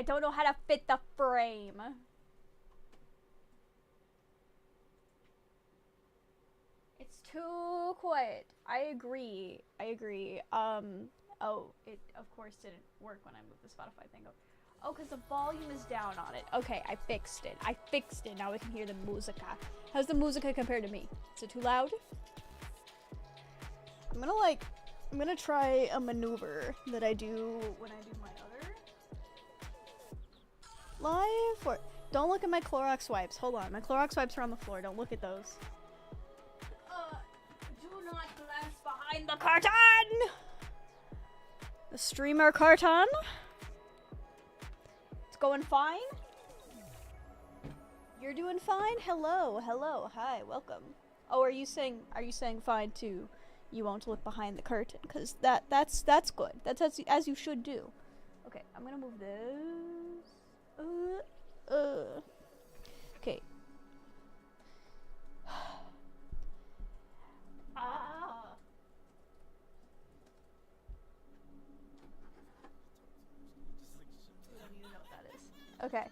I don't know how to fit the frame. It's too quiet. I agree. Oh, it of course didn't work when I moved the Spotify thing up. Oh, because the volume is down on it. Okay, I fixed it. Now I can hear the musica. How's the musica compared to me? Is it too loud? I'm gonna try a maneuver that I do when I do my other live. Or don't look at my Clorox wipes. Hold on, my Clorox wipes are on the floor. Don't look at those. Do not glance behind the curtain. The streamer curtain. It's going fine. You're doing fine. Hello, hi, welcome. Oh, are you saying fine too? You won't look behind the curtain, cause that's good. That's as you should do. Okay, I'm gonna move this. Okay. We don't even know what that is. Okay.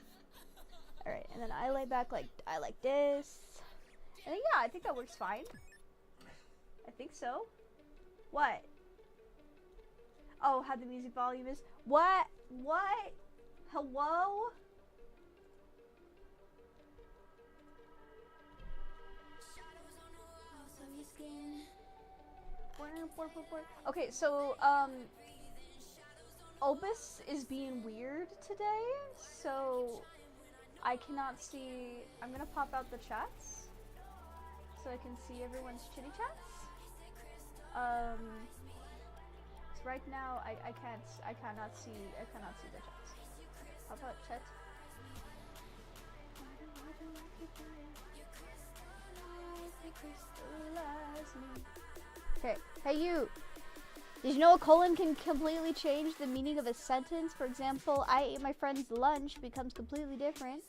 All right, and then I lay back like this. And then, yeah, I think that works fine. I think so. What? Oh, how the music volume is. What? Hello? Okay, so Opus is being weird today, so I cannot see. I'm gonna pop out the chats so I can see everyone's chitty chats. So right now I cannot see the chats. Pop out chat. Okay, hey you! Did you know a colon can completely change the meaning of a sentence? For example, I ate my friend's lunch becomes completely different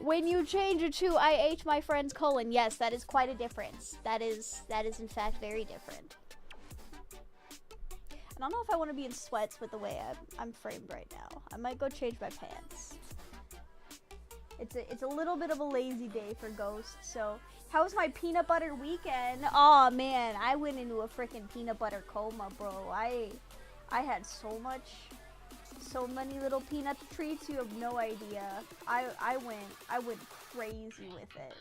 when you change it to I ate my friend's colon. Yes, that is quite a difference. That is in fact very different. I don't know if I want to be in sweats with the way I'm framed right now. I might go change my pants. It's a little bit of a lazy day for Ghost, so how was my peanut butter weekend? Aw, man, I went into a freaking peanut butter coma, bro. I had so many little peanut treats, you have no idea. I went crazy with it.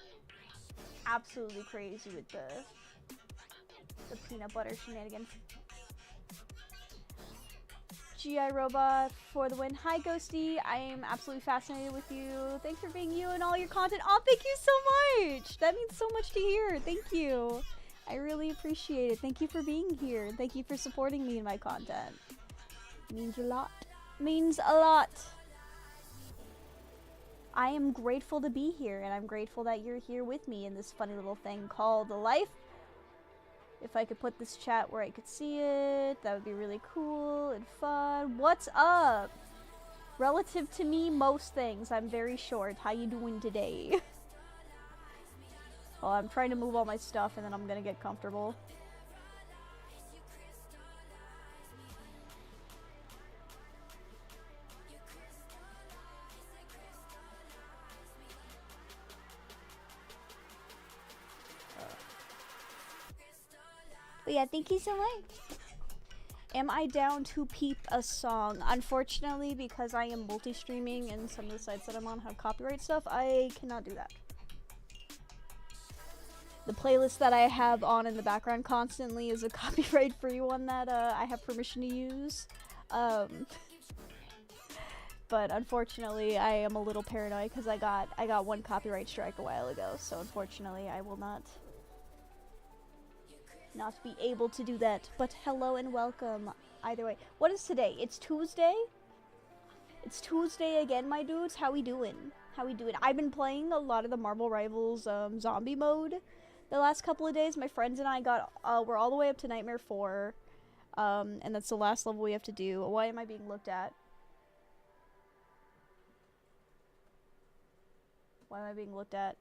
Absolutely crazy with the peanut butter shenanigans. GI Robot for the win. Hi, Ghosty. I am absolutely fascinated with you. Thanks for being you and all your content. Oh, thank you so much. That means so much to hear. Thank you. I really appreciate it. Thank you for being here. Thank you for supporting me in my content. Means a lot. Means a lot. I am grateful to be here, and I'm grateful that you're here with me in this funny little thing called life. If I could put this chat where I could see it, that would be really cool and fun. What's up? Relative to me, most things. I'm very short. How you doing today? Well, I'm trying to move all my stuff and then I'm gonna get comfortable. But yeah, thank you so much. Am I down to peep a song? Unfortunately, because I am multi-streaming and some of the sites that I'm on have copyright stuff, I cannot do that. The playlist that I have on in the background constantly is a copyright-free one that I have permission to use. But unfortunately, I am a little paranoid because I got one copyright strike a while ago. So unfortunately, I will not be able to do that. But hello and welcome either way. What is today? It's Tuesday? It's Tuesday again, my dudes. How we doing? I've been playing a lot of the Marvel Rivals zombie mode the last couple of days. My friends and I we're all the way up to Nightmare 4. And that's the last level we have to do. Why am I being looked at? Why am I being looked at?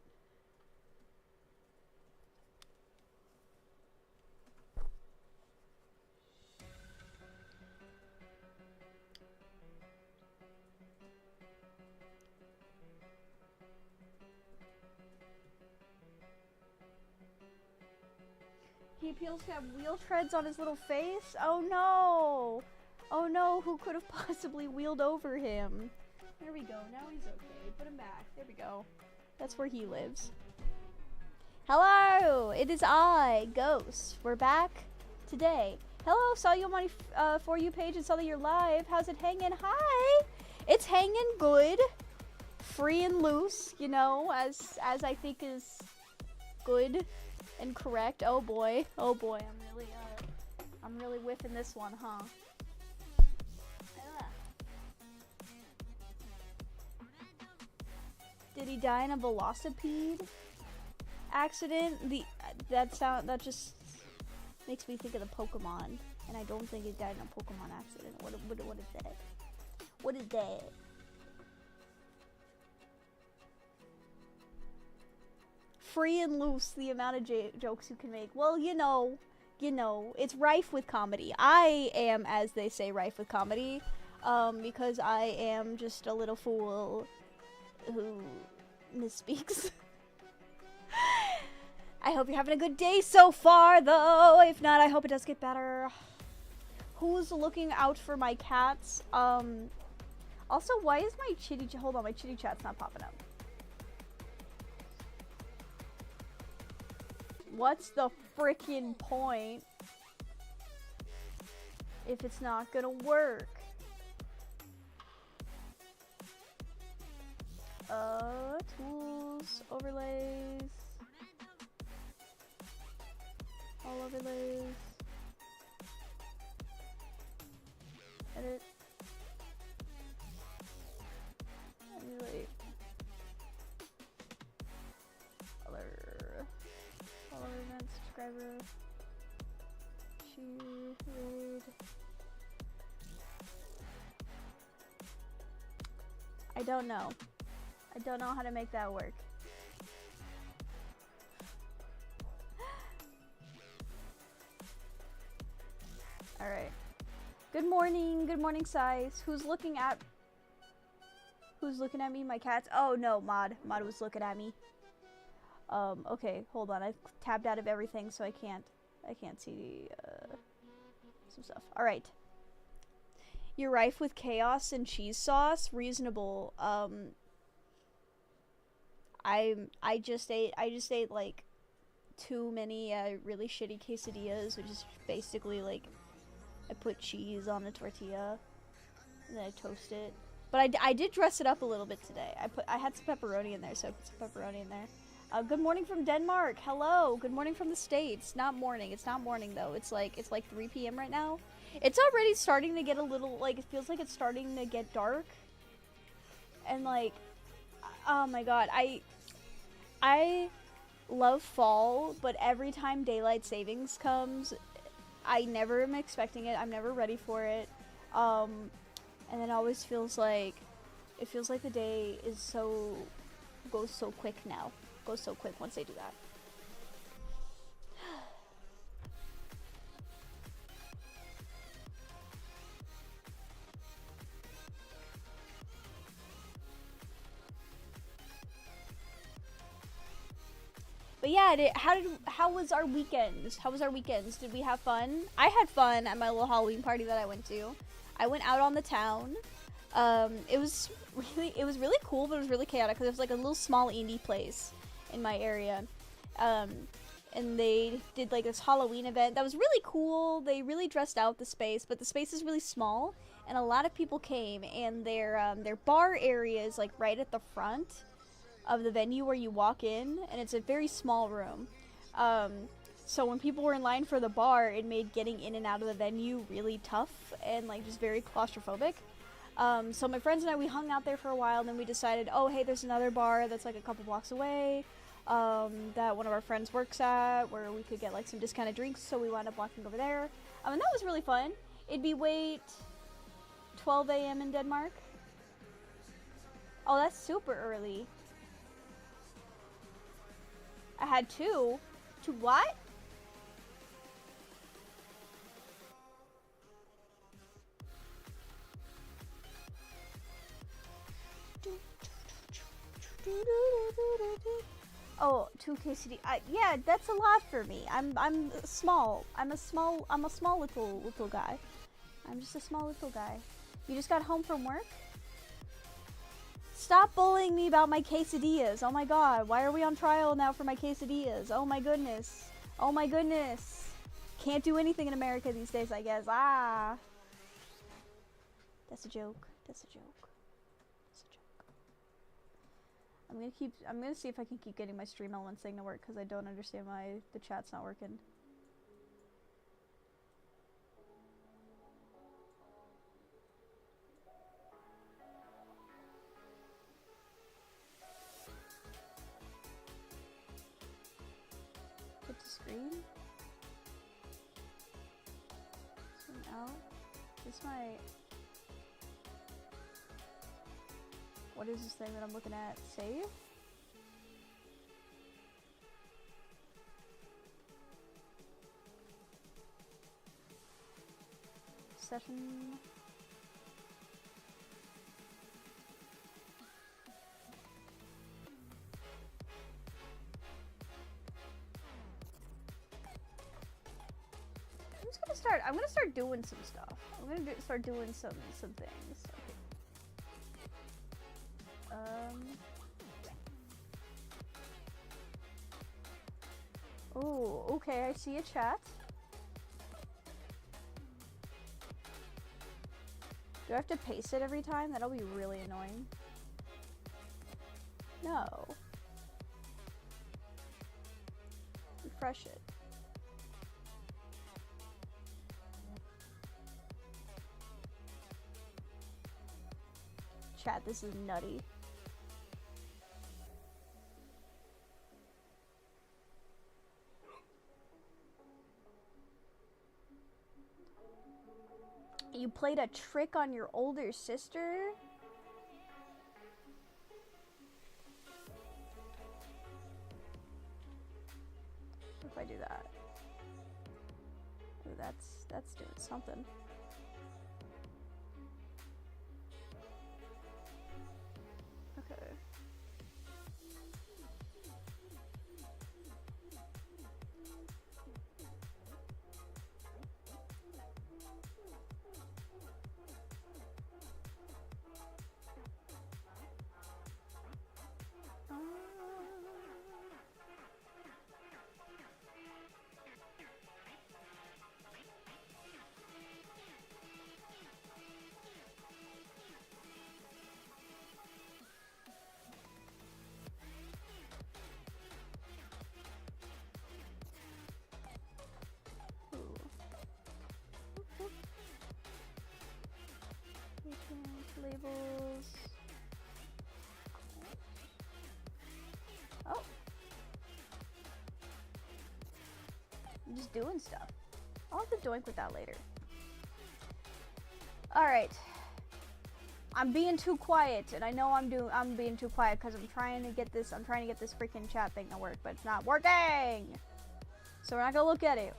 He appeals to have wheel treads on his little face? Oh no! Oh no, who could have possibly wheeled over him? There we go, now he's okay. Put him back. There we go. That's where he lives. Hello! It is I, Ghost. We're back today. Hello, saw you on my For You page and saw that you're live. How's it hanging? Hi! It's hanging good. Free and loose, you know, as I think is good and correct. Oh boy, I'm really whiffing this one, huh? Did he die in a velocipede accident? That just makes me think of the Pokemon, and I don't think he died in a Pokemon accident. What is that? What is that? Free and loose, the amount of jokes you can make. Well, you know, it's rife with comedy. I am, as they say, rife with comedy, because I am just a little fool who misspeaks. I hope you're having a good day so far, though. If not, I hope it does get better. Who's looking out for my cats? Also, why is my chitty chat? Hold on, my chitty chat's not popping up. What's the freaking point if it's not gonna work? Tools, overlays, all overlays, edit, emulate, color event, subscriber, raid. I don't know. I don't know how to make that work. Alright. Good morning, Size. Who's looking at me? My cats? Oh no, Mod was looking at me. Okay, hold on. I've tabbed out of everything, so I can't see some stuff. Alright. You're rife with chaos and cheese sauce? Reasonable. I just ate like too many really shitty quesadillas, which is basically like I put cheese on a tortilla and then I toast it. But I did dress it up a little bit today. I had some pepperoni in there, so I put some pepperoni in there. Good morning from Denmark. Hello. Good morning from the States. Not morning. It's not morning though. It's like 3 p.m. right now. It's already starting to get a little like it feels like it's starting to get dark. And like oh my god, I love fall, but every time daylight savings comes, I never am expecting it. I'm never ready for it. And it always feels like the day is goes so quick now. Goes so quick once they do that. But yeah, how was our weekends? How was our weekends? Did we have fun? I had fun at my little Halloween party that I went to. I went out on the town. It was really cool, but it was really chaotic because it was like a little small indie place in my area. And they did like this Halloween event that was really cool. They really dressed out the space, but the space is really small, and a lot of people came. And their bar area is like right at the front of the venue where you walk in, and it's a very small room. So when people were in line for the bar, it made getting in and out of the venue really tough and like just very claustrophobic. So my friends and I, we hung out there for a while, and then we decided, oh hey, there's another bar that's like a couple blocks away that one of our friends works at, where we could get like some discounted drinks, so we wound up walking over there. And that was really fun. It'd be 12 a.m. in Denmark. Oh, that's super early. I had two. To what? Oh, 2 quesadillas. Yeah, that's a lot for me. I'm small. I'm a small little guy. I'm just a small little guy. You just got home from work? Stop bullying me about my quesadillas. Oh my god, why are we on trial now for my quesadillas? Oh my goodness. Oh my goodness. Can't do anything in America these days, I guess. Ah. That's a joke. That's a joke. I'm gonna see if I can keep getting my stream elements thing to work, because I don't understand why the chat's not working. Hit the screen. Zoom out. This might. What is this thing that I'm looking at? Save? Session. I'm gonna start doing some stuff. I'm gonna start doing some things. Okay. Oh, okay, I see a chat. Do I have to paste it every time? That'll be really annoying. No. Refresh it. Chat, this is nutty. You played a trick on your older sister? What if I do that? Ooh, that's doing something. Okay. Labels. Oh. I'm just doing stuff. I'll have to doink with that later. Alright. I'm being too quiet, and I know I'm being too quiet because I'm trying to get this freaking chat thing to work, but it's not working! So we're not gonna look at it.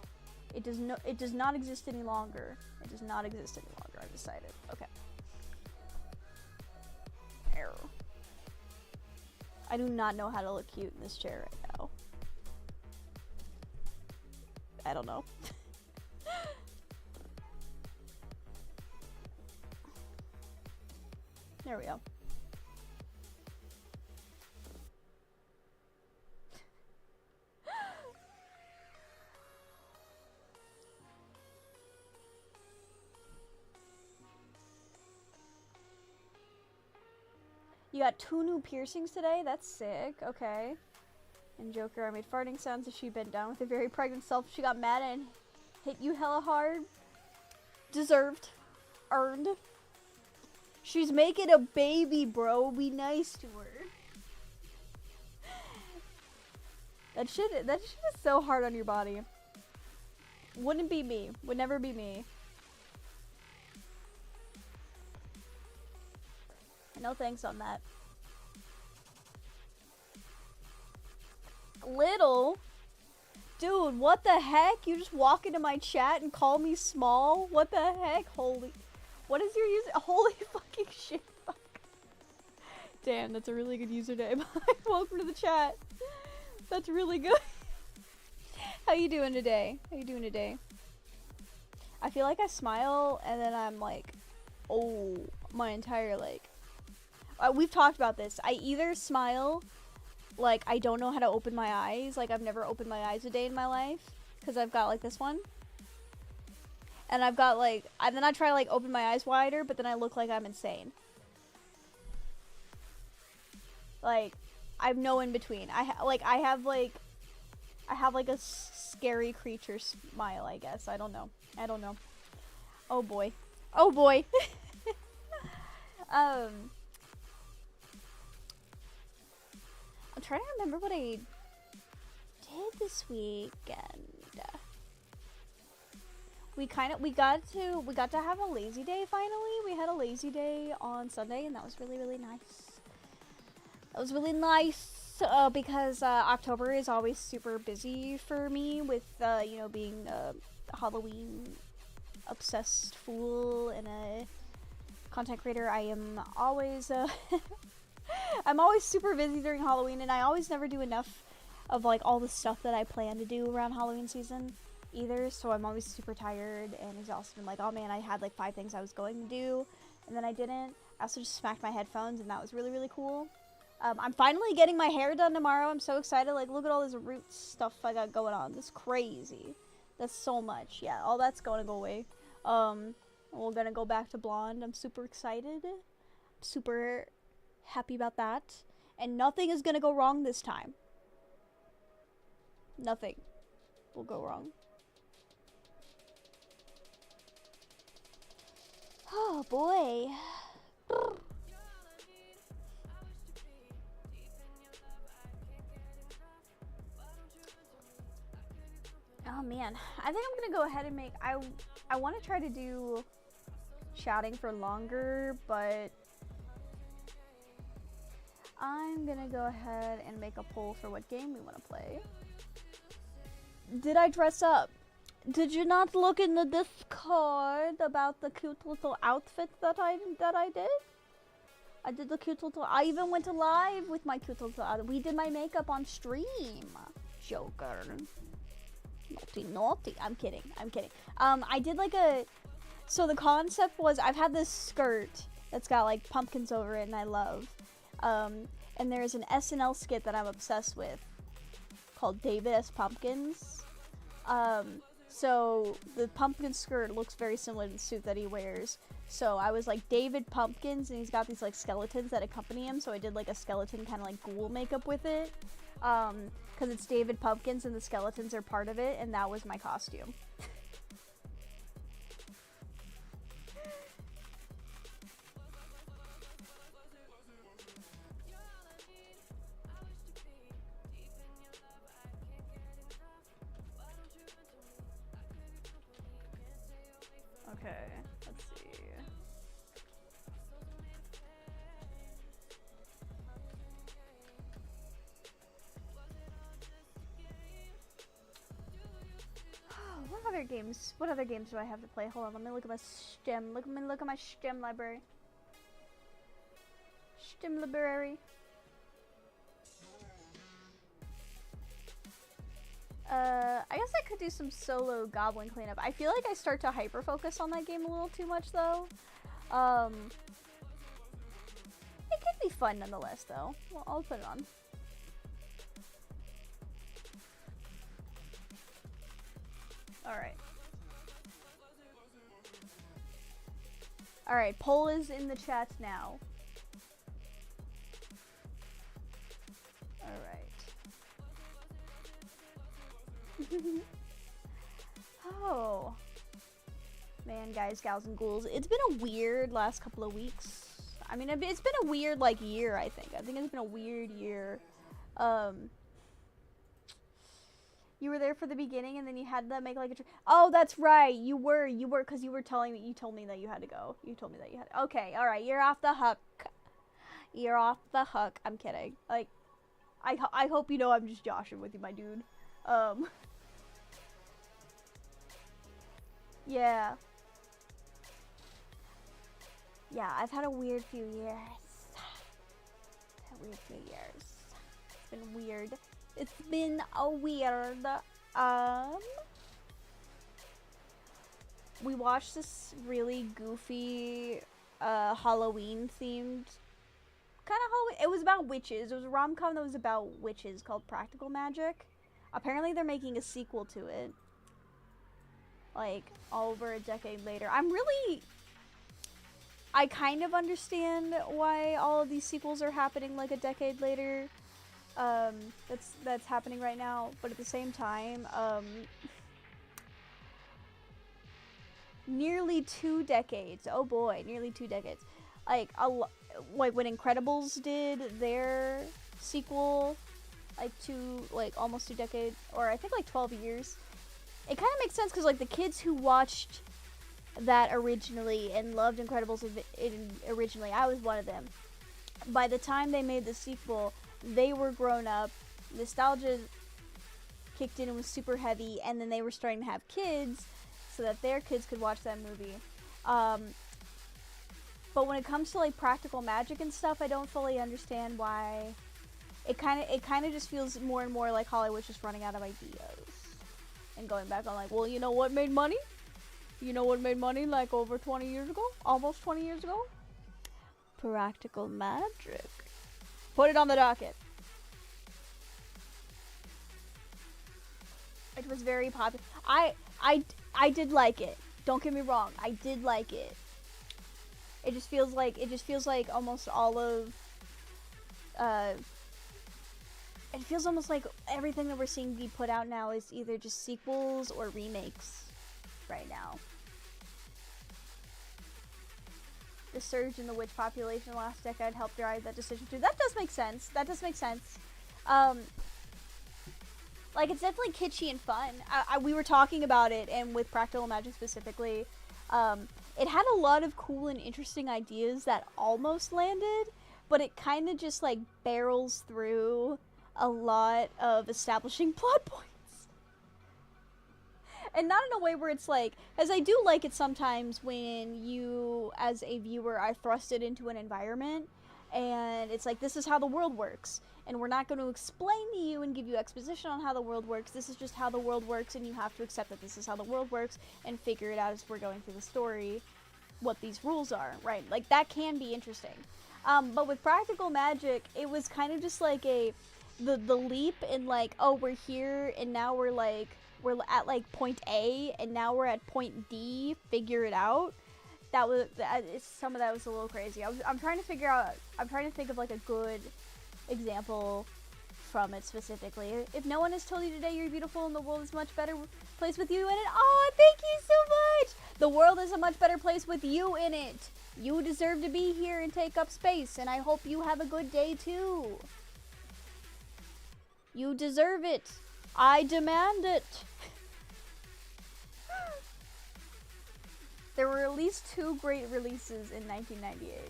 It does not exist any longer. It does not exist any longer, I've decided. Okay. Error. I do not know how to look cute in this chair right now. I don't know. There we go. You got 2 new piercings today? That's sick. Okay. And Joker, I made farting sounds as she bent down with her very pregnant self. She got mad and hit you hella hard. Deserved. Earned. She's making a baby, bro. Be nice to her. That shit is so hard on your body. Wouldn't be me. Would never be me. No thanks on that. Little? Dude, what the heck? You just walk into my chat and call me small? What the heck? Holy... What is your user? Holy fucking shit. Fuck. Damn, that's a really good username. Welcome to the chat. That's really good. How you doing today? How you doing today? I feel like I smile and then I'm like, oh, my entire like. We've talked about this. I either smile like I don't know how to open my eyes, like I've never opened my eyes a day in my life, because I've got like this one. And I've got like, and then I try to like open my eyes wider, but then I look like I'm insane. Like, I have no in between. I have like a scary creature smile, I guess. I don't know. Oh boy. Oh boy. I'm trying to remember what I did this weekend. We got to have a lazy day finally. We had a lazy day on Sunday, and that was really, really nice. That was really nice because October is always super busy for me with you know, being a Halloween obsessed fool and a content creator. I am always I'm always super busy during Halloween, and I always never do enough of like all the stuff that I plan to do around Halloween season either, so I'm always super tired and exhausted and like, oh man, I had like 5 things I was going to do and then I didn't. I also just smacked my headphones, and that was really, really cool. I'm finally getting my hair done tomorrow. I'm so excited. Like, look at all this root stuff I got going on. That's crazy. That's so much. Yeah, all that's going to go away. We're gonna go back to blonde. I'm super excited. I'm super happy about that. And nothing is gonna go wrong this time. Nothing will go wrong. Oh boy. Oh man, I think I'm gonna go ahead and make, I want to try to do chatting for longer, but I'm gonna go ahead and make a poll for what game we want to play. Did I dress up? Did you not look in the Discord about the cute little outfit that I did? I did the cute little, I even went live with my cute little outfit. We did my makeup on stream. Joker. Naughty. I'm kidding. I did like so the concept was, I've had this skirt that's got like pumpkins over it and I love. And there's an SNL skit that I'm obsessed with called David S. Pumpkins. So the pumpkin skirt looks very similar to the suit that he wears. So I was like, David Pumpkins, and he's got these like skeletons that accompany him. So I did like a skeleton kind of like ghoul makeup with it. Because it's David Pumpkins and the skeletons are part of it, and that was my costume. Okay, let's see. What other games do I have to play? Hold on, let me look at my STEM. Let me look at my STEM library. STEM library. I guess I could do some solo goblin cleanup. I feel like I start to hyper focus on that game a little too much though. It could be fun nonetheless though. Well, I'll put it on. Alright. Alright, poll is in the chat now. Alright. Oh. Man, guys, gals, and ghouls. It's been a weird last couple of weeks. I mean, it's been a weird, like, year, I think. I think it's been a weird year. You were there for the beginning, and then you had to make, like, oh, that's right. You were, because you told me that you had to go. You told me that you had to. Okay, alright, you're off the hook. You're off the hook. I'm kidding. Like, I hope you know I'm just joshing with you, my dude. Yeah. Yeah, I've had a weird few years. It's been weird. It's been a weird. Um, we watched this really goofy, Halloween themed kind of Halloween. It was about witches. It was a rom-com that was about witches called Practical Magic. Apparently, they're making a sequel to it. Like, over a decade later. I kind of understand why all of these sequels are happening like a decade later. That's happening right now. But at the same time, nearly 2 decades. Oh boy, nearly 2 decades. Like, like when Incredibles did their sequel, like almost 2 decades, or I think like 12 years. It kind of makes sense because like the kids who watched that originally and loved Incredibles originally, I was one of them. By the time they made the sequel, they were grown up. Nostalgia kicked in and was super heavy, and then they were starting to have kids so that their kids could watch that movie. But when it comes to like Practical Magic and stuff, I don't fully understand why. It kind of just feels more and more like Hollywood's just running out of ideas and going back on like, well, you know what made money? You know what made money like over 20 years ago? Almost 20 years ago? Practical Magic. Put it on the docket. It was very popular. I did like it. Don't get me wrong. I did like it. It just feels like almost all of it feels almost like everything that we're seeing be put out now is either just sequels or remakes right now. The surge in the witch population last decade helped drive that decision too. That does make sense. That does make sense. Like, it's definitely kitschy and fun. We were talking about it, and with Practical Magic specifically, it had a lot of cool and interesting ideas that almost landed, but it kind of just, like, barrels through a lot of establishing plot points. And not in a way where it's like, as I do like it sometimes when you, as a viewer, are thrusted into an environment, and it's like, this is how the world works. And we're not going to explain to you and give you exposition on how the world works. This is just how the world works, and you have to accept that this is how the world works and figure it out as we're going through the story, what these rules are, right? Like, that can be interesting. But with Practical Magic, it was kind of just like the leap in like, oh, we're here, and now we're at like point A, and now we're at point D, figure it out. Some of that was a little crazy. I'm trying to think of like a good example from it specifically. If no one has told you today you're beautiful and the world is a much better place with you in it, oh, thank you so much! The world is a much better place with you in it. You deserve to be here and take up space, and I hope you have a good day too. You deserve it. I demand it. There were at least 2 great releases in 1998.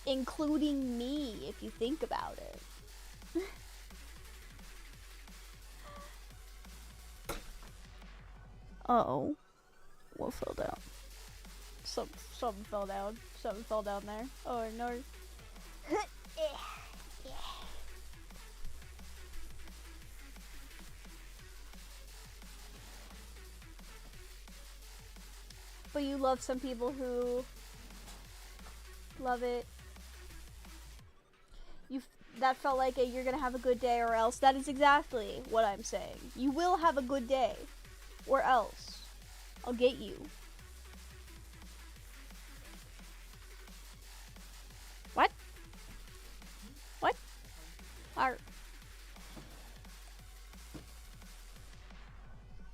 Including me, if you think about it. Uh-oh. What fell down? Something fell down. Something fell down there. Oh, no. But you love some people who love it. That felt like you're gonna have a good day or else. That is exactly what I'm saying. You will have a good day or else I'll get you. What? What?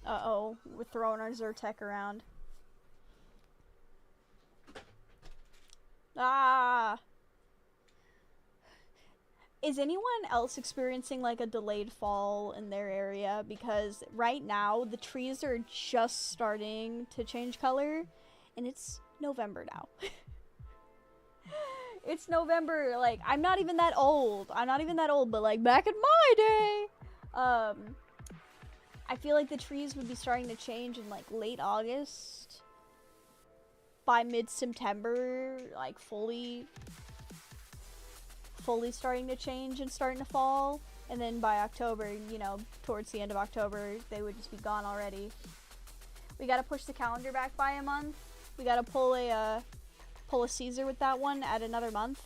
Uh-oh, we're throwing our Zyrtec around. Ah! Is anyone else experiencing like a delayed fall in their area? Because right now the trees are just starting to change color, and it's November now. It's November. Like, I'm not even that old, but like back in my day, I feel like the trees would be starting to change in like late August. By mid-September, like fully fully starting to change and starting to fall. And then by October, you know, towards the end of October, they would just be gone already. We gotta push the calendar back by a month. We gotta pull a Caesar with that one, add another month.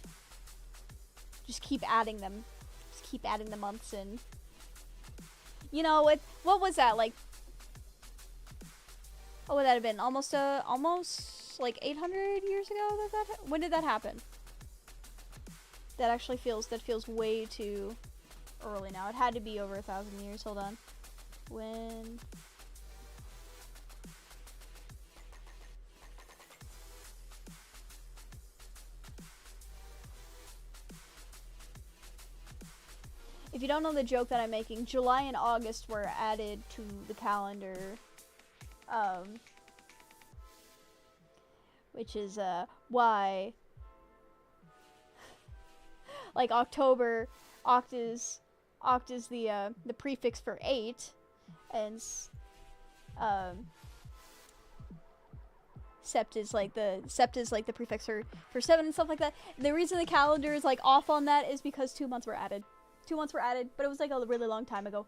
Just keep adding them. Just keep adding the months in. You know, what was that, like, what would that have been? Almost like 800 years ago when did that happen? That actually feels way too early now. It had to be over 1,000 years. Hold on. When? If you don't know the joke that I'm making, July and August were added to the calendar, which is why, like, October, Oct is the prefix for 8, and Sept is like the prefix for 7 and stuff like that. The reason the calendar is like off on that is because 2 months were added. 2 months were added, but it was like a really long time ago.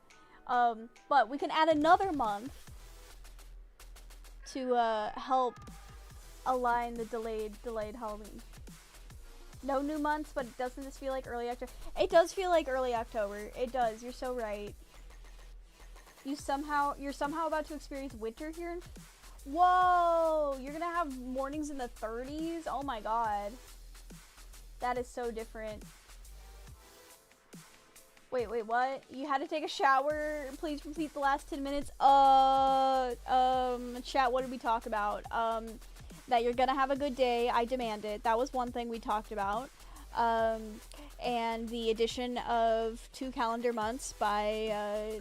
But we can add another month to help align the delayed Halloween. No new months, but doesn't this feel like early October? It does feel like early October. It does. You're so right. You're somehow about to experience winter here. Whoa! You're gonna have mornings in the 30s? Oh my god. That is so different. Wait, what? You had to take a shower? Please repeat the last 10 minutes. Chat, what did we talk about? That you're gonna have a good day. I demand it. That was one thing we talked about. And the addition of 2 calendar months by,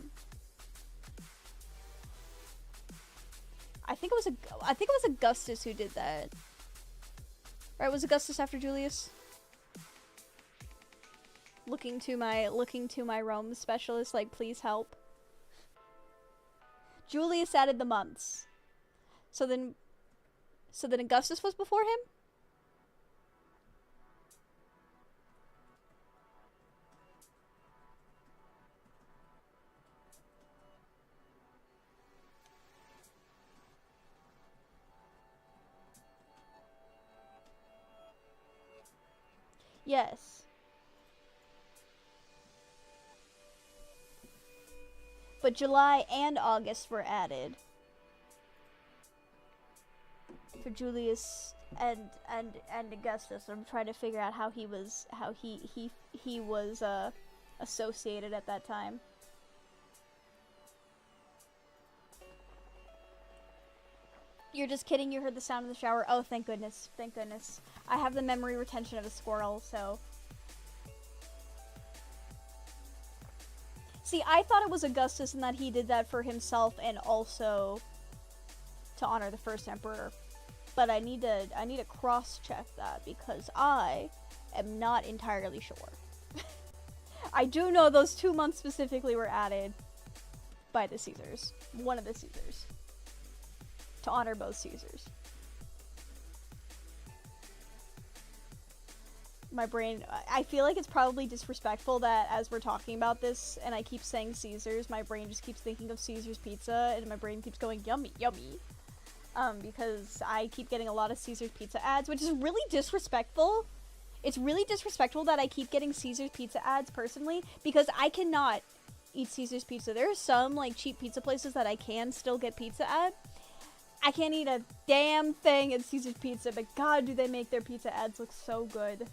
I think it was Augustus who did that. Right, was Augustus after Julius? Looking to my Rome specialist, like, please help. Julius added the months. So then Augustus was before him? Yes. But July and August were added for Julius and Augustus. I'm trying to figure out how he was associated at that time. You're just kidding. You heard the sound of the shower. Oh, thank goodness. Thank goodness. I have the memory retention of a squirrel, so. See, I thought it was Augustus and that he did that for himself and also to honor the first emperor. But I need to cross-check that because I am not entirely sure. I do know those 2 months specifically were added by the Caesars. One of the Caesars. To honor both Caesars. My brain, I feel like it's probably disrespectful that as we're talking about this and I keep saying Caesars, my brain just keeps thinking of Caesar's pizza and my brain keeps going yummy, yummy. Because I keep getting a lot of Caesar's pizza ads, which is really disrespectful. It's really disrespectful that I keep getting Caesar's pizza ads personally, because I cannot eat Caesar's pizza. There are some, like, cheap pizza places that I can still get pizza at. I can't eat a damn thing at Caesar's Pizza, but god, do they make their pizza ads look so good.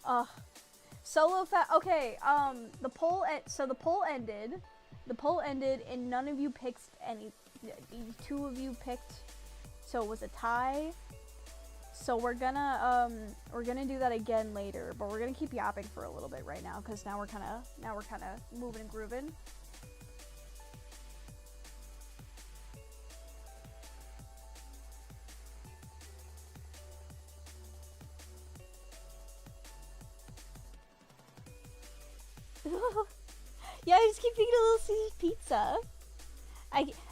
Ugh. Solo fat. Okay, the poll ended. The poll ended, and none of you picked any. 2 of you picked, so it was a tie. So we're gonna do that again later, but we're gonna keep yapping for a little bit right now, because now we're kind of moving and grooving. Yeah, I just keep thinking of Little Caesar's Pizza.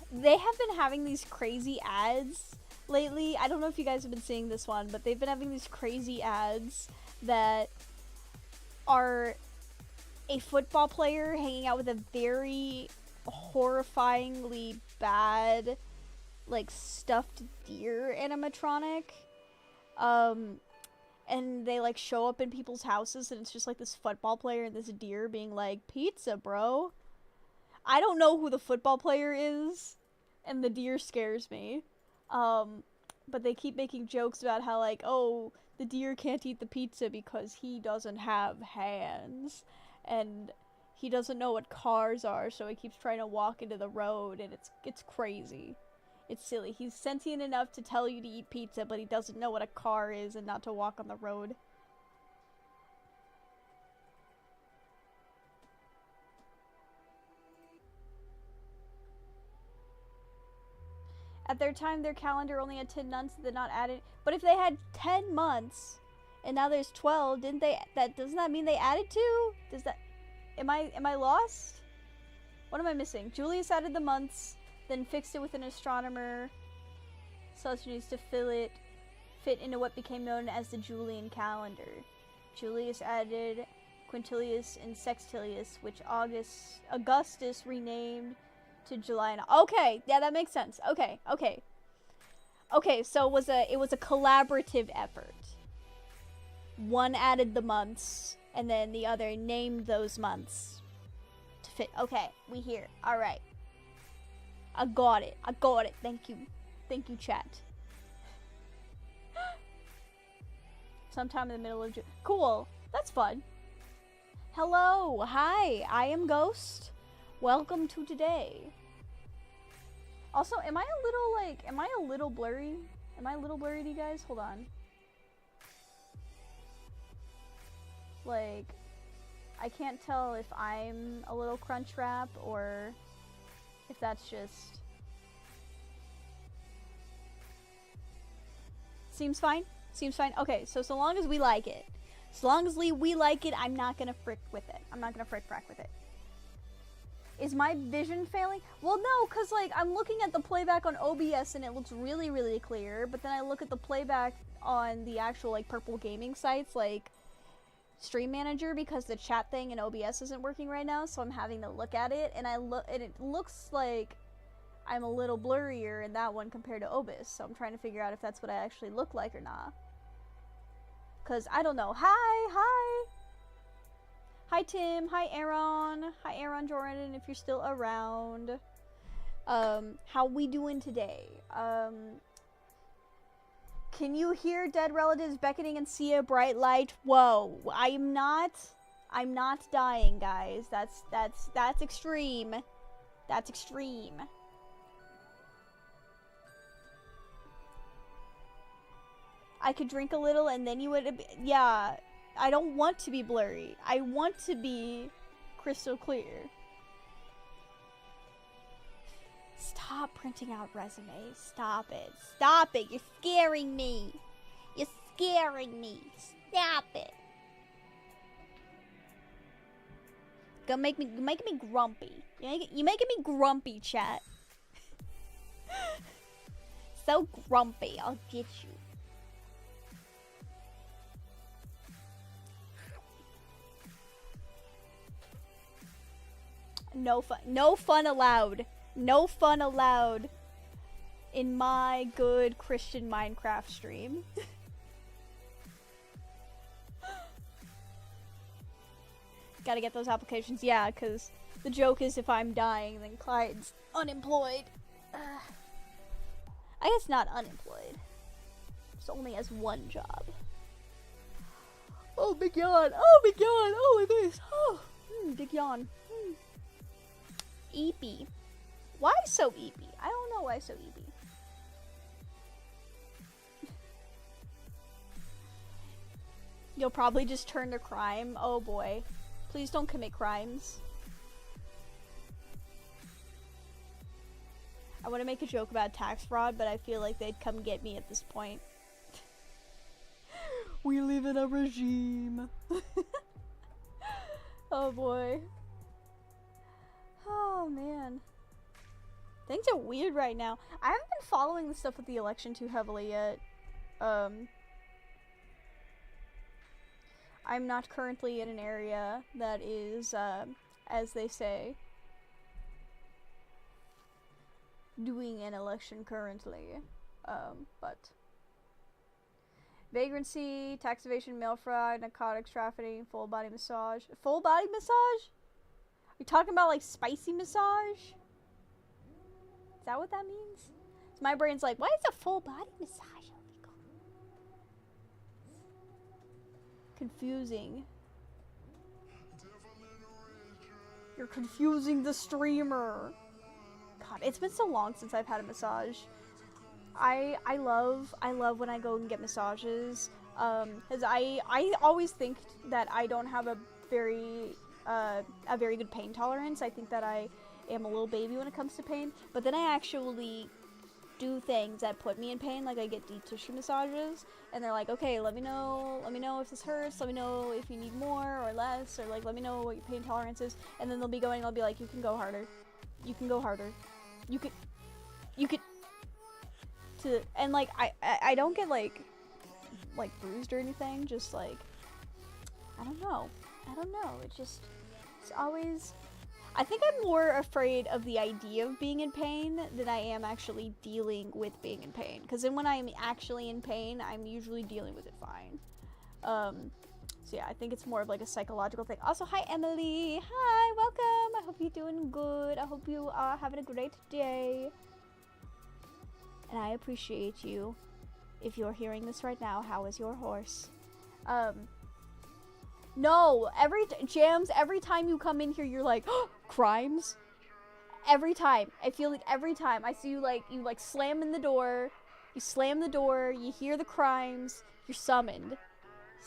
They have been having these crazy ads lately. I don't know if you guys have been seeing this one, but they've been having these crazy ads that are a football player hanging out with a very horrifyingly bad, like, stuffed deer animatronic. And they, like, show up in people's houses, and it's just, like, this football player and this deer being like, pizza, bro. I don't know who the football player is, and the deer scares me. But they keep making jokes about how, like, oh, the deer can't eat the pizza because he doesn't have hands, and he doesn't know what cars are, so he keeps trying to walk into the road, and it's crazy. It's silly. He's sentient enough to tell you to eat pizza, but he doesn't know what a car is and not to walk on the road. At their time, their calendar only had 10 months, they're not added. But if they had 10 months, and now there's 12, doesn't that mean they added 2? Am I lost? What am I missing? Julius added the months, then fixed it with an astronomer. Sosthenes to fit into what became known as the Julian calendar. Julius added Quintilius and Sextilius, which Augustus renamed to July. Okay, yeah, that makes sense. Okay, so it was a collaborative effort. One added the months, and then the other named those months to fit. Okay, we here. All right. I got it. Thank you, chat. Sometime in the middle of June. Cool. That's fun. Hello. Hi. I am Ghost. Welcome to today. Also, am I a little blurry? Am I a little blurry to you guys? Hold on. Like, I can't tell if I'm a little crunch wrap or if that's just... Seems fine? Seems fine? Okay, so long as we like it. So long as we like it, I'm not gonna frick with it. I'm not gonna frick-frack with it. Is my vision failing? Well, no, because, like, I'm looking at the playback on OBS and it looks really, really clear, but then I look at the playback on the actual, like, purple gaming sites, like Stream Manager, because the chat thing in OBS isn't working right now, so I'm having to look at it, and it looks like I'm a little blurrier in that one compared to OBS, so I'm trying to figure out if that's what I actually look like or not. Because, I don't know. Hi! Hi, Tim. Hi, Aaron. Hi, Aaron Jordan, if you're still around. How we doing today? Can you hear dead relatives beckoning and see a bright light? Whoa. I'm not dying, guys. That's extreme. That's extreme. I could drink a little and then you would... Yeah. I don't want to be blurry. I want to be crystal clear. Stop printing out resumes. Stop it. Stop it. You're scaring me. You're scaring me. Stop it. You're making me grumpy. You're making me grumpy, chat. So grumpy. I'll get you. No fun allowed. No fun allowed in my good Christian Minecraft stream. Gotta get those applications, yeah, because the joke is if I'm dying, then Clyde's unemployed. I guess not unemployed. Just only has one job. Oh, big yawn. Oh, big yawn. Oh, my face. Oh, big yawn. Eepy. Why so eepy? I don't know why so eepy. You'll probably just turn to crime. Oh boy. Please don't commit crimes. I want to make a joke about tax fraud, but I feel like they'd come get me at this point. We live in a regime. Oh boy. Oh man. Things are weird right now. I haven't been following the stuff with the election too heavily yet. I I'm not currently in an area that is, as they say, doing an election currently. But vagrancy, tax evasion, mail fraud, narcotics trafficking, full body massage. Full body massage? Are you talking about like spicy massage? Is that what that means? So my brain's like, why is a full body massage illegal? Confusing. You're confusing the streamer. God, it's been so long since I've had a massage. I love when I go and get massages. Cause I always think that I don't have a very good pain tolerance. I think that I am a little baby when it comes to pain. But then I actually do things that put me in pain, like I get deep tissue massages, and they're like, okay, let me know if this hurts, let me know if you need more or less, or like let me know what your pain tolerance is, and then they'll be like, you can go harder, you can go harder, you could to, and like I don't get like bruised or anything, just like I don't know, it's always, I think I'm more afraid of the idea of being in pain than I am actually dealing with being in pain. Because then when I'm actually in pain, I'm usually dealing with it fine. So yeah, I think it's more of like a psychological thing. Also, hi Emily! Hi, welcome! I hope you're doing good. I hope you are having a great day. And I appreciate you. If you're hearing this right now, how is your horse? No, Jams, every time you come in here, you're like, oh, crimes? Every time. I feel like every time I see you slam in the door, you slam the door, you hear the crimes, you're summoned.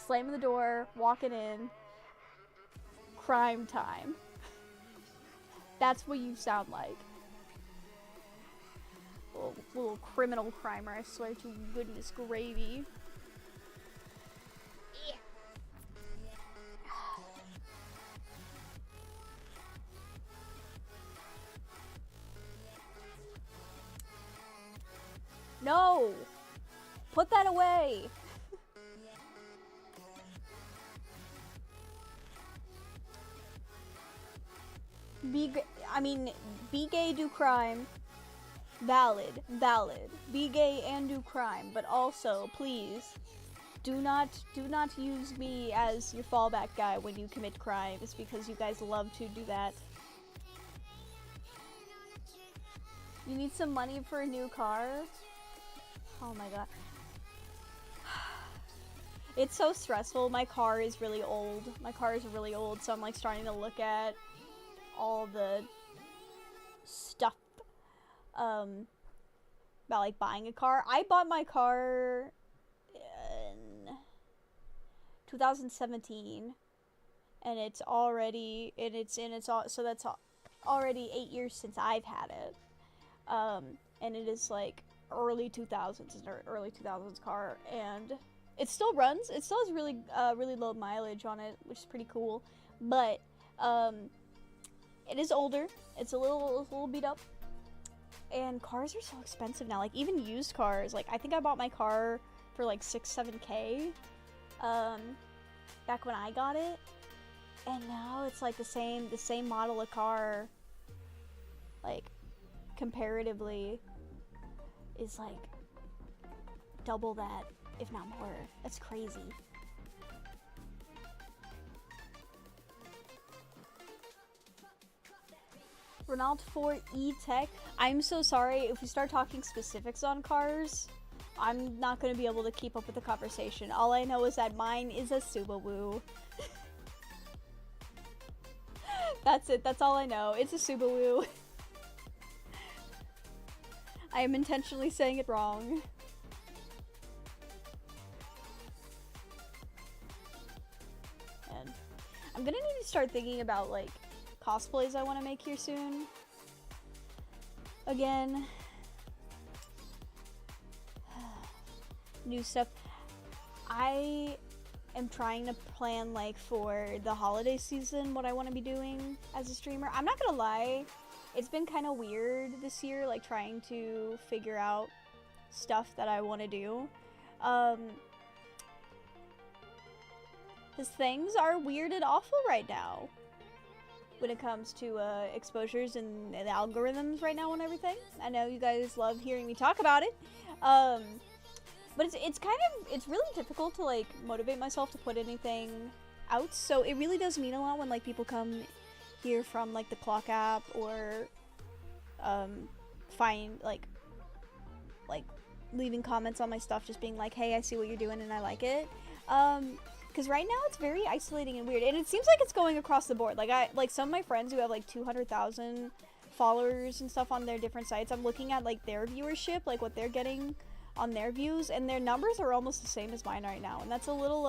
Slamming the door, walking in, crime time. That's what you sound like. Little criminal crimer, I swear to goodness gravy. No! Put that away! Be gay, do crime. Valid. Be gay and do crime, but also, please, do not use me as your fallback guy when you commit crimes, because you guys love to do that. You need some money for a new car? Oh my god. It's so stressful. My car is really old. So I'm like starting to look at all the stuff about like buying a car. I bought my car in 2017, and that's already 8 years since I've had it. And it is like early 2000s car, and it still runs. It still has really low mileage on it, which is pretty cool. But it is older. It's a little beat up. And cars are so expensive now. Like even used cars. Like I think I bought my car for like 6-7K back when I got it. And now it's like the same model of car, like comparatively, is like double that, if not more. That's crazy. Renault 4 E-Tech. I'm so sorry if we start talking specifics on cars. I'm not going to be able to keep up with the conversation. All I know is that mine is a Subaru. That's it. That's all I know. It's a Subaru. I am intentionally saying it wrong. And I'm gonna need to start thinking about like cosplays I want to make here soon. Again. New stuff. I am trying to plan like for the holiday season what I want to be doing as a streamer. I'm not gonna lie, it's been kind of weird this year, like trying to figure out stuff that I want to do. Because things are weird and awful right now when it comes to exposures and the algorithms right now and everything. I know you guys love hearing me talk about it. But it's really difficult to like motivate myself to put anything out. So it really does mean a lot when like people come here from like the Clock app or find like leaving comments on my stuff, just being like, hey, I see what you're doing and I like it. Because right now it's very isolating and weird, and it seems like it's going across the board. Like some of my friends who have like 200,000 followers and stuff on their different sites, I'm looking at like their viewership, like what they're getting on their views, and their numbers are almost the same as mine right now, and that's a little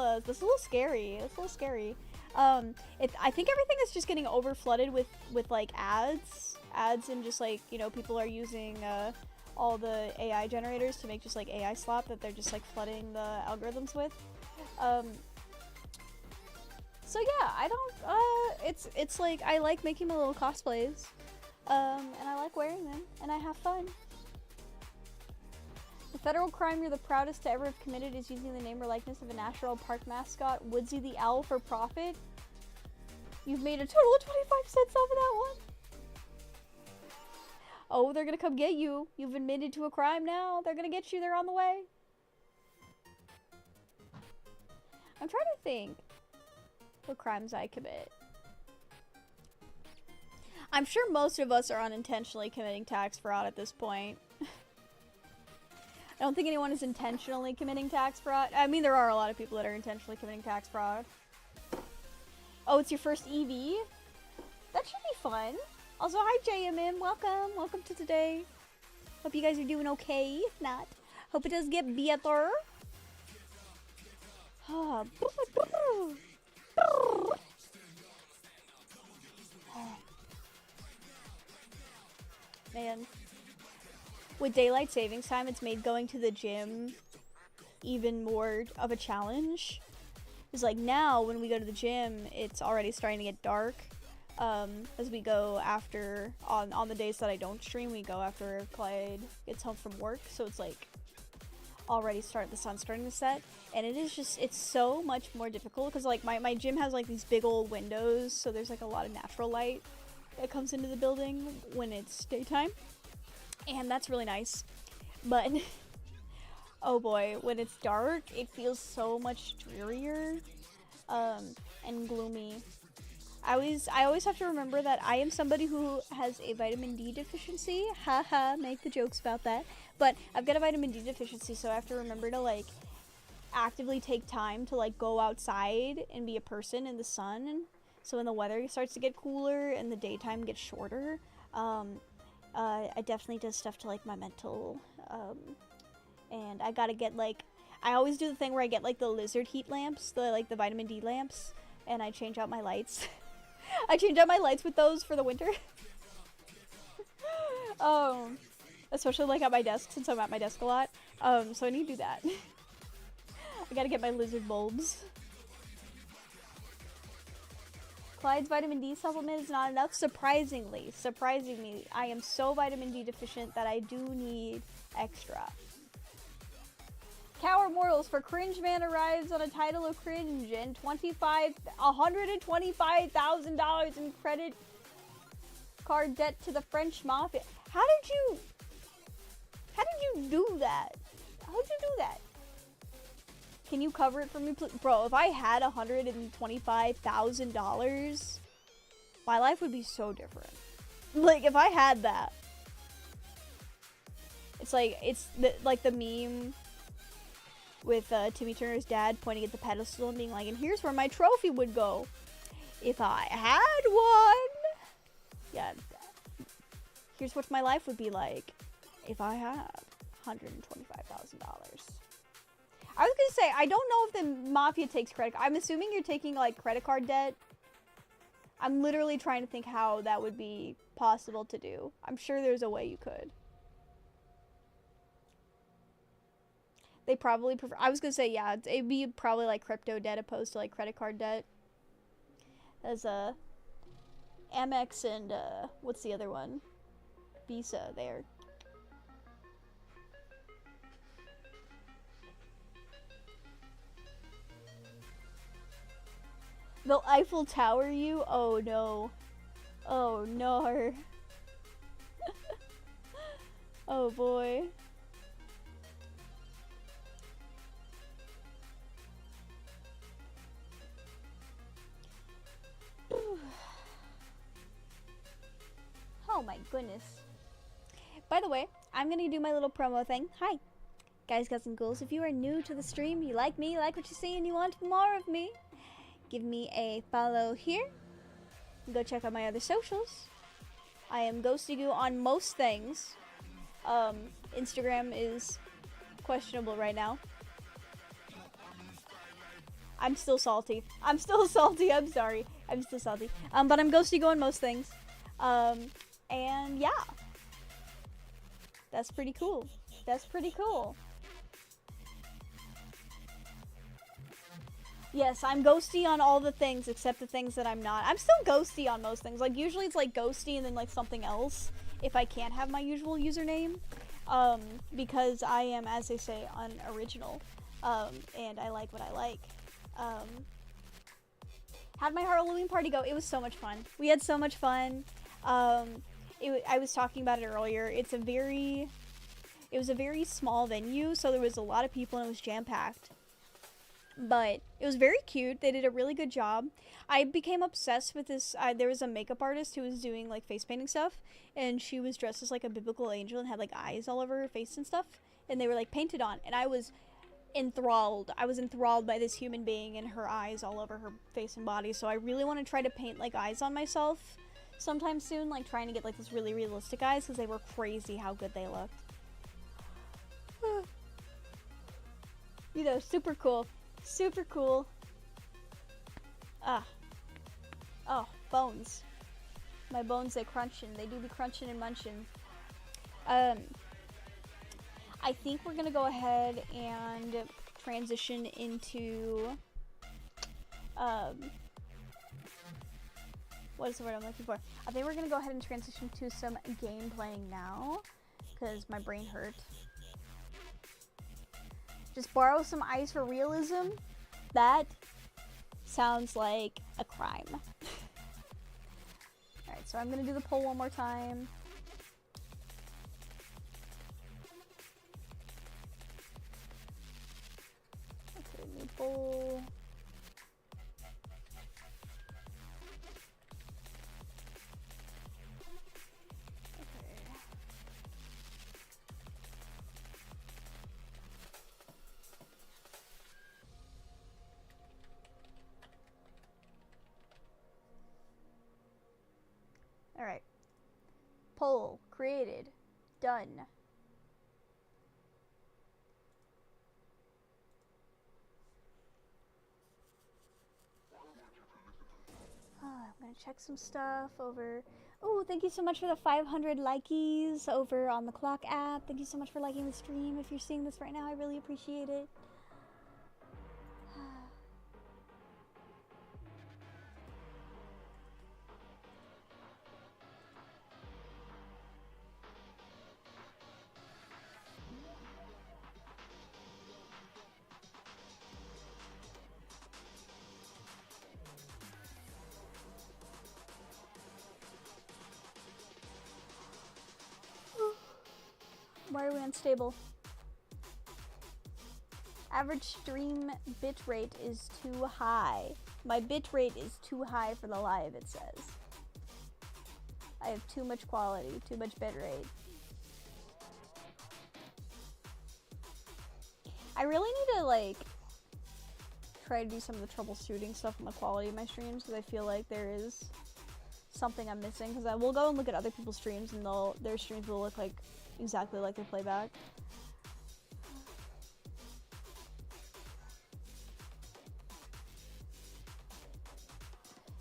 scary. It's a little scary. I think everything is just getting over flooded with like ads, and just like, you know, people are using all the AI generators to make just like AI slop that they're just like flooding the algorithms with. So yeah, I don't, it's like, I like making my little cosplays, and I like wearing them, and I have fun. The federal crime you're the proudest to ever have committed is using the name or likeness of a national park mascot, Woodsy the Owl, for profit. You've made a total of 25 cents off of that one. Oh, they're gonna come get you. You've admitted to a crime now. They're gonna get you. They're on the way. I'm trying to think what crimes I commit. I'm sure most of us are unintentionally committing tax fraud at this point. I don't think anyone is intentionally committing tax fraud. I mean, there are a lot of people that are intentionally committing tax fraud. Oh, it's your first EV? That should be fun. Also, hi JMM, welcome. Welcome to today. Hope you guys are doing okay. If not, hope it does get better. Man. With daylight savings time, it's made going to the gym even more of a challenge. It's like now when we go to the gym, it's already starting to get dark. As we go after, on the days that I don't stream, we go after Clyde gets home from work. So it's like already the sun's starting to set. And it is just, it's so much more difficult because like my gym has like these big old windows. So there's like a lot of natural light that comes into the building when it's daytime. And that's really nice, but oh boy, when it's dark, it feels so much drearier, and gloomy. I always have to remember that I am somebody who has a vitamin D deficiency. Haha, make the jokes about that. But I've got a vitamin D deficiency, so I have to remember to like actively take time to like go outside and be a person in the sun. So when the weather starts to get cooler and the daytime gets shorter, I definitely does stuff to like my mental, and I gotta get like, I always do the thing where I get like the lizard heat lamps, the vitamin D lamps, and I change out my lights. I change out my lights with those for the winter. Especially like at my desk, since I'm at my desk a lot. So I need to do that. I gotta get my lizard bulbs. Clyde's vitamin D supplement is not enough. Surprisingly, I am so vitamin D deficient that I do need extra. Cower Mortals for Cringe Man arrives on a title of cringe and $125,000 in credit card debt to the French mafia. How did you do that? How did you do that? Can you cover it for me, please? Bro, if I had $125,000, my life would be so different. Like, if I had that. It's like, like the meme with Timmy Turner's dad pointing at the pedestal and being like, and here's where my trophy would go. If I had one. Yeah. Here's what my life would be like if I had $125,000. I was gonna say, I don't know if the mafia takes credit. I'm assuming you're taking like credit card debt. I'm literally trying to think how that would be possible to do. I'm sure there's a way you could. They probably prefer, I was gonna say, yeah, it'd be probably like crypto debt opposed to like credit card debt. As Amex and what's the other one? Visa there. They'll Eiffel Tower you? Oh no. Oh no. Oh boy. Oh my goodness. By the way, I'm gonna do my little promo thing. Hi. Guys, guys, and ghouls, if you are new to the stream, you like me, you like what you see, and you want more of me, give me a follow here. Go check out my other socials. I am Ghosty Goo on most things. Instagram is questionable right now. I'm still salty. I'm still salty. I'm sorry. I'm still salty. But I'm Ghosty Goo on most things. And yeah. That's pretty cool. That's pretty cool. Yes, I'm ghosty on all the things except the things that I'm not. I'm still ghosty on most things. Like, usually it's like ghosty and then like something else if I can't have my usual username. Because I am, as they say, unoriginal. And I like what I like. How'd my Halloween party go? It was so much fun. We had so much fun. I was talking about it earlier. It was a very small venue, so there was a lot of people and it was jam-packed. But it was very cute. They did a really good job. I became obsessed with this. There was a makeup artist who was doing like face painting stuff, and she was dressed as like a biblical angel and had like eyes all over her face and stuff, and they were like painted on, and I was enthralled. I was enthralled by this human being and her eyes all over her face and body. So I really want to try to paint like eyes on myself sometime soon, like trying to get like this really realistic eyes, because they were crazy how good they looked. You know, super cool. Super cool. Oh, bones. My bones, they crunching. They do be crunching and munching. I think we're gonna go ahead and transition into, what is the word I'm looking for? I think we're gonna go ahead and transition to some game playing now, because my brain hurt. Just borrow some ice for realism? That sounds like a crime. Alright, so I'm gonna do the poll one more time. Okay, new poll. Alright. Poll created. Done. I'm gonna check some stuff over. Oh, thank you so much for the 500 likies over on the Clock app. Thank you so much for liking the stream. If you're seeing this right now, I really appreciate it. Why are we unstable? Average stream bitrate is too high. My bitrate is too high for the live, it says. I have too much quality, too much bitrate. I really need to like try to do some of the troubleshooting stuff on the quality of my streams, because I feel like there is something I'm missing. Because I will go and look at other people's streams and their streams will look like exactly like their playback.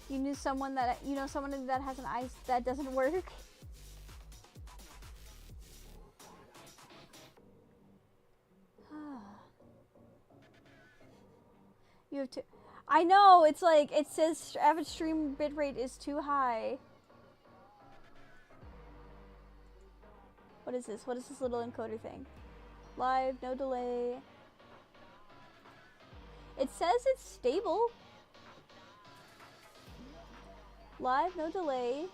You know someone that has an ice that doesn't work? You have to. I know, it's like, it says average stream bitrate is too high. What is this? What is this little encoder thing? Live, no delay. It says it's stable. Live, no delay.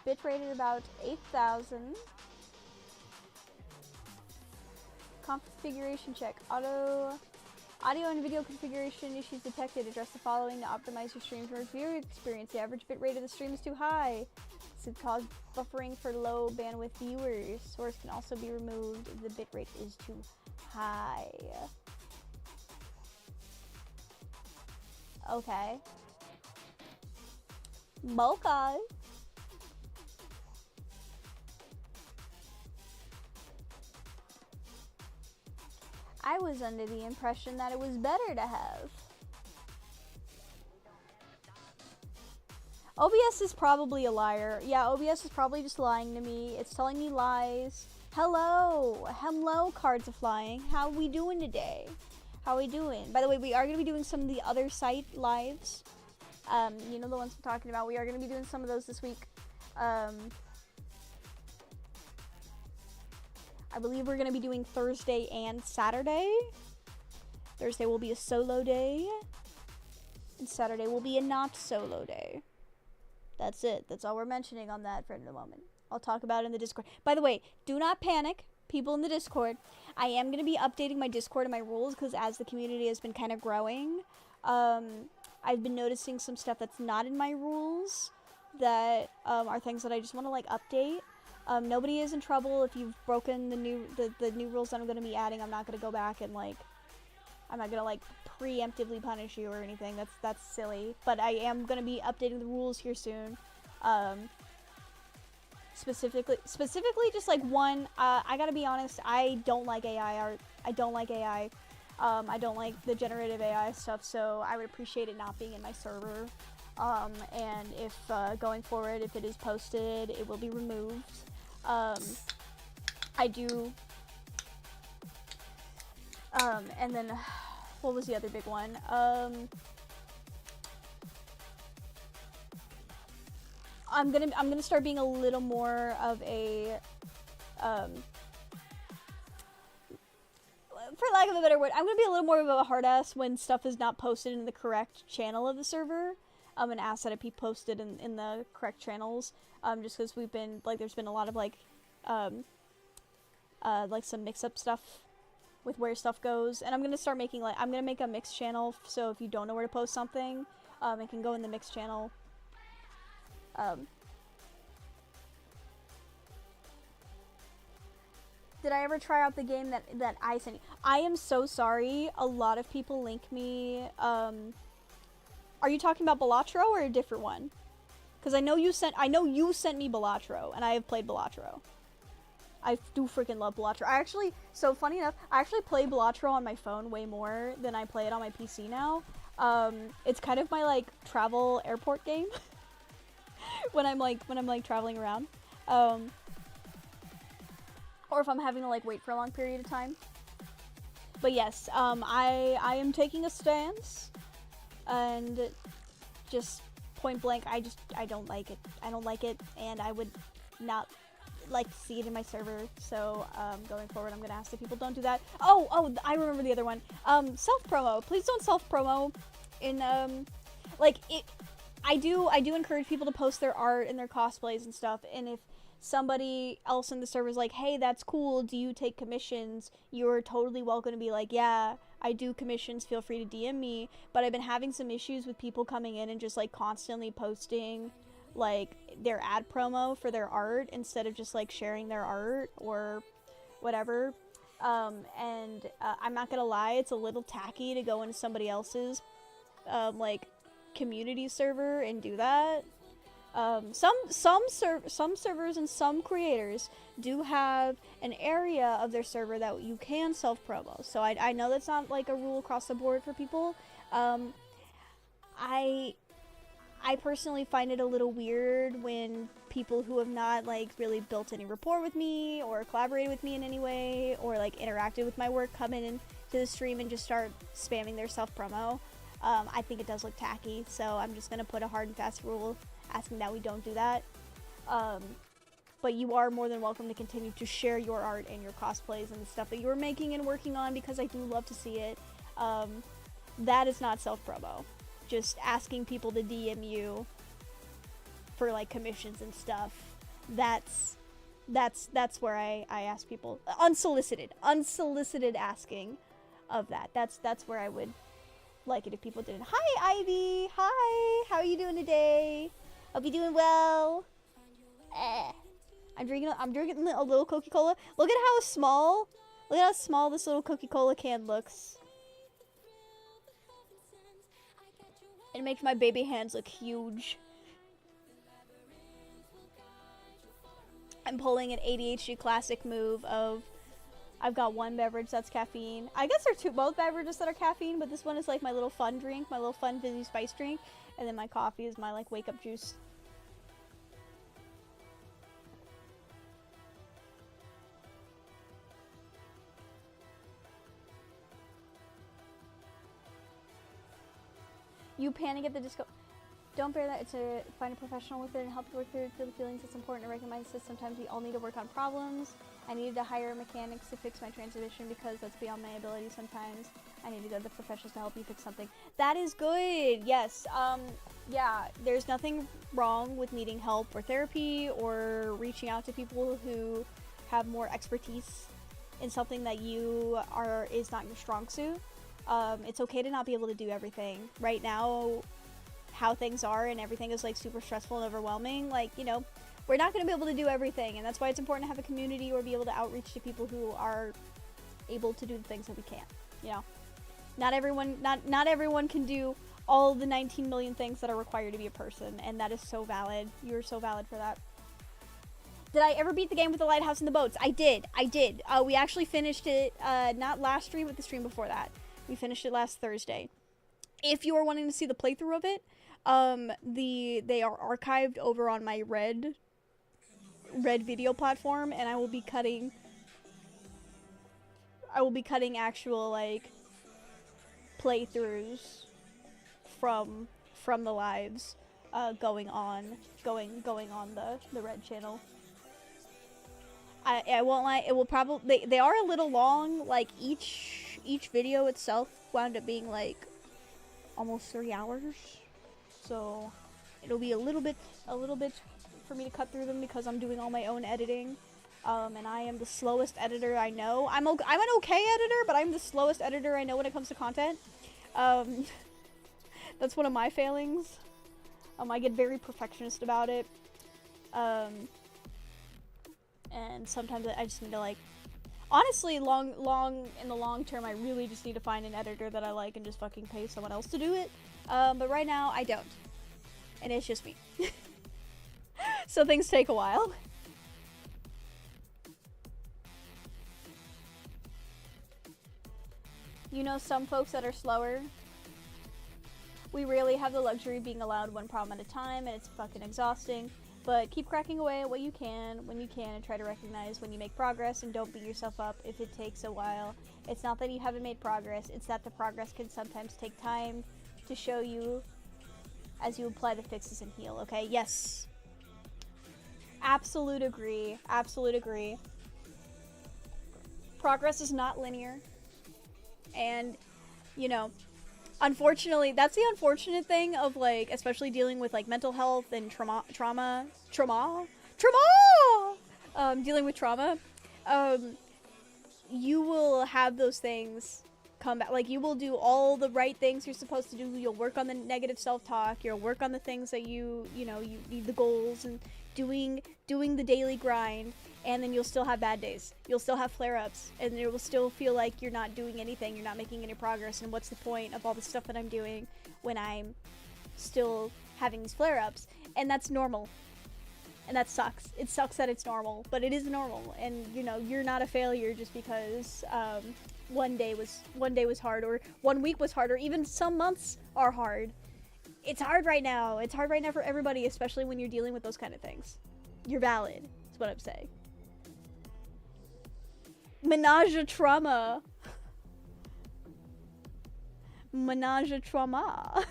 Bitrate at about 8,000. Configuration check. Audio and video configuration issues detected. Address the following to optimize your stream's viewing experience. The average bitrate of the stream is too high. This could cause buffering for low bandwidth viewers. Source can also be removed if the bitrate is too high. Okay. Mocha. I was under the impression that it was better to have. OBS is probably a liar. Yeah, OBS is probably just lying to me. It's telling me lies. Hello. Hello, Cards of Flying. How we doing today? How we doing? By the way, we are going to be doing some of the other site lives. You know the ones I'm talking about. We are going to be doing some of those this week. I believe we're going to be doing Thursday and Saturday. Thursday will be a solo day. And Saturday will be a not solo day. That's it. That's all we're mentioning on that for the moment. I'll talk about it in the Discord. By the way, do not panic, people in the Discord. I am going to be updating my Discord and my rules because as the community has been kind of growing, I've been noticing some stuff that's not in my rules that are things that I just want to like update. Nobody is in trouble if you've broken the new rules that I'm going to be adding. I'm not going to go back and like, I'm not going to like preemptively punish you or anything. That's silly. But I am going to be updating the rules here soon. Specifically just like one, I got to be honest, I don't like AI art. I don't like AI. I don't like the generative AI stuff, so I would appreciate it not being in my server. And if going forward, if it is posted, it will be removed. I do, and then, what was the other big one? I'm gonna start being a little more of a, for lack of a better word, I'm gonna be a little more of a hard ass when stuff is not posted in the correct channel of the server. And ask that it be posted in the correct channels. Just because we've been, like, there's been a lot of, like some mix-up stuff with where stuff goes. And I'm gonna start making, like, I'm gonna make a mix channel, so if you don't know where to post something, it can go in the mix channel. Did I ever try out the game that I sent you? I am so sorry. A lot of people link me, are you talking about Balatro or a different one? Because I know you sent me Balatro, and I have played Balatro. I do freaking love Balatro. So funny enough, I actually play Balatro on my phone way more than I play it on my PC now. It's kind of my, like, travel airport game. when I'm traveling around. Or if I'm having to, like, wait for a long period of time. But yes, I am taking a stance. And just point blank, I don't like it. I don't like it, and I would not like to see it in my server. So going forward, I'm gonna ask that people don't do that. Oh, I remember the other one. Self promo. Please don't self promo. In like it. I do encourage people to post their art and their cosplays and stuff. And if somebody else in the server is like, hey, that's cool, do you take commissions? You're totally welcome to be like, yeah, I do commissions, feel free to DM me. But I've been having some issues with people coming in and just like constantly posting like their ad promo for their art instead of just like sharing their art or whatever. And I'm not gonna lie, it's a little tacky to go into somebody else's like community server and do that. Some servers and some creators do have an area of their server that you can self-promo. So I know that's not like a rule across the board for people. I personally find it a little weird when people who have not like really built any rapport with me or collaborated with me in any way or like interacted with my work come in to the stream and just start spamming their self-promo. I think it does look tacky, so I'm just gonna put a hard and fast rule asking that we don't do that. But you are more than welcome to continue to share your art and your cosplays and the stuff that you're making and working on, because I do love to see it. That is not self-promo. Just asking people to DM you for like commissions and stuff, that's where I ask people, unsolicited asking of that. That's where I would like it if people did it. Hi Ivy, hi, how are you doing today? Hope you're doing well. I'm drinking a little Coca-Cola. Look at how small this little Coca-Cola can looks. It makes my baby hands look huge. I'm pulling an ADHD classic move of, I've got one beverage that's caffeine. I guess there are both beverages that are caffeine, but this one is like my little fun drink, my little fun fizzy spice drink, and then my coffee is my like wake up juice. You panic at the disco. Don't bear that. It's a find a professional with it and help you work through the feelings. It's important to recognize that sometimes we all need to work on problems. I needed to hire mechanics to fix my transmission because that's beyond my ability sometimes. I need to go to the professionals to help you fix something. That is good. Yes. Yeah, there's nothing wrong with needing help or therapy or reaching out to people who have more expertise in something that is not your strong suit. It's okay to not be able to do everything. Right now, how things are and everything is like super stressful and overwhelming, like, you know, we're not going to be able to do everything, and that's why it's important to have a community or be able to outreach to people who are able to do the things that we can't, you know. Not everyone can do all the 19 million things that are required to be a person, and that is so valid. You're so valid for that. Did I ever beat the game with the lighthouse and the boats? I did. We actually finished it, not last stream, but the stream before that. We finished it last Thursday. If you are wanting to see the playthrough of it, they are archived over on my Red video platform, and I will be cutting actual like playthroughs from the lives going on the Red channel. I won't lie, it will probably they are a little long. Like each video itself wound up being like almost 3 hours, so it'll be a little bit for me to cut through them because I'm doing all my own editing, and I am the slowest editor I know. I'm an okay editor, but I'm the slowest editor I know when it comes to content. That's one of my failings. I get very perfectionist about it, and sometimes I just need to like, honestly, in the long term, I really just need to find an editor that I like and just fucking pay someone else to do it. But right now, I don't. And it's just me. So things take a while. You know some folks that are slower? We rarely have the luxury of being allowed one problem at a time, and it's fucking exhausting. But keep cracking away at what you can, when you can, and try to recognize when you make progress, and don't beat yourself up if it takes a while. It's not that you haven't made progress, it's that the progress can sometimes take time to show you as you apply the fixes and heal, okay? Yes. Absolute agree. Absolute agree. Progress is not linear. And, you know, unfortunately, that's the unfortunate thing of, like, especially dealing with, like, mental health and dealing with trauma. You will have those things come back. Like, you will do all the right things you're supposed to do. You'll work on the negative self-talk. You'll work on the things that you need, the goals, and doing the daily grind. And then you'll still have bad days. You'll still have flare-ups, and it will still feel like you're not doing anything, you're not making any progress, and what's the point of all the stuff that I'm doing when I'm still having these flare-ups? And that's normal. And that sucks. It sucks that it's normal, but it is normal. And, you know, you're not a failure just because one day was hard, or 1 week was hard, or even some months are hard. It's hard right now. It's hard right now for everybody, especially when you're dealing with those kind of things. You're valid, is what I'm saying. Menage a trauma. Menage a trauma.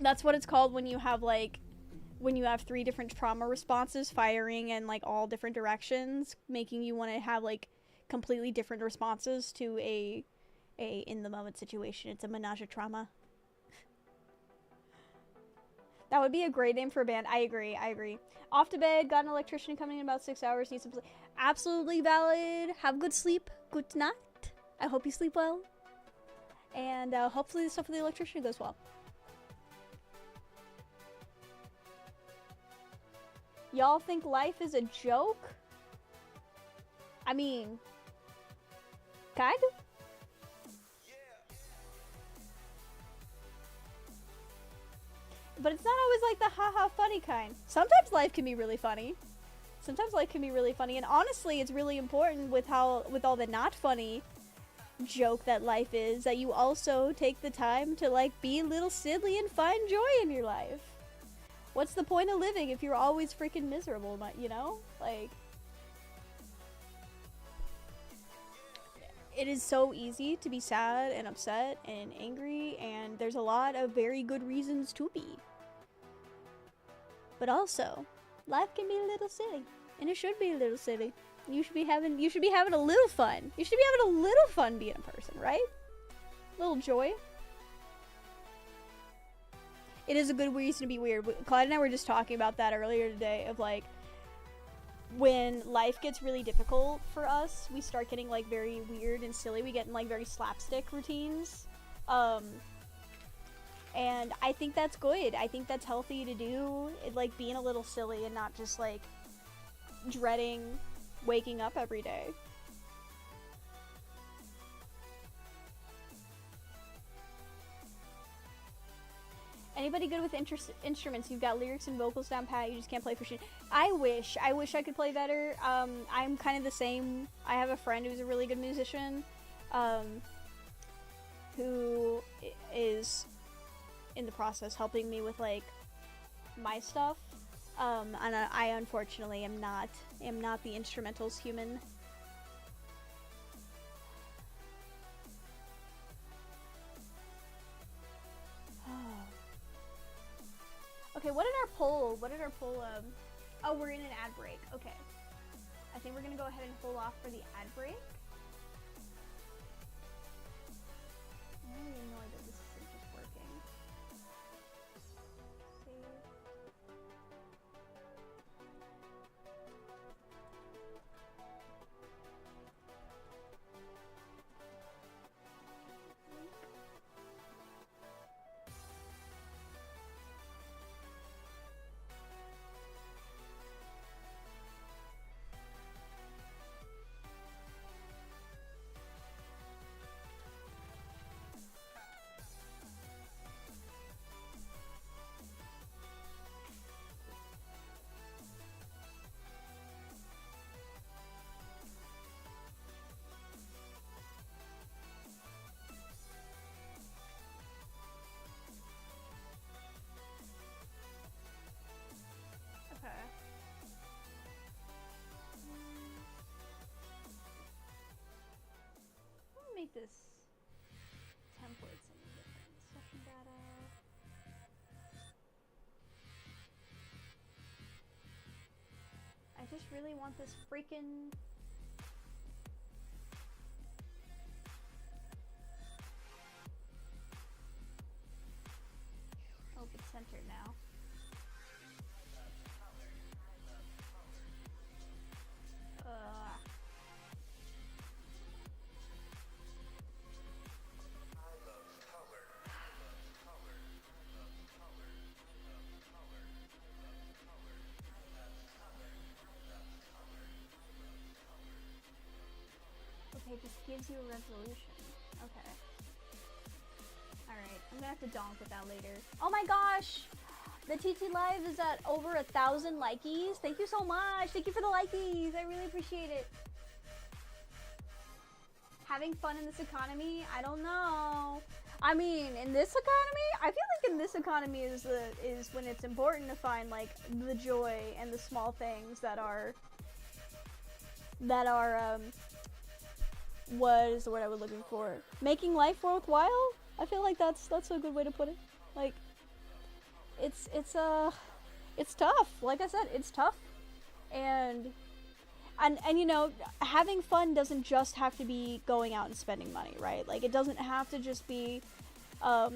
That's what it's called when you have, like, when you have 3 different trauma responses firing in, like, all different directions, making you want to have, like, completely different responses to a in the moment situation. It's a menage a trauma. That would be a great name for a band. I agree. I agree. Off to bed. Got an electrician coming in about 6 hours. Need some sleep. Absolutely valid. Have good sleep. Good night. I hope you sleep well. And hopefully the stuff with the electrician goes well. Y'all think life is a joke? I mean, kind of. But it's not always like the haha funny kind. Sometimes life can be really funny. Sometimes life can be really funny, and honestly, it's really important with all the not funny joke that life is, that you also take the time to like be a little silly and find joy in your life. What's the point of living if you're always freaking miserable, you know? Like, it is so easy to be sad and upset and angry, and there's a lot of very good reasons to be. But also, life can be a little silly, and it should be a little silly. You should be having a little fun. You should be having a little fun being a person, right? A little joy. It is a good reason to be weird. Clyde and I were just talking about that earlier today, of like, when life gets really difficult for us, we start getting like very weird and silly. We get in like very slapstick routines. And I think that's good. I think that's healthy to do. It, like, being a little silly and not just like dreading waking up every day. Anybody good with instruments? You've got lyrics and vocals down pat, you just can't play for shit. I wish I could play better. I'm kind of the same. I have a friend who's a really good musician, who is in the process helping me with like my stuff. And I unfortunately am not the instrumentals human. Okay, what did our poll, oh, we're in an ad break. Okay. I think we're gonna go ahead and hold off for the ad break. I'm really annoyed that this isn't just working. Save. Make this templates any different. Session data. I just really want this freaking. Oh, it's centered now. Okay, it just gives you a resolution. Okay. Alright, I'm gonna have to donk with that later. Oh my gosh! The TT Live is at over 1,000 likies. Thank you so much! Thank you for the likies! I really appreciate it. Having fun in this economy? I don't know. I mean, in this economy? I feel like in this economy is when it's important to find, like, the joy and the small things that are, what is the word I was looking for? Making life worthwhile? I feel like that's a good way to put it. Like, it's tough. Like I said, it's tough. And you know, having fun doesn't just have to be going out and spending money, right? Like, it doesn't have to just be, I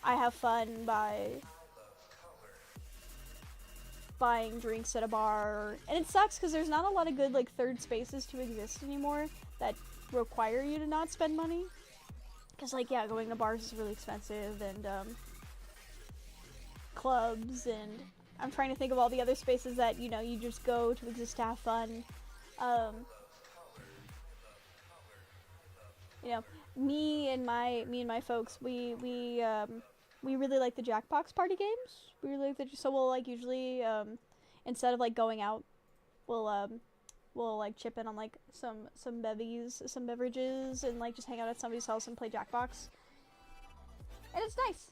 have fun by buying drinks at a bar. And it sucks because there's not a lot of good, like, third spaces to exist anymore that require you to not spend money. Because, like, yeah, going to bars is really expensive, and, clubs, and I'm trying to think of all the other spaces that, you know, you just go to exist to have fun. You know, me and my folks, we really like the Jackbox party games. We really like so we'll, like, usually, instead of, like, going out, we'll like chip in on, like, some beverages, and, like, just hang out at somebody's house and play Jackbox. And it's nice.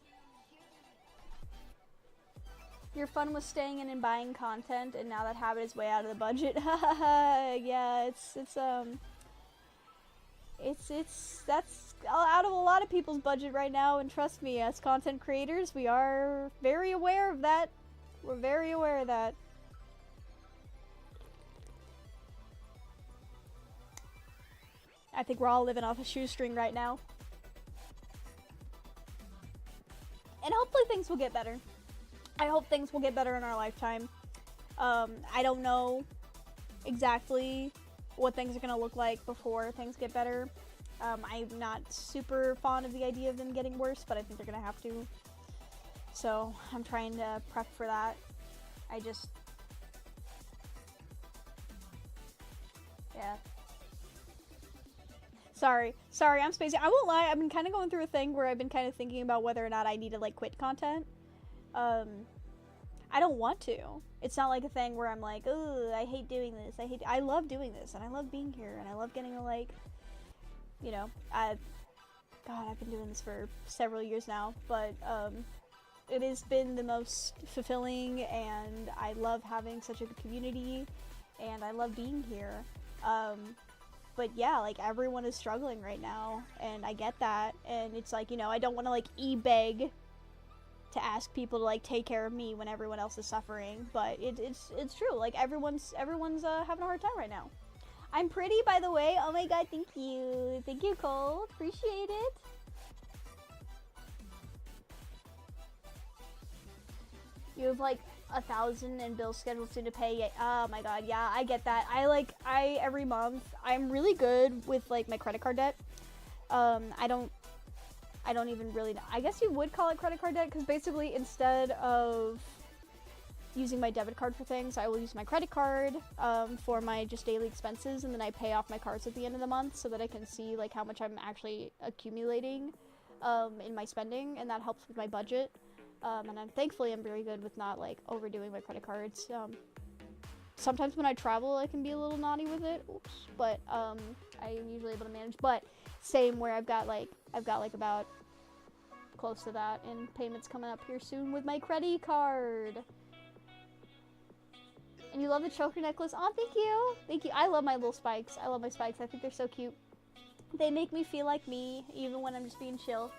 Your fun was staying in and buying content, and now that habit is way out of the budget. Yeah, that's out of a lot of people's budget right now, and trust me, as content creators, we are very aware of that. We're very aware of that. I think we're all living off a shoestring right now. And hopefully things will get better. I hope things will get better in our lifetime. I don't know exactly what things are going to look like before things get better. I'm not super fond of the idea of them getting worse, but I think they're going to have to. So I'm trying to prep for that. Yeah. Sorry, I'm spacing. I won't lie, I've been kind of going through a thing where I've been kind of thinking about whether or not I need to, like, quit content. I don't want to. It's not like a thing where I'm like, oh, I hate doing this. I love doing this, and I love being here, and I love getting to, like, you know, I've been doing this for several years now, but, it has been the most fulfilling, and I love having such a good community, and I love being here. But yeah, like, everyone is struggling right now, and I get that, and it's like, you know, I don't want to, like, e-beg to ask people to, like, take care of me when everyone else is suffering, but it's true, like, everyone's having a hard time right now. I'm pretty, by the way. Oh my god, thank you, Cole, appreciate it. You have, like, 1,000 in bills scheduled soon to pay. Oh my god, yeah, I get that. Every month, I'm really good with, like, my credit card debt. I don't even really know. I guess you would call it credit card debt, because basically, instead of using my debit card for things, I will use my credit card, for my just daily expenses, and then I pay off my cards at the end of the month, so that I can see, like, how much I'm actually accumulating, in my spending, and that helps with my budget. And thankfully I'm very good with not, like, overdoing my credit cards. Sometimes when I travel, I can be a little naughty with it. Oops. But I'm usually able to manage. But same where I've got like about close to that, and payments coming up here soon with my credit card. And you love the choker necklace? Oh, thank you. I love my little spikes. I love my spikes. I think they're so cute. They make me feel like me, even when I'm just being chill.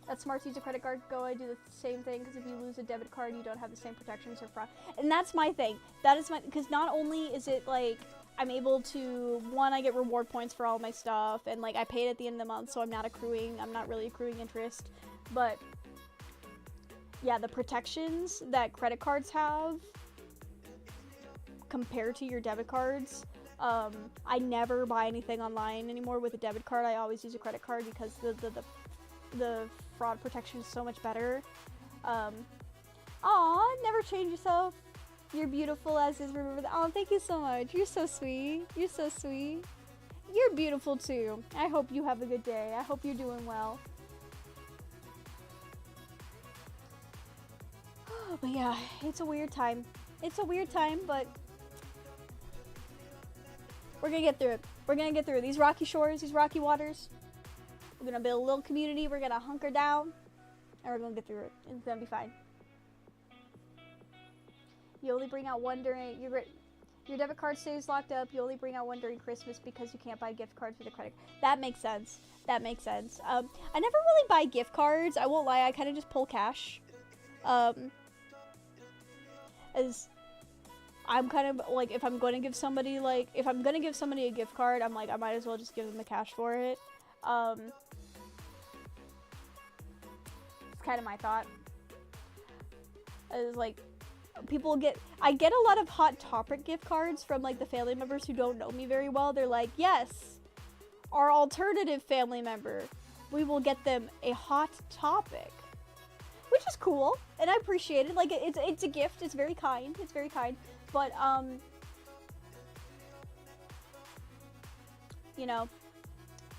That's smart to use a credit card. I do the same thing, because if you lose a debit card, you don't have the same protections or fraud. And that's my thing. Because not only is it, like, I'm able to, one, I get reward points for all my stuff, and, like, I pay it at the end of the month, so I'm not really accruing interest. But, yeah, the protections that credit cards have compared to your debit cards, I never buy anything online anymore with a debit card. I always use a credit card, because the fraud protection is so much better. Aw, never change yourself. You're beautiful as is. Remember that. Oh, thank you so much. You're so sweet. You're beautiful too. I hope you have a good day. I hope you're doing well. But yeah, it's a weird time. But we're gonna get through it. These rocky shores, these rocky waters. We're gonna build a little community, we're gonna hunker down, and we're gonna get through it. It's gonna be fine. You only bring out one during, your debit card stays locked up, you only bring out one during Christmas because you can't buy gift cards with a credit card. That makes sense. I never really buy gift cards, I won't lie, I kind of just pull cash. As I'm kind of, like, if I'm gonna give somebody a gift card, I'm like, I might as well just give them the cash for it. It's kind of my thought. It's like, I get a lot of Hot Topic gift cards from like the family members who don't know me very well. They're like, yes, our alternative family member, we will get them a Hot Topic, which is cool, and I appreciate it. Like, it's a gift. It's very kind. It's very kind. But you know,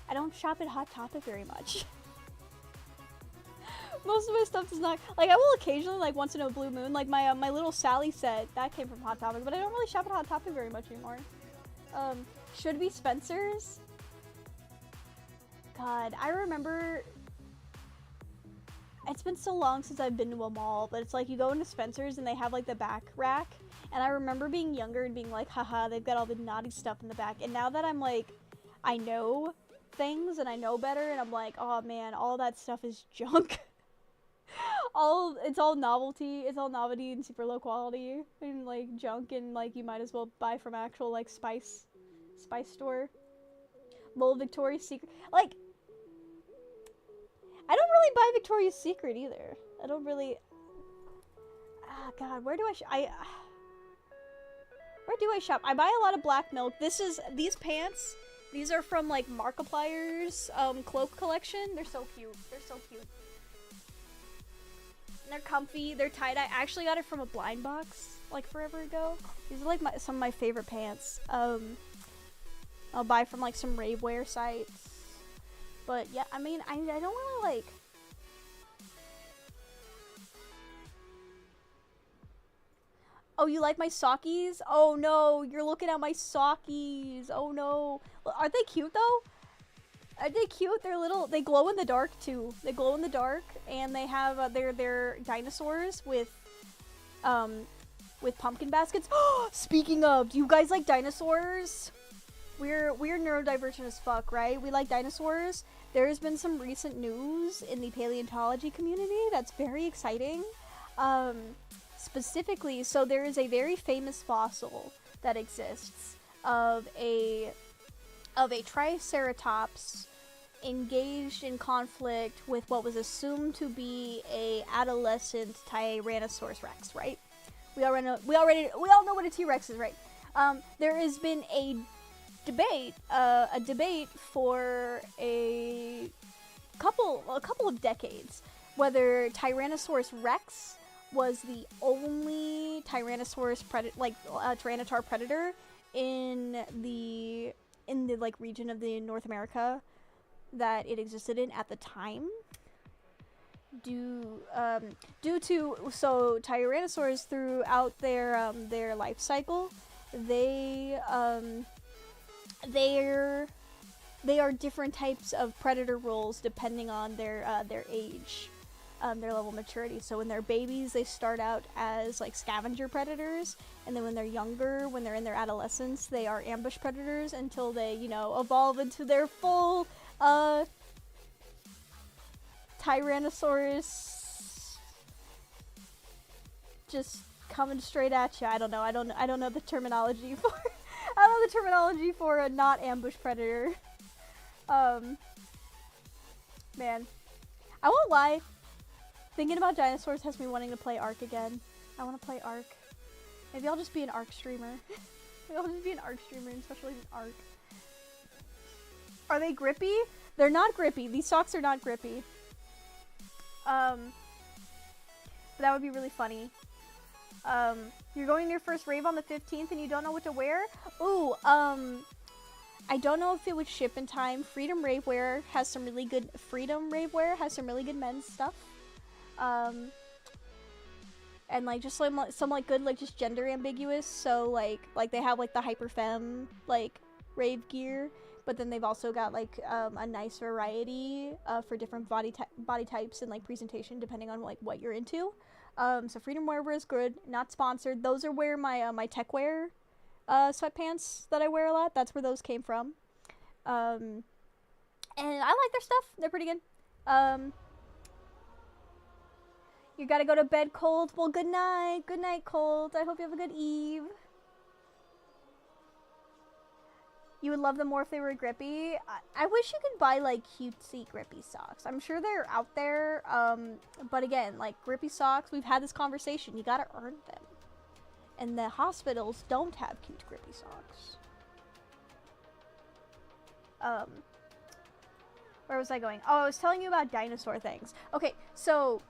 I don't shop at Hot Topic very much. Most of my stuff does not, like, I will occasionally, like, once in a blue moon, like, my little Sally set, that came from Hot Topic, but I don't really shop at Hot Topic very much anymore. Should be Spencer's. God, I remember, it's been so long since I've been to a mall, but it's like, you go into Spencer's and they have, like, the back rack, and I remember being younger and being like, haha, they've got all the naughty stuff in the back, and now that I'm, like, I know things and I know better, and I'm like, oh man, all that stuff is junk. It's all novelty and super low quality and like junk, and like you might as well buy from actual like spice store. Bowl Victoria's Secret. Like, I don't really buy Victoria's Secret either. I don't really. God, where do I shop? I buy a lot of Black Milk. These pants. These are from like Markiplier's cloak collection. They're so cute. They're so cute. They're comfy. They're tie-dye. I actually got it from a blind box like forever ago. These are like some of my favorite pants. I'll buy from like some ravewear sites. But yeah, I mean, I don't really like. Oh, you like my sockies? Oh no, you're looking at my sockies. Oh no. Aren't they cute though? Are they cute? They're little. They glow in the dark too. They glow in the dark, and they have they're dinosaurs with pumpkin baskets. Speaking of, do you guys like dinosaurs? We're neurodivergent as fuck, right? We like dinosaurs. There has been some recent news in the paleontology community that's very exciting. Specifically, so there is a very famous fossil that exists of a Triceratops engaged in conflict with what was assumed to be a adolescent Tyrannosaurus Rex, right? We all know what a T-Rex is, right? There has been a debate for a couple of decades whether Tyrannosaurus Rex was the only Tyrannosaurus Tyrannosaur predator in the like region of the North America that it existed in at the time. Due to Tyrannosaurs throughout their life cycle, they are different types of predator roles depending on their age. Their level of maturity. So when they're babies, they start out as like scavenger predators, and then when they're younger, when they're in their adolescence, they are ambush predators until they, evolve into their full Tyrannosaurus just coming straight at you. I don't know the terminology for a not ambush predator. Man, I won't lie. Thinking about dinosaurs has me wanting to play Ark again. I want to play Ark. Maybe I'll just be an Ark streamer. Maybe I'll just be an Ark streamer and specialize in Ark. Are they grippy? They're not grippy. These socks are not grippy. But that would be really funny. You're going to your first rave on the 15th and you don't know what to wear? Ooh, I don't know if it would ship in time. Freedom Ravewear has some really good men's stuff. And like just some like good like just gender ambiguous, so like they have like the hyper femme like rave gear, but then they've also got like a nice variety for different body types and like presentation depending on like what you're into. So Freedom Wear is good, not sponsored. Those are where my tech wear sweatpants that I wear a lot, that's where those came from. And I like their stuff. They're pretty good. You gotta go to bed, Cold. Well, good night. Good night, Cold. I hope you have a good eve. You would love them more if they were grippy. I wish you could buy, like, cutesy grippy socks. I'm sure they're out there. But again, like, grippy socks, we've had this conversation. You gotta earn them. and the hospitals don't have cute grippy socks. Where was I going? Oh, I was telling you about dinosaur things. Okay, so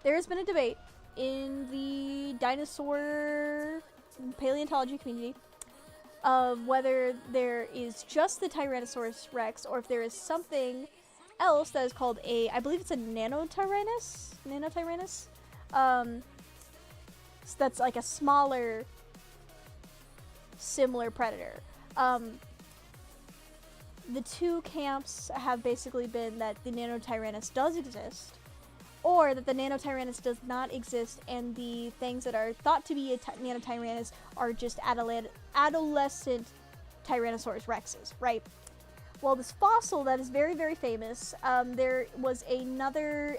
there has been a debate in the dinosaur paleontology community of whether there is just the Tyrannosaurus Rex or if there is something else that is called I believe it's a Nanotyrannus? So that's like a smaller, similar predator. The two camps have basically been that the Nanotyrannus does exist, or that the Nanotyrannus does not exist, and the things that are thought to be a Nanotyrannus are just adolescent Tyrannosaurus Rexes, right? Well, this fossil that is very, very famous, there was another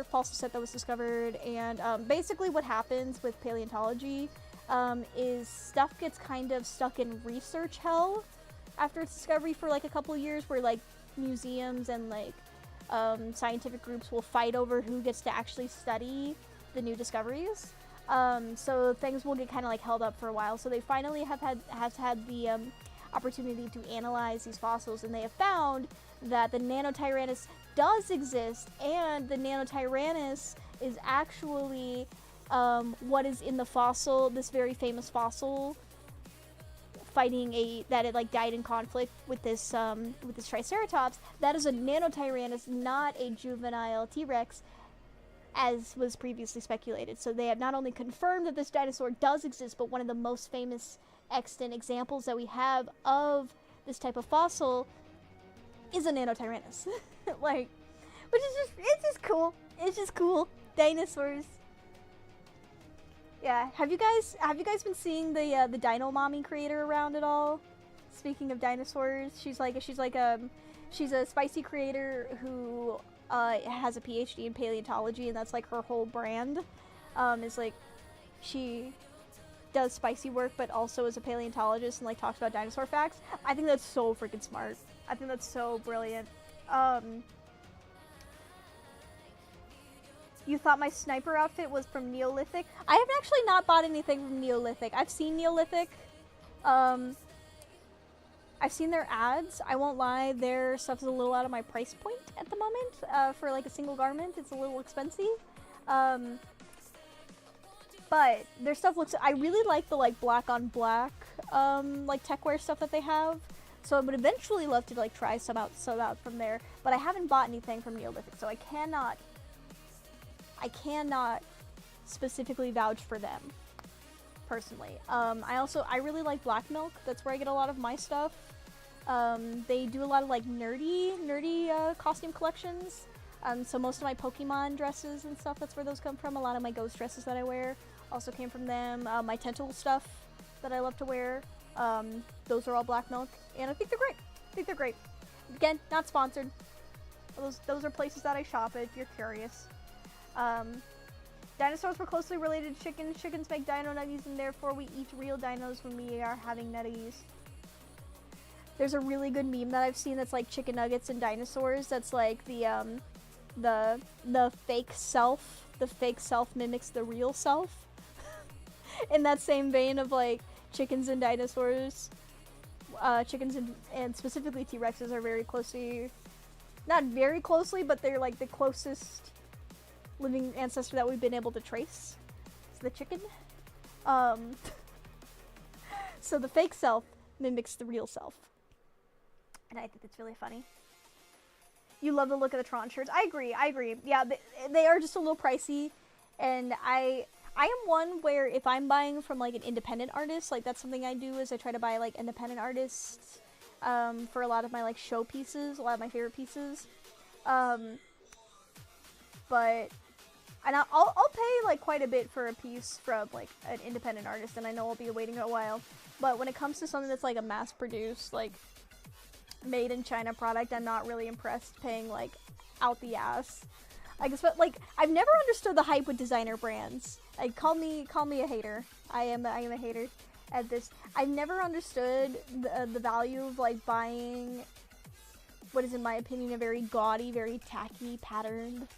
fossil set that was discovered, and basically what happens with paleontology is stuff gets kind of stuck in research hell after its discovery for like a couple years, where like museums and like scientific groups will fight over who gets to actually study the new discoveries. So things will get kind of like held up for a while. So they finally have had the opportunity to analyze these fossils, and they have found that the Nanotyrannus does exist, and the Nanotyrannus is actually what is in the fossil, this very famous fossil, fighting that it like died in conflict with this Triceratops. That is a Nanotyrannus, not a juvenile T-Rex, as was previously speculated. So they have not only confirmed that this dinosaur does exist, but one of the most famous extant examples that we have of this type of fossil is a Nanotyrannus. Like, which is it's just cool. It's just cool. Dinosaurs. Yeah, have you guys been seeing the Dino Mommy creator around at all? Speaking of dinosaurs, she's a spicy creator who has a PhD in paleontology, and that's like her whole brand. Is like she does spicy work, but also is a paleontologist and like talks about dinosaur facts. I think that's so freaking smart. I think that's so brilliant. You thought my sniper outfit was from Neolithic? I have actually not bought anything from Neolithic. I've seen Neolithic. I've seen their ads. I won't lie, their stuff is a little out of my price point at the moment. For like a single garment, it's a little expensive. But their stuff looks, I really like the like black on black like techwear stuff that they have. So I would eventually love to like try some out from there. But I haven't bought anything from Neolithic, so I cannot specifically vouch for them personally. I really like Black Milk. That's where I get a lot of my stuff. They do a lot of like nerdy costume collections. So most of my Pokemon dresses and stuff, that's where those come from. A lot of my ghost dresses that I wear also came from them. My Tentacle stuff that I love to wear, those are all Black Milk, and I think they're great. Again, not sponsored. Those are places that I shop at if you're curious. Dinosaurs were closely related to chickens. Chickens make dino nuggies, and therefore we eat real dinos when we are having nuggies. There's a really good meme that I've seen that's like chicken nuggets and dinosaurs. That's like the fake self. The fake self mimics the real self. In that same vein of like chickens and dinosaurs, chickens and specifically T-Rexes are very closely, not very closely, but they're like the closest living ancestor that we've been able to trace. It's the chicken. So the fake self mimics the real self. And I think it's really funny. You love the look of the Tron shirts. I agree. Yeah, they are just a little pricey. And I am one where if I'm buying from like an independent artist, like that's something I do, is I try to buy like independent artists for a lot of my like show pieces, a lot of my favorite pieces. But and I'll pay like quite a bit for a piece from like an independent artist, and I know I'll be waiting a while. But when it comes to something that's like a mass-produced, like made in China product, I'm not really impressed paying like out the ass. I guess, but like I've never understood the hype with designer brands. Like call me a hater. I am a hater at this. I've never understood the value of like buying what is in my opinion a very gaudy, very tacky patterned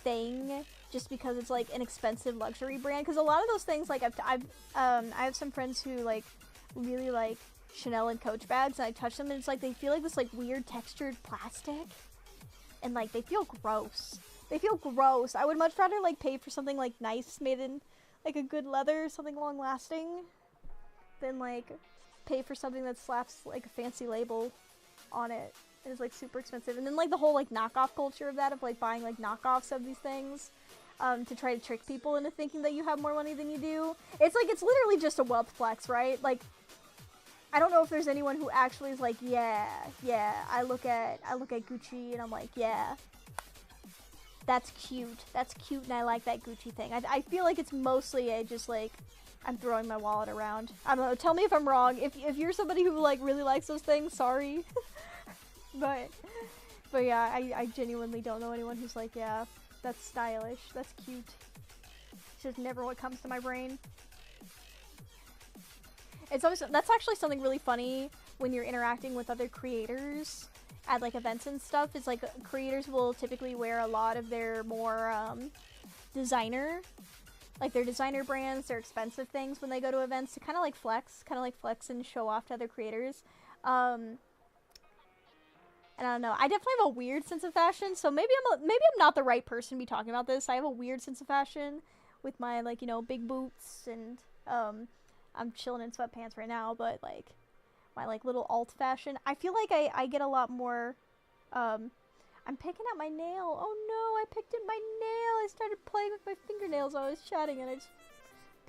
thing just because it's like an expensive luxury brand. Because a lot of those things, like I have some friends who like really like Chanel and Coach bags, and I touch them and it's like they feel like this like weird textured plastic, and like they feel gross. They feel gross. I would much rather like pay for something like nice, made in like a good leather, something long lasting, than like pay for something that slaps like a fancy label on it. It's like super expensive. And then like the whole like knockoff culture of that, of like buying like knockoffs of these things to try to trick people into thinking that you have more money than you do. It's like, it's literally just a wealth flex, right? Like, I don't know if there's anyone who actually is like, yeah, I look at Gucci and I'm like, yeah, that's cute, and I like that Gucci thing. I feel like it's mostly a just like, I'm throwing my wallet around. I don't know, tell me if I'm wrong. If you're somebody who like really likes those things, sorry. but yeah, I genuinely don't know anyone who's like, yeah, that's stylish, that's cute. It's just never what comes to my brain. It's always, that's actually something really funny when you're interacting with other creators at like events and stuff. It's like creators will typically wear a lot of their more designer, like their designer brands, their expensive things when they go to events to kind of like flex and show off to other creators. And I don't know, I definitely have a weird sense of fashion, so maybe I'm not the right person to be talking about this. I have a weird sense of fashion with my like, you know, big boots, and I'm chilling in sweatpants right now, but like my like little alt fashion. I feel like I get a lot more. I'm picking at my nail. Oh no, I picked at my nail. I started playing with my fingernails while I was chatting and I just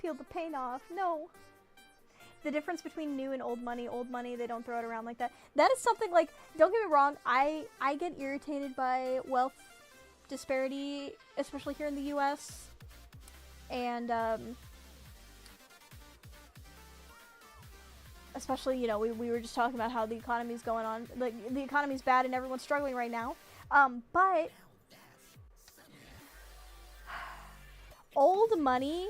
peeled the paint off. No. The difference between new and old money, they don't throw it around like that. That is something like, don't get me wrong, I get irritated by wealth disparity, especially here in the US. And especially, you know, we were just talking about how the economy's going on, like the economy's bad and everyone's struggling right now. But old money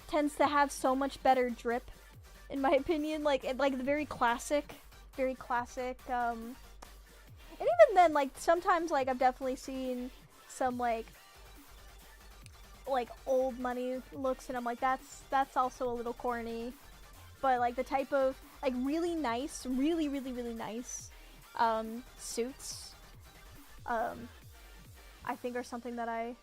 tends to have so much better drip, in my opinion. Like the very classic, and even then, like sometimes, like I've definitely seen some like old money looks and I'm like, that's also a little corny. But like the type of like really nice suits I think are something that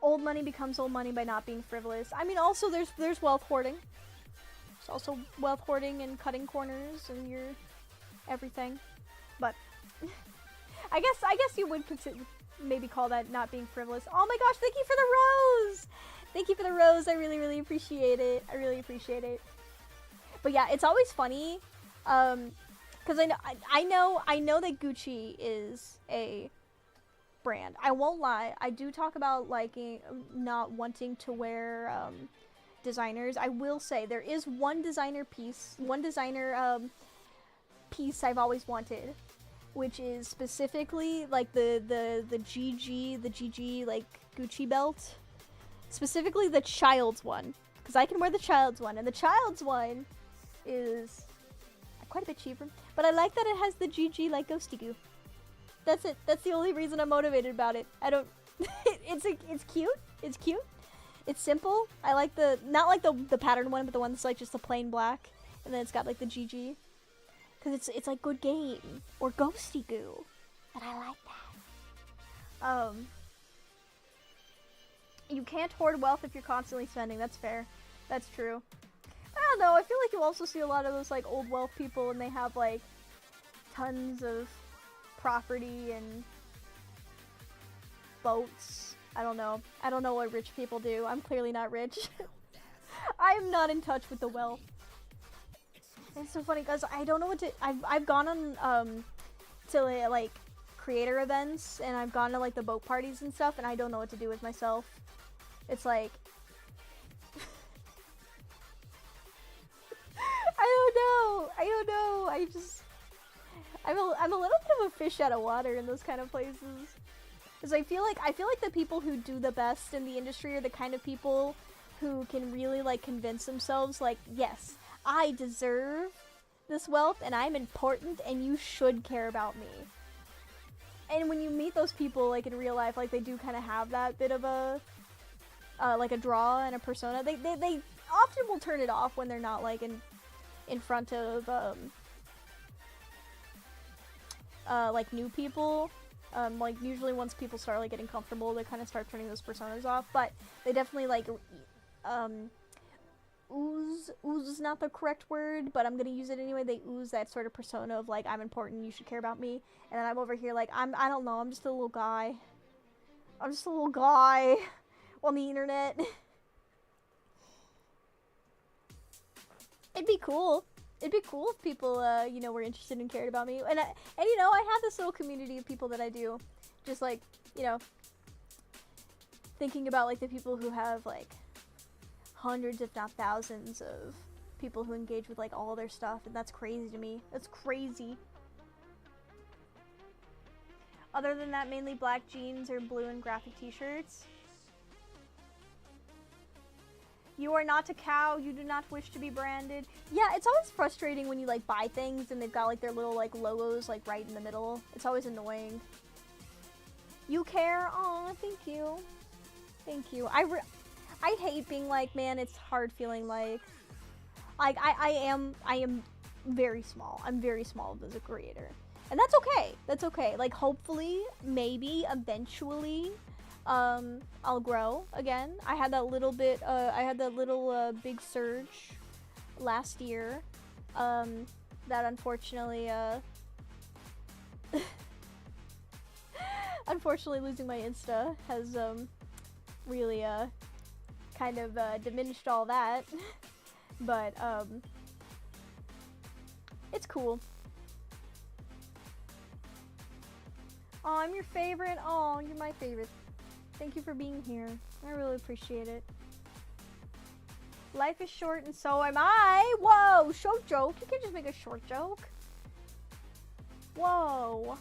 old money becomes old money by not being frivolous. I mean, also there's wealth hoarding. There's also wealth hoarding and cutting corners and your everything. But I guess you would maybe call that not being frivolous. Oh my gosh, thank you for the rose! Thank you for the rose. I really appreciate it. But yeah, it's always funny, because I know that Gucci is a brand. I won't lie. I do talk about liking, not wanting to wear designers. I will say there is one designer piece I've always wanted, which is specifically like the GG like Gucci belt, specifically the child's one, because I can wear the child's one, and the child's one is quite a bit cheaper, but I like that it has the GG like ghosty goo. That's it. That's the only reason I'm motivated about it. I don't it's cute. It's simple. I like not like the pattern one, but the one that's like just the plain black, and then it's got like the GG. Because it's like good game, or ghosty goo, and I like that. You can't hoard wealth if you're constantly spending. That's fair. That's true. I don't know, I feel like you also see a lot of those like old wealth people, and they have like tons of property and boats. I don't know what rich people do. I'm clearly not rich. I am not in touch with the wealth. It's so funny because I don't know what to. I've gone on to like creator events, and I've gone to like the boat parties and stuff, and I don't know what to do with myself. It's like I don't know. I'm a little bit of a fish out of water in those kind of places. Because I feel like the people who do the best in the industry are the kind of people who can really like convince themselves like, yes, I deserve this wealth and I'm important and you should care about me. And when you meet those people, like, in real life, like, they do kind of have that bit of a, like, a draw and a persona. They often will turn it off when they're not, like, in front of, like, new people. Like, usually once people start, like, getting comfortable, they kind of start turning those personas off. But they definitely, like, ooze is not the correct word, but I'm gonna use it anyway. They ooze that sort of persona of, like, I'm important, you should care about me. And then I'm over here, like, I don't know, I'm just a little guy. I'm just a little guy on the internet. It'd be cool. It'd be cool if people, you know, were interested and cared about me. And you know, I have this little community of people that I do. Just, like, you know, thinking about, like, the people who have, like, hundreds, if not thousands, of people who engage with, like, all their stuff. And that's crazy to me. That's crazy. Other than that, mainly black jeans or blue and graphic t-shirts. You are not a cow, you do not wish to be branded. Yeah, it's always frustrating when you, like, buy things and they've got, like, their little, like, logos, like, right in the middle. It's always annoying. You care? Aw, thank you. Thank you. I hate being like, man, it's hard feeling like I am very small. I'm very small as a creator. And that's okay. That's okay. Like, hopefully, maybe, eventually, I'll grow again. I had that little bit, big surge last year, that unfortunately, unfortunately losing my Insta has, really, kind of, diminished all that. But, it's cool. Aw, I'm your favorite. Aw, you're my favorite. Thank you for being here. I really appreciate it. Life is short and so am I. Whoa, short joke. You can't just make a short joke. Whoa.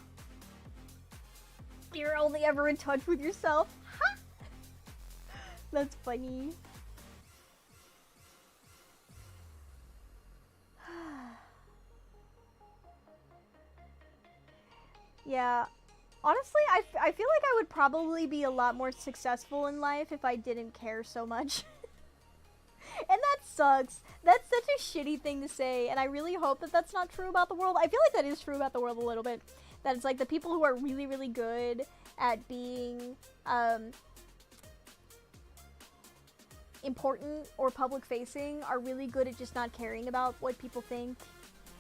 You're only ever in touch with yourself. Ha! That's funny. Yeah. Honestly, I feel like I would probably be a lot more successful in life if I didn't care so much. And that sucks. That's such a shitty thing to say, and I really hope that that's not true about the world. I feel like that is true about the world a little bit. That it's like the people who are really, really good at being important or public-facing are really good at just not caring about what people think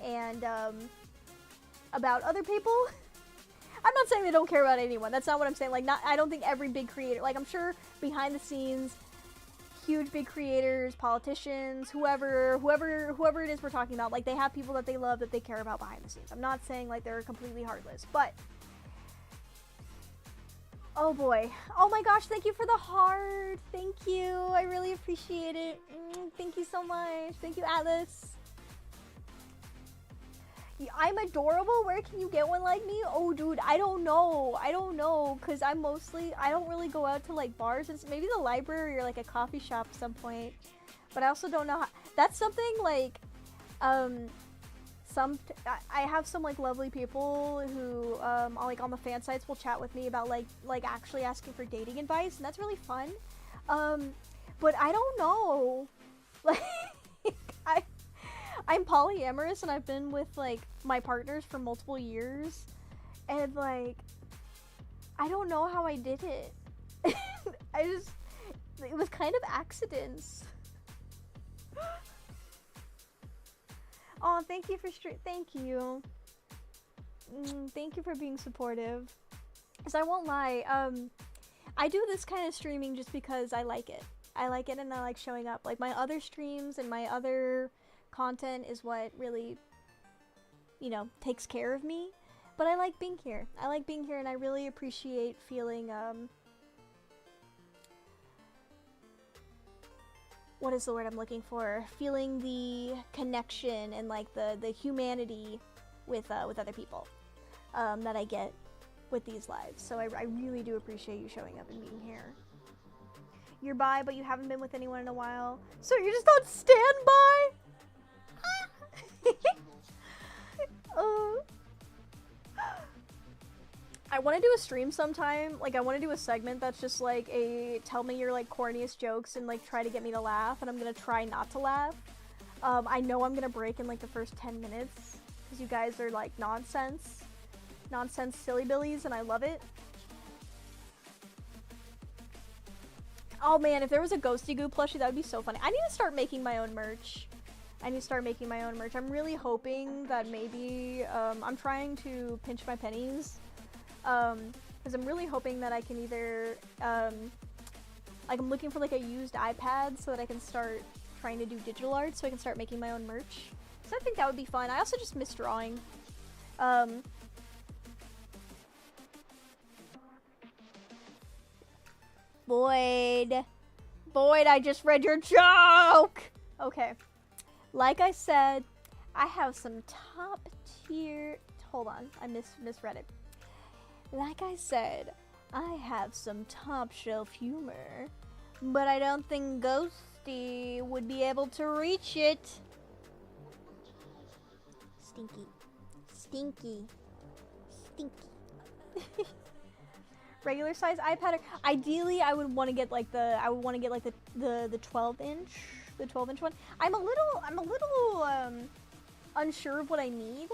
and about other people. I'm not saying they don't care about anyone. That's not what I'm saying. Like, I don't think every big creator, like, I'm sure behind the scenes, huge big creators, politicians, whoever it is we're talking about, like, they have people that they love that they care about behind the scenes. I'm not saying, like, they're completely heartless, but oh boy. Oh my gosh, thank you for the heart. Thank you. I really appreciate it. Thank you so much. Thank you, Atlas. I'm adorable? Where can you get one like me? Oh, dude, I don't know, because I don't really go out to, like, bars. It's maybe the library or, like, a coffee shop at some point. But I also don't know how. That's something, like, I have some, like, lovely people who, like, on the fan sites will chat with me about, like, actually asking for dating advice, and that's really fun. But I don't know. Like, I'm polyamorous and I've been with, like, my partners for multiple years, and, like, I don't know how I did it. It was kind of accidents. Oh, thank you for thank you. Thank you for being supportive. Because I won't lie, I do this kind of streaming just because I like it. I like it and I like showing up. Like, my other streams and my other content is what really, you know, takes care of me. But I like being here. I like being here and I really appreciate feeling, what is the word I'm looking for? Feeling the connection and, like, the humanity with other people, that I get with these lives. So I really do appreciate you showing up and being here. You're bi, but you haven't been with anyone in a while. So you're just on standby? I want to do a stream sometime. Like, I want to do a segment that's just like a tell me your like corniest jokes and like try to get me to laugh, and I'm gonna try not to laugh. I know I'm gonna break in like the first 10 minutes because you guys are like nonsense silly billies, and I love it. Oh man, if there was a Ghosty Goo plushie, that would be so funny. I need to start making my own merch. I'm really hoping that maybe, I'm trying to pinch my pennies, because I'm really hoping that I can either, like I'm looking for like a used iPad so that I can start trying to do digital art so I can start making my own merch. So I think that would be fun. I also just miss drawing. Boyd, I just read your joke! Okay. Like I said, I have some top tier... Hold on, I misread it. Like I said, I have some top shelf humor, but I don't think Ghosty would be able to reach it. Stinky. Regular size iPad. Ideally, I would want to get like the 12-inch, the 12-inch one. I'm a little unsure of what I need,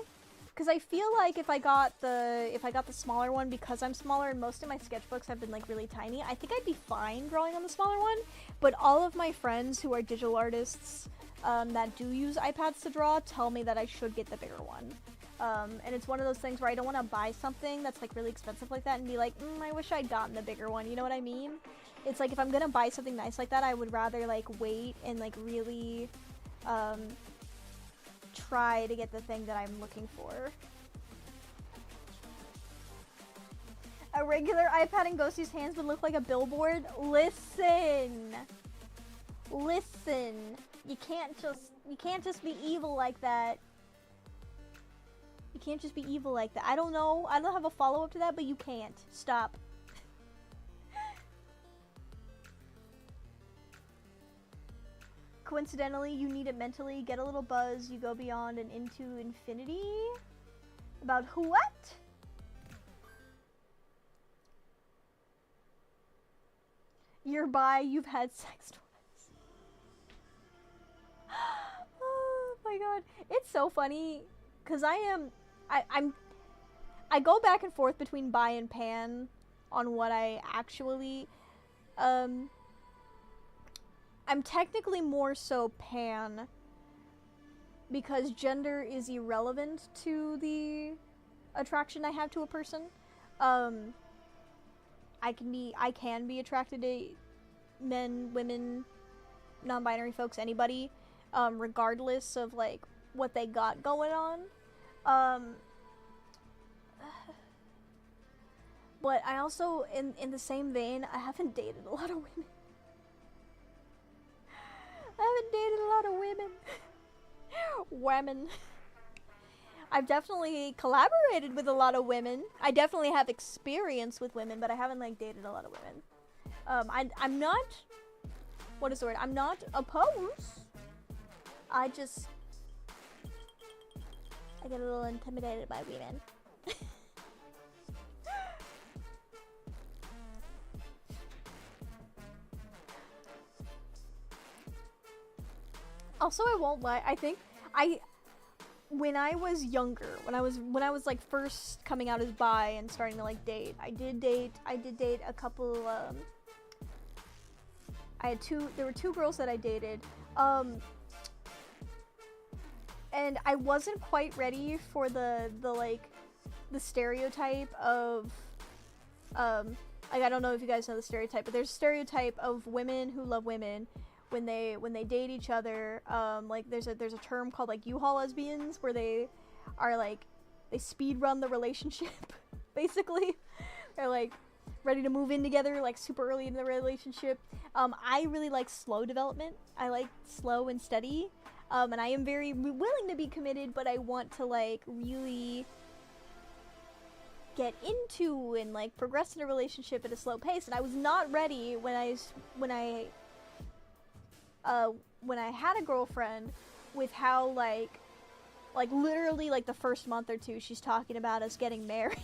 because I feel like if I got the smaller one, because I'm smaller and most of my sketchbooks have been like really tiny, I think I'd be fine drawing on the smaller one. But all of my friends who are digital artists that do use iPads to draw tell me that I should get the bigger one. And it's one of those things where I don't want to buy something that's like really expensive like that and be like, I wish I'd gotten the bigger one. You know what I mean? It's like if I'm gonna buy something nice like that, I would rather like wait and like really try to get the thing that I'm looking for. A regular iPad in Ghosty's hands would look like a billboard. Listen. You can't just be evil like that. You can't just be evil like that. I don't know. I don't have a follow-up to that, but you can't. Stop. Coincidentally, you need it mentally. Get a little buzz. You go beyond and into infinity. About what? You're bi. You've had sex twice. Oh my god. It's so funny. Because I go back and forth between bi and pan on what I actually, I'm technically more so pan because gender is irrelevant to the attraction I have to a person. I can be attracted to men, women, non-binary folks, anybody, regardless of like what they got going on. But I also, in the same vein, I haven't dated a lot of women. Women. I've definitely collaborated with a lot of women. I definitely have experience with women, but I haven't like dated a lot of women. I'm not, what is the word? I'm not opposed. I get a little intimidated by women. Also, I won't lie. I think when I was younger, when I was like first coming out as bi and starting to like date, I did date a couple. There were two girls that I dated. And I wasn't quite ready for the stereotype of, like, I don't know if you guys know the stereotype, but there's a stereotype of women who love women when they date each other. Like there's a term called like U-Haul lesbians, where they are like, they speed run the relationship, basically. They're like ready to move in together like super early in the relationship. I really like slow development. I like slow and steady. And I am very willing to be committed, but I want to like really get into and like progress in a relationship at a slow pace. And I was not ready when I had a girlfriend with how like literally like the first month or two she's talking about us getting married.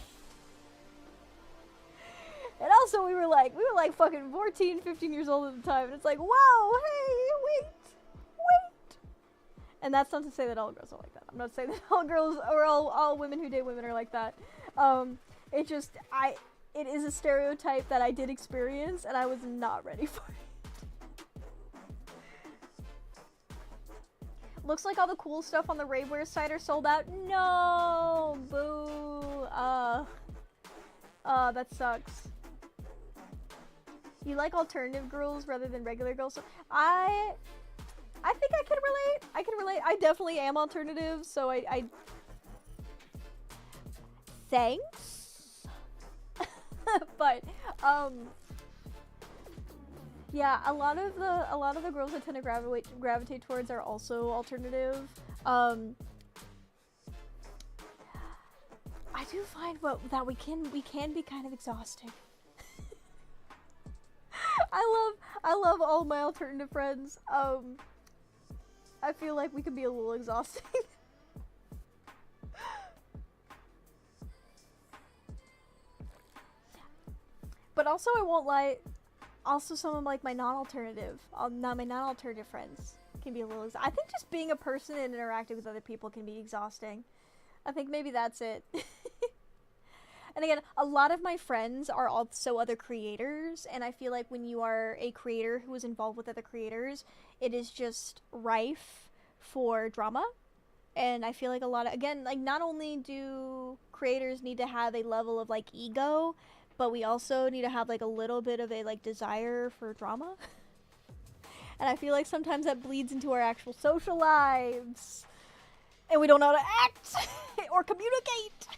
And also we were like fucking 14, 15 years old at the time. And it's like, whoa, hey, wait. And that's not to say that all girls are like that. I'm not saying that all girls or all women who date women are like that. It is a stereotype that I did experience, and I was not ready for it. Looks like all the cool stuff on the Ravewear site are sold out. No, boo. That sucks. You like alternative girls rather than regular girls? I think I can relate. I definitely am alternative, so I thanks. But yeah, a lot of the girls I tend to gravitate towards are also alternative. I do find that we can be kind of exhausting. I love all my alternative friends. I feel like we can be a little exhausting. But also, I won't lie, also some of like my non-alternative friends can be a little I think just being a person and interacting with other people can be exhausting. I think maybe that's it. And again, a lot of my friends are also other creators, and I feel like when you are a creator who is involved with other creators, it is just rife for drama. And I feel like not only do creators need to have a level of like ego, but we also need to have like a little bit of a like desire for drama. And I feel like sometimes that bleeds into our actual social lives, and we don't know how to act or communicate.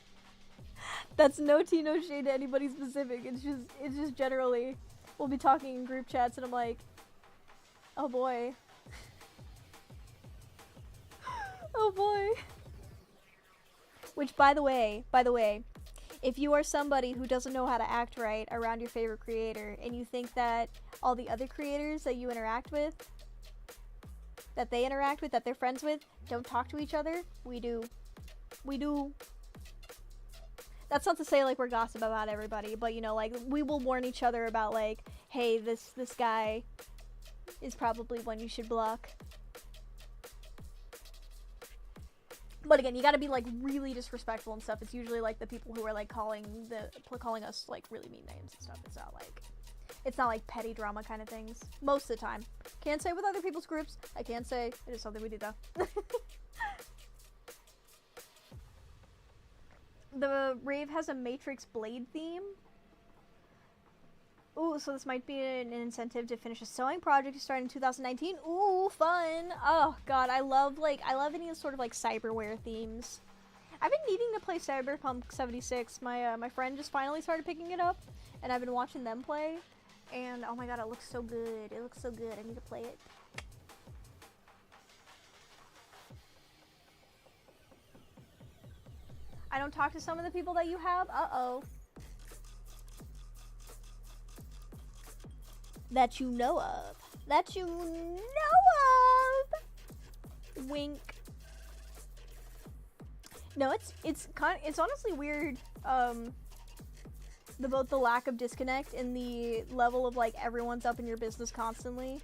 That's no tea, no shade to anybody specific. It's just generally, we'll be talking in group chats, and I'm like, oh boy. Oh boy. Which, by the way, if you are somebody who doesn't know how to act right around your favorite creator, and you think that all the other creators that you interact with, that they're friends with, don't talk to each other, we do. That's not to say like we're gossip about everybody, but you know, like we will warn each other about like, hey, this guy is probably one you should block. But again, you gotta be like really disrespectful and stuff. It's usually like the people who are like calling us like really mean names and stuff. It's not like petty drama kind of things most of the time. Can't say with other people's groups. I can't say. It is something we do though. The rave has a Matrix Blade theme. Ooh, so this might be an incentive to finish a sewing project to start in 2019. Ooh, fun. Oh god, I love any sort of like cyberware themes. I've been needing to play Cyberpunk 76. My friend just finally started picking it up, and I've been watching them play, and oh my god, it looks so good. It looks so good. I need to play it. I don't talk to some of the people that you have? Uh-oh. That you know of. That you know of! Wink. No, it's honestly weird, both the lack of disconnect and the level of, like, everyone's up in your business constantly.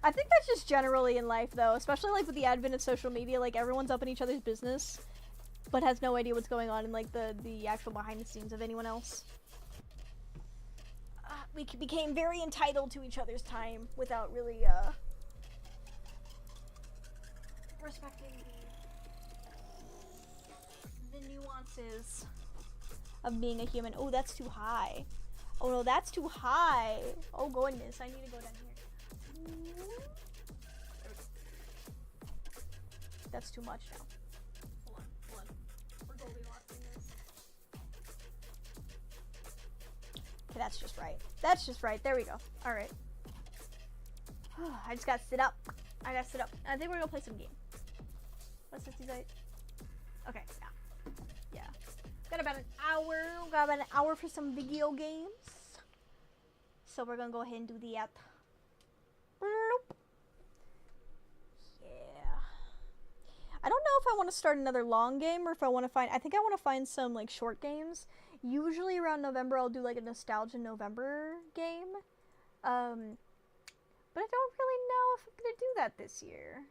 I think that's just generally in life, though, especially, like, with the advent of social media, like, everyone's up in each other's business, but has no idea what's going on in, like, the actual behind the scenes of anyone else. We became very entitled to each other's time without really, respecting the nuances of being a human. Oh, that's too high. Oh, no, that's too high. Oh, goodness, I need to go down here. That's too much now. Hold on. We're Goldilocksing this. Okay, that's just right. That's just right. There we go. Alright. I just gotta sit up. I think we're gonna play some game. What's 58? Okay, yeah. Got about an hour for some video games. So we're gonna go ahead and do the app. Bloop. Yeah. I don't know if I want to start another long game or if I want to find some like short games. Usually around November I'll do like a nostalgia November game. But I don't really know if I'm gonna do that this year.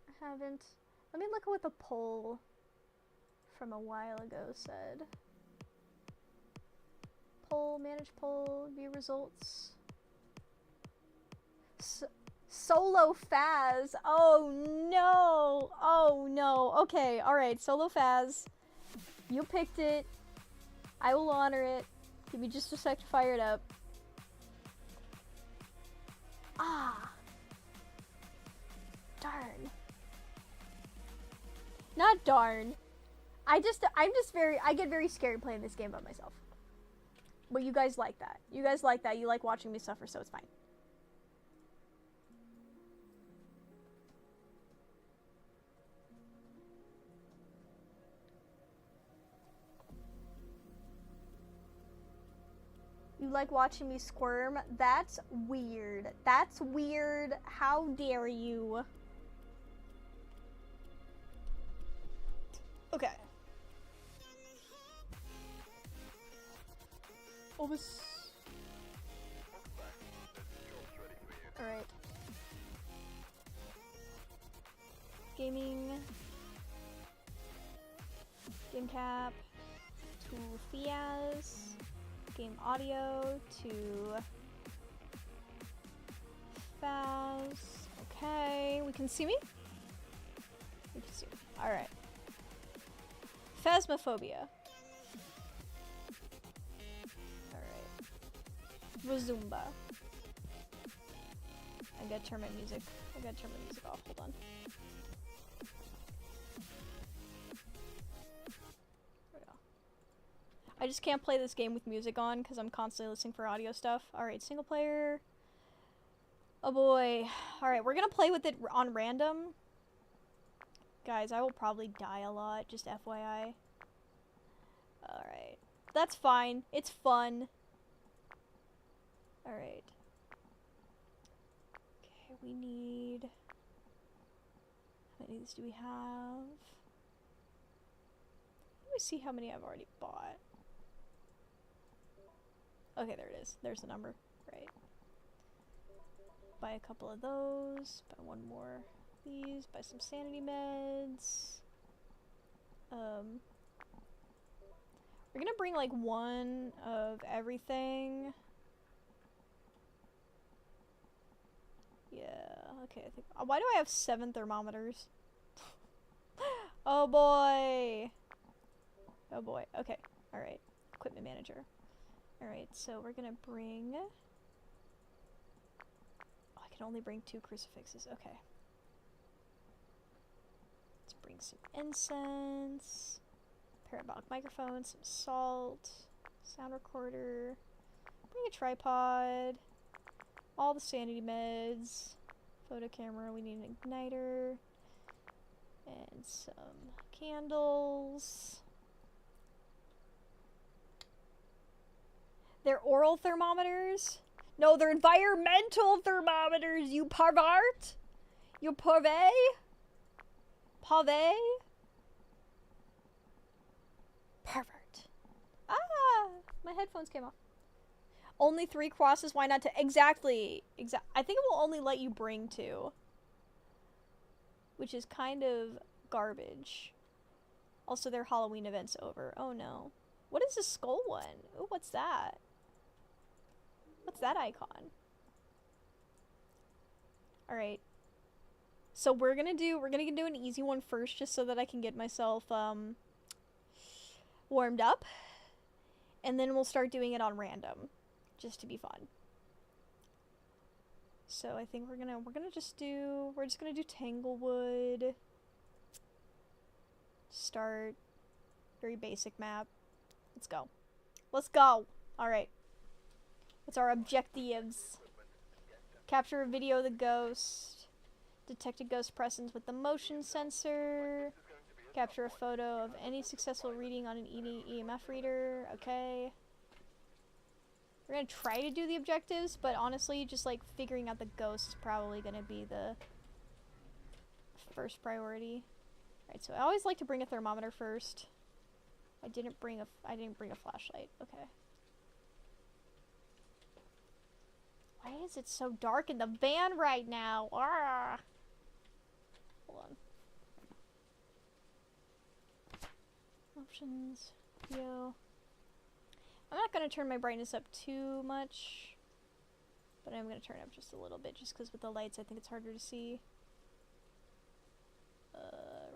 I haven't. Let me look at what the poll from a while ago said. Poll, manage poll, view results. Solo Faz. Oh no. Oh no. Okay, alright, Solo Faz. You picked it. I will honor it. Give me just a sec to fire it up. Ah. Darn. Not darn. I get very scared playing this game by myself. But you guys like that. You guys like that. You like watching me suffer, so it's fine. You like watching me squirm? That's weird. That's weird. How dare you? Okay. Oh, this. Alright. Gaming. Game cap. To Fiaz. Game audio to Faz. Okay, we can see me? We can see me. Alright. Phasmophobia. Alright. Wazumba. I gotta turn my music. Off. Hold on. I just can't play this game with music on because I'm constantly listening for audio stuff. Alright, single player. Oh boy. Alright, we're gonna play with it on random. Guys, I will probably die a lot, just FYI. Alright. That's fine. It's fun. Alright. Okay, we need... How many of these do we have? Let me see how many I've already bought. Okay, there it is. There's the number. Right. Buy a couple of those. Buy one more of these. Buy some sanity meds. We're gonna bring like one of everything. Yeah, okay, I think. Why do I have 7 thermometers? Oh boy! Oh boy, okay. Alright. Equipment manager. Alright, so we're gonna bring... Oh, I can only bring 2 crucifixes. Okay. Let's bring some incense, parabolic microphone, some salt, sound recorder, bring a tripod, all the sanity meds, photo camera, we need an igniter, and some candles. They're oral thermometers? No, they're environmental thermometers, you pervert! You pervert? Pave? Pervert. Ah! My headphones came off. Only 3 crosses, why not 2? Exactly. I think it will only let you bring 2. Which is kind of garbage. Also, their Halloween event's over. Oh no. What is the skull one? Ooh, what's that? What's that icon? Alright. So we're gonna do an easy one first, just so that I can get myself, warmed up. And then we'll start doing it on random. Just to be fun. So I think we're just gonna do Tanglewood. Start. Very basic map. Let's go. Let's go! Alright. What's our objectives? Capture a video of the ghost. Detect a ghost presence with the motion sensor. Capture a photo of any successful reading on an EMF reader. Okay. We're gonna try to do the objectives, but honestly, just like figuring out the ghost is probably gonna be the first priority. Alright, so I always like to bring a thermometer first. I didn't bring a flashlight. Okay. Why is it so dark in the van right now? Ah! Hold on. Options. Yo. I'm not going to turn my brightness up too much. But I'm going to turn it up just a little bit. Just because with the lights I think it's harder to see.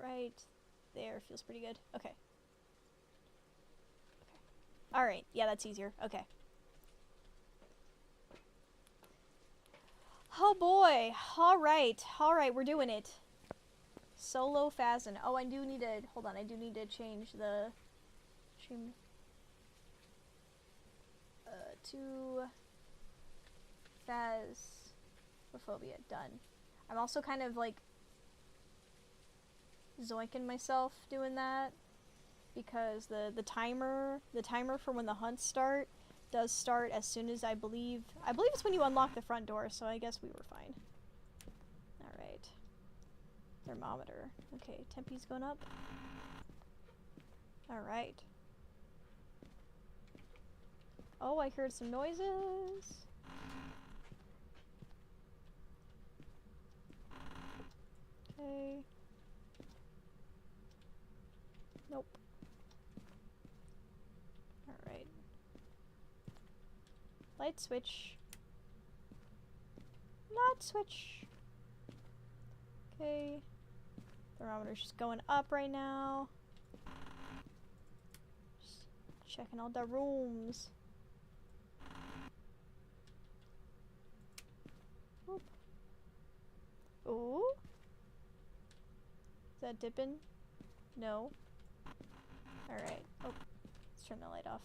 Right there. Feels pretty good. Okay. Alright. Yeah, that's easier. Okay. Oh boy. Alright. Alright, we're doing it. Solo Phazon. Oh, I do need to... Hold on, I do need to change the... to... Phasmophobia. Done. I'm also kind of, like... zoinking myself doing that. Because the timer for when the hunts start does start as soon as I believe it's when you unlock the front door, so I guess we were fine. Alright. Thermometer. Okay, tempe's going up. Alright. Oh, I heard some noises. Okay. Nope. Alright. Light switch. Not switch. Okay. Thermometer's just going up right now. Just checking all the rooms. Oop. Ooh. Is that dipping? No. Alright. Oh. Let's turn the light off.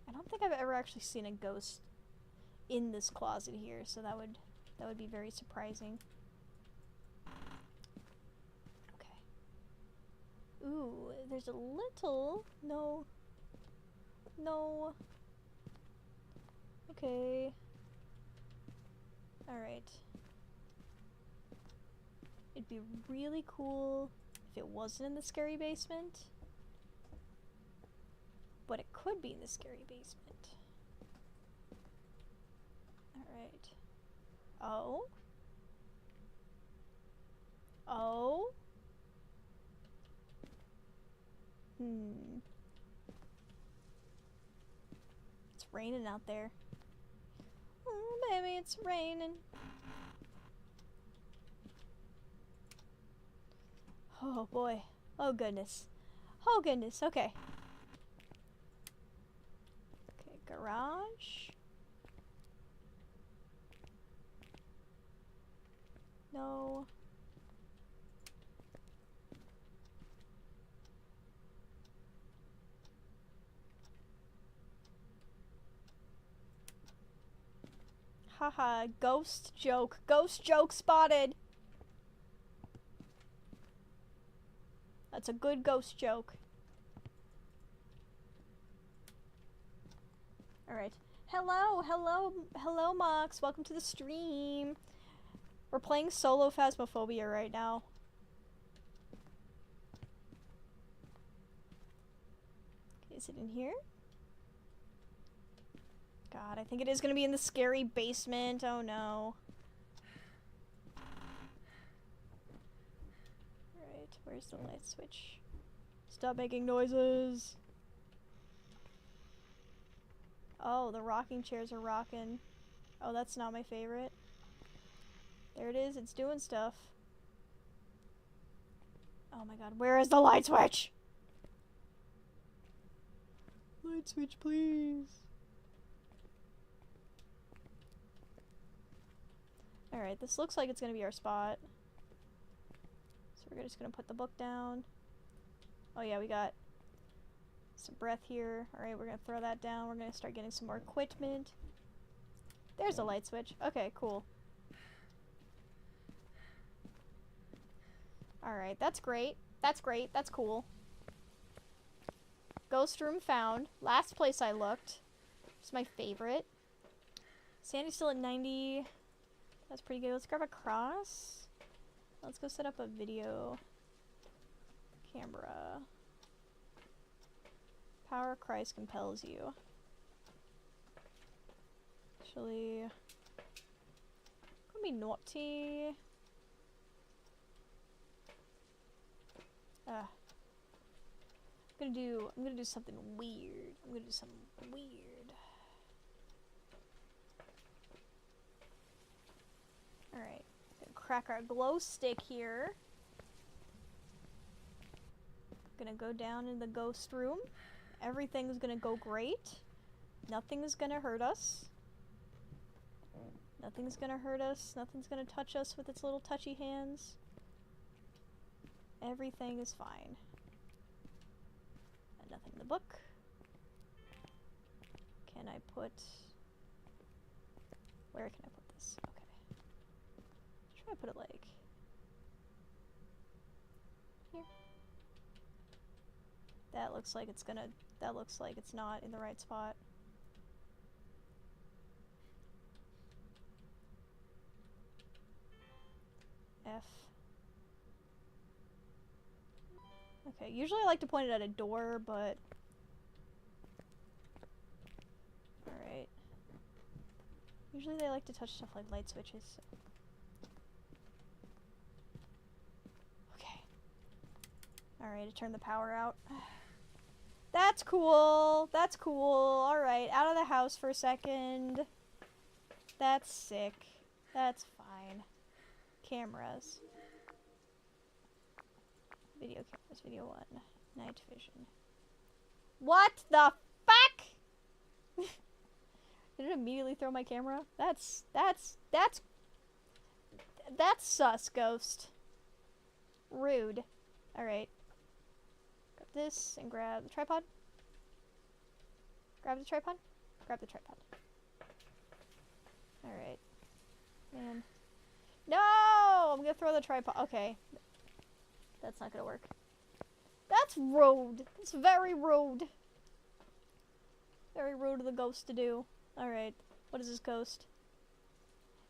I don't think I've ever actually seen a ghost in this closet here, so that would be very surprising. Okay. Ooh, there's a little... No. No. Okay. Alright. It'd be really cool if it wasn't in the scary basement. But it could be in the scary basement. Alright. Oh? Oh? It's raining out there. Oh, baby, it's raining. Oh, boy. Oh, goodness. Oh, goodness. Okay. Okay, garage. No. Haha, ghost joke. Ghost joke spotted. That's a good ghost joke. Alright. Hello, Mox. Welcome to the stream. We're playing solo Phasmophobia right now. Okay, is it in here? God, I think it is gonna be in the scary basement. Oh no. Alright, where's the light switch? Stop making noises. Oh, the rocking chairs are rocking. Oh, that's not my favorite. There it is, it's doing stuff. Oh my god, where is the light switch? Light switch, please. Alright, this looks like it's gonna be our spot. So we're just gonna put the book down. Oh yeah, we got some breath here. Alright, we're gonna throw that down. We're gonna start getting some more equipment. There's a light switch. Okay, cool. Alright, that's great. That's great. That's cool. Ghost room found. Last place I looked. It's my favorite. Sandy's still at 90. That's pretty good. Let's grab a cross. Let's go set up a video camera. Power Christ compels you. Actually, gonna be naughty. I'm gonna do something weird. I'm gonna do something weird. Alright. Gonna crack our glow stick here. Gonna go down in the ghost room. Everything's gonna go great. Nothing's gonna hurt us. Nothing's gonna hurt us. Nothing's gonna touch us with its little touchy hands. Everything is fine. And nothing in the book. Can I put... Where can I put this? Okay. Try to put it like... Here. That looks like it's gonna... That looks like it's not in the right spot. F. Okay, usually I like to point it at a door, but... Alright. Usually they like to touch stuff like light switches. So. Okay. Alright, to turn the power out. That's cool! That's cool! Alright, out of the house for a second. That's sick. That's fine. Cameras. Video cameras, video 1. Night vision. What the fuck?! Did it immediately throw my camera? That's sus, Ghost. Rude. Alright. Grab this and grab the tripod. Grab the tripod. Grab the tripod. Alright. Man. No! I'm gonna throw the tripod. Okay. That's not gonna work. That's rude. It's very rude. Very rude of the ghost to do. Alright. What is this ghost?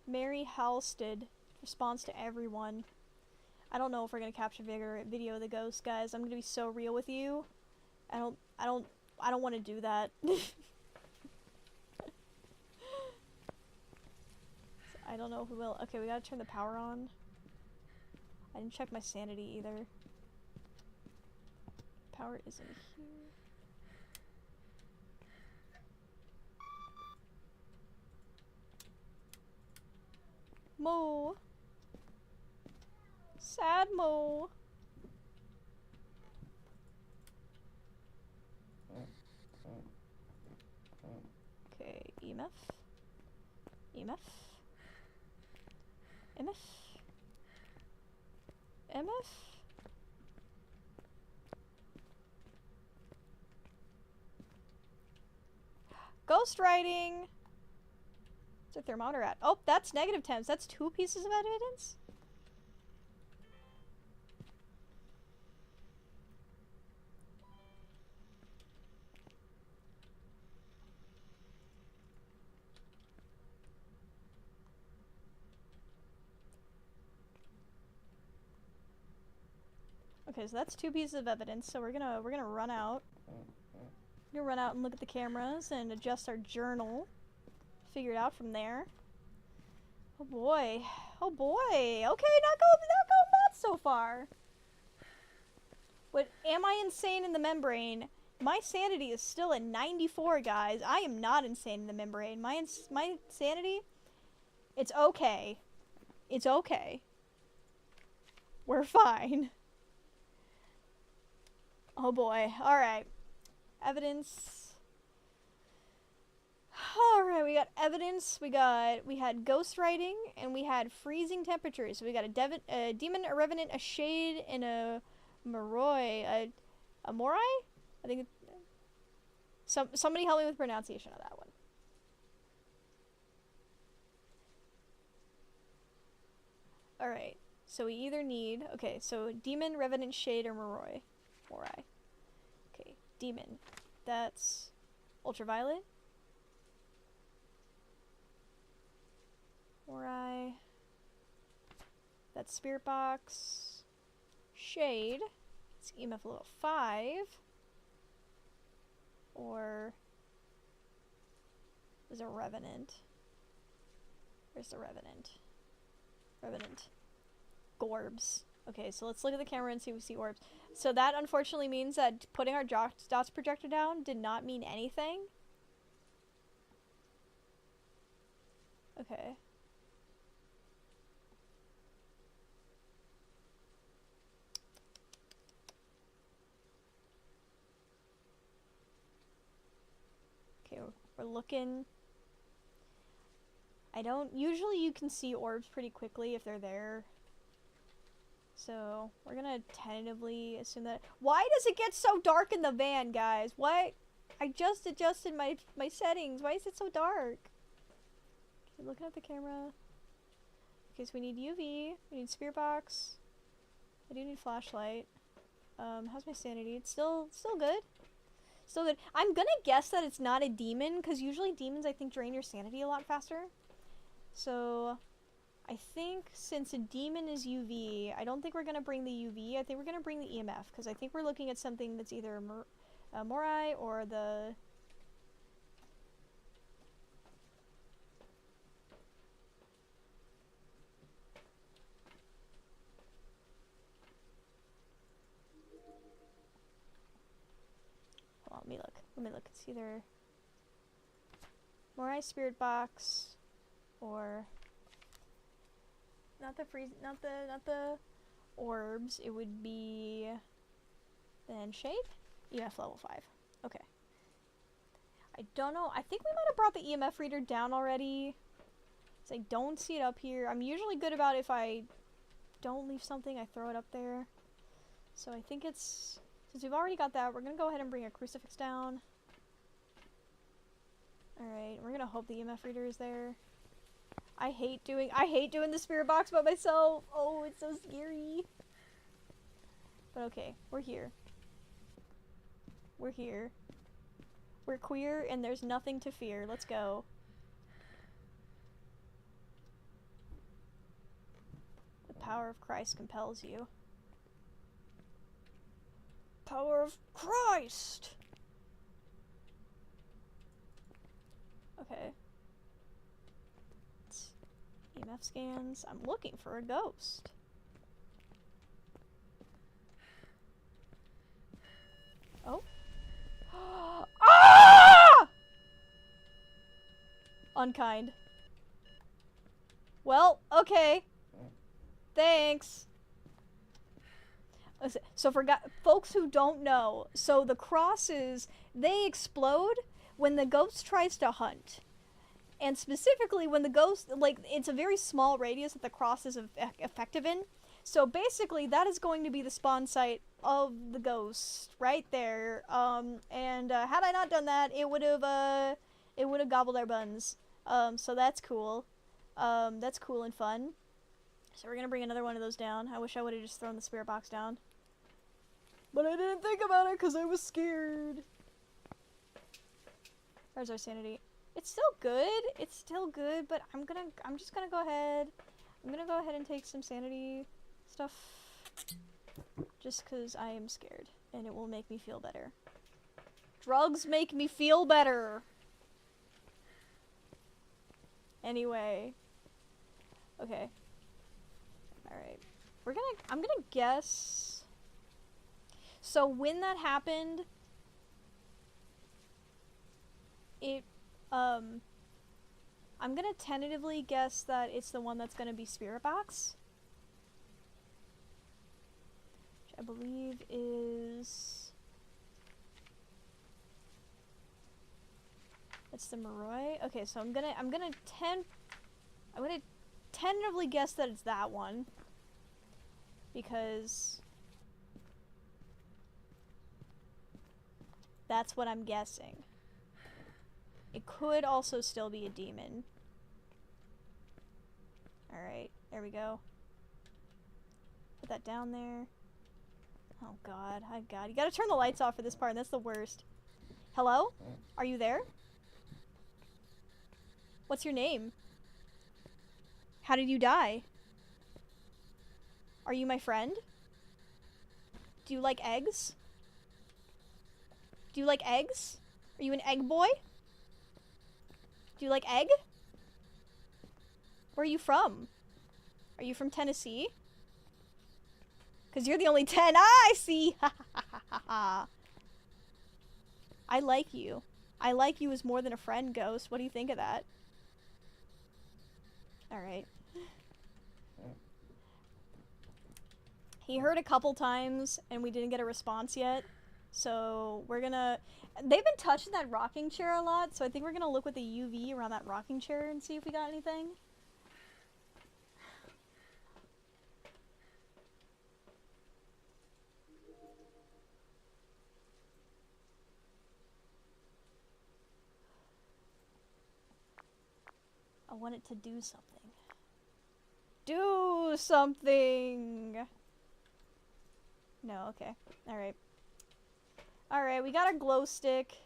Mary Halstead. Responds to everyone. I don't know if we're gonna capture video of the ghost, guys. I'm gonna be so real with you. I don't want to do that. I don't know who will. Okay, we gotta turn the power on. I didn't check my sanity either. Power isn't here. Moo. Sad moo. Okay, EMF. EMF. MF. MF. Ghost writing. What's the thermometer at? Oh, that's negative temps. That's 2 pieces of evidence? Okay, so that's 2 pieces of evidence. So we're gonna run out. We're gonna run out and look at the cameras and adjust our journal. Figure it out from there. Oh boy. Oh boy. Okay, not going bad so far. But am I insane in the membrane? My sanity is still at 94, guys. I am not insane in the membrane. My sanity, it's okay. It's okay. We're fine. Oh boy. Alright. Evidence. Alright, we got evidence. We had ghost writing, and we had freezing temperatures. So we got a demon, a revenant, a shade, and a moroi. A morai? I think somebody help me with pronunciation of that one. Alright. So we either need, okay, so demon, revenant, shade, or morai. Okay, demon. That's ultraviolet. Morai. That's Spirit Box. Shade. It's EMF level 5. Or is a Revenant. Where's the Revenant? Revenant. Gorbs. Okay, so let's look at the camera and see if we see orbs. So that unfortunately means that putting our dots projector down did not mean anything. Okay. Okay, we're looking. Usually you can see orbs pretty quickly if they're there. So, we're gonna tentatively assume that. Why does it get so dark in the van, guys? Why? I just adjusted my settings. Why is it so dark? Okay, looking at the camera. Okay, so we need UV. We need Spirit Box. I do need flashlight. How's my sanity? It's still good. Still good. I'm gonna guess that it's not a demon, because usually demons, I think, drain your sanity a lot faster. So, I think since a demon is UV, I don't think we're gonna bring the UV. I think we're gonna bring the EMF, because I think we're looking at something that's either Morai or the... Hold on, let me look. Let me look. It's either Morai Spirit Box or... Not the orbs. It would be then shade. EMF level 5. Okay. I don't know. I think we might have brought the EMF reader down already. So I don't see it up here. I'm usually good about if I don't leave something, I throw it up there. So I think it's, since we've already got that, we're gonna go ahead and bring a crucifix down. Alright, we're gonna hope the EMF reader is there. I hate doing the spirit box by myself. Oh, it's so scary. But okay, we're here. We're here. We're queer and there's nothing to fear. Let's go. The power of Christ compels you. Power of Christ! Okay. EMF scans. I'm looking for a ghost. Oh. Ah! Unkind. Well, okay. Thanks. So for folks who don't know, so the crosses, they explode when the ghost tries to hunt. And specifically when the ghost, like, it's a very small radius that the cross is effective in. So basically that is going to be the spawn site of the ghost right there. And had I not done that, it would have gobbled our buns. So that's cool. That's cool and fun. So we're gonna bring another one of those down. I wish I would have just thrown the spirit box down. But I didn't think about it because I was scared. Where's our sanity? It's still good. It's still good, but I'm just gonna go ahead. I'm gonna go ahead and take some sanity stuff. Just because I am scared. And it will make me feel better. Drugs make me feel better. Anyway. Okay. Alright. I'm gonna guess. So when that happened, I'm gonna tentatively guess that it's the one that's gonna be Spirit Box. Which I believe is... It's the Moroi. Okay, so I'm gonna tentatively guess that it's that one. Because that's what I'm guessing. It could also still be a demon. Alright, there we go. Put that down there. Oh god, oh god. You gotta turn the lights off for this part, that's the worst. Hello? Are you there? What's your name? How did you die? Are you my friend? Do you like eggs? Do you like eggs? Are you an egg boy? Do you like egg? Where are you from? Are you from Tennessee? Because you're the only 10 I see! Ha ha ha ha ha. I like you. I like you as more than a friend, Ghost. What do you think of that? Alright. He heard a couple times, and we didn't get a response yet. So, we're gonna... They've been touching that rocking chair a lot, so I think we're gonna look with the UV around that rocking chair and see if we got anything. I want it to do something. Do something! No, okay. Alright. Alright, we got our glow stick.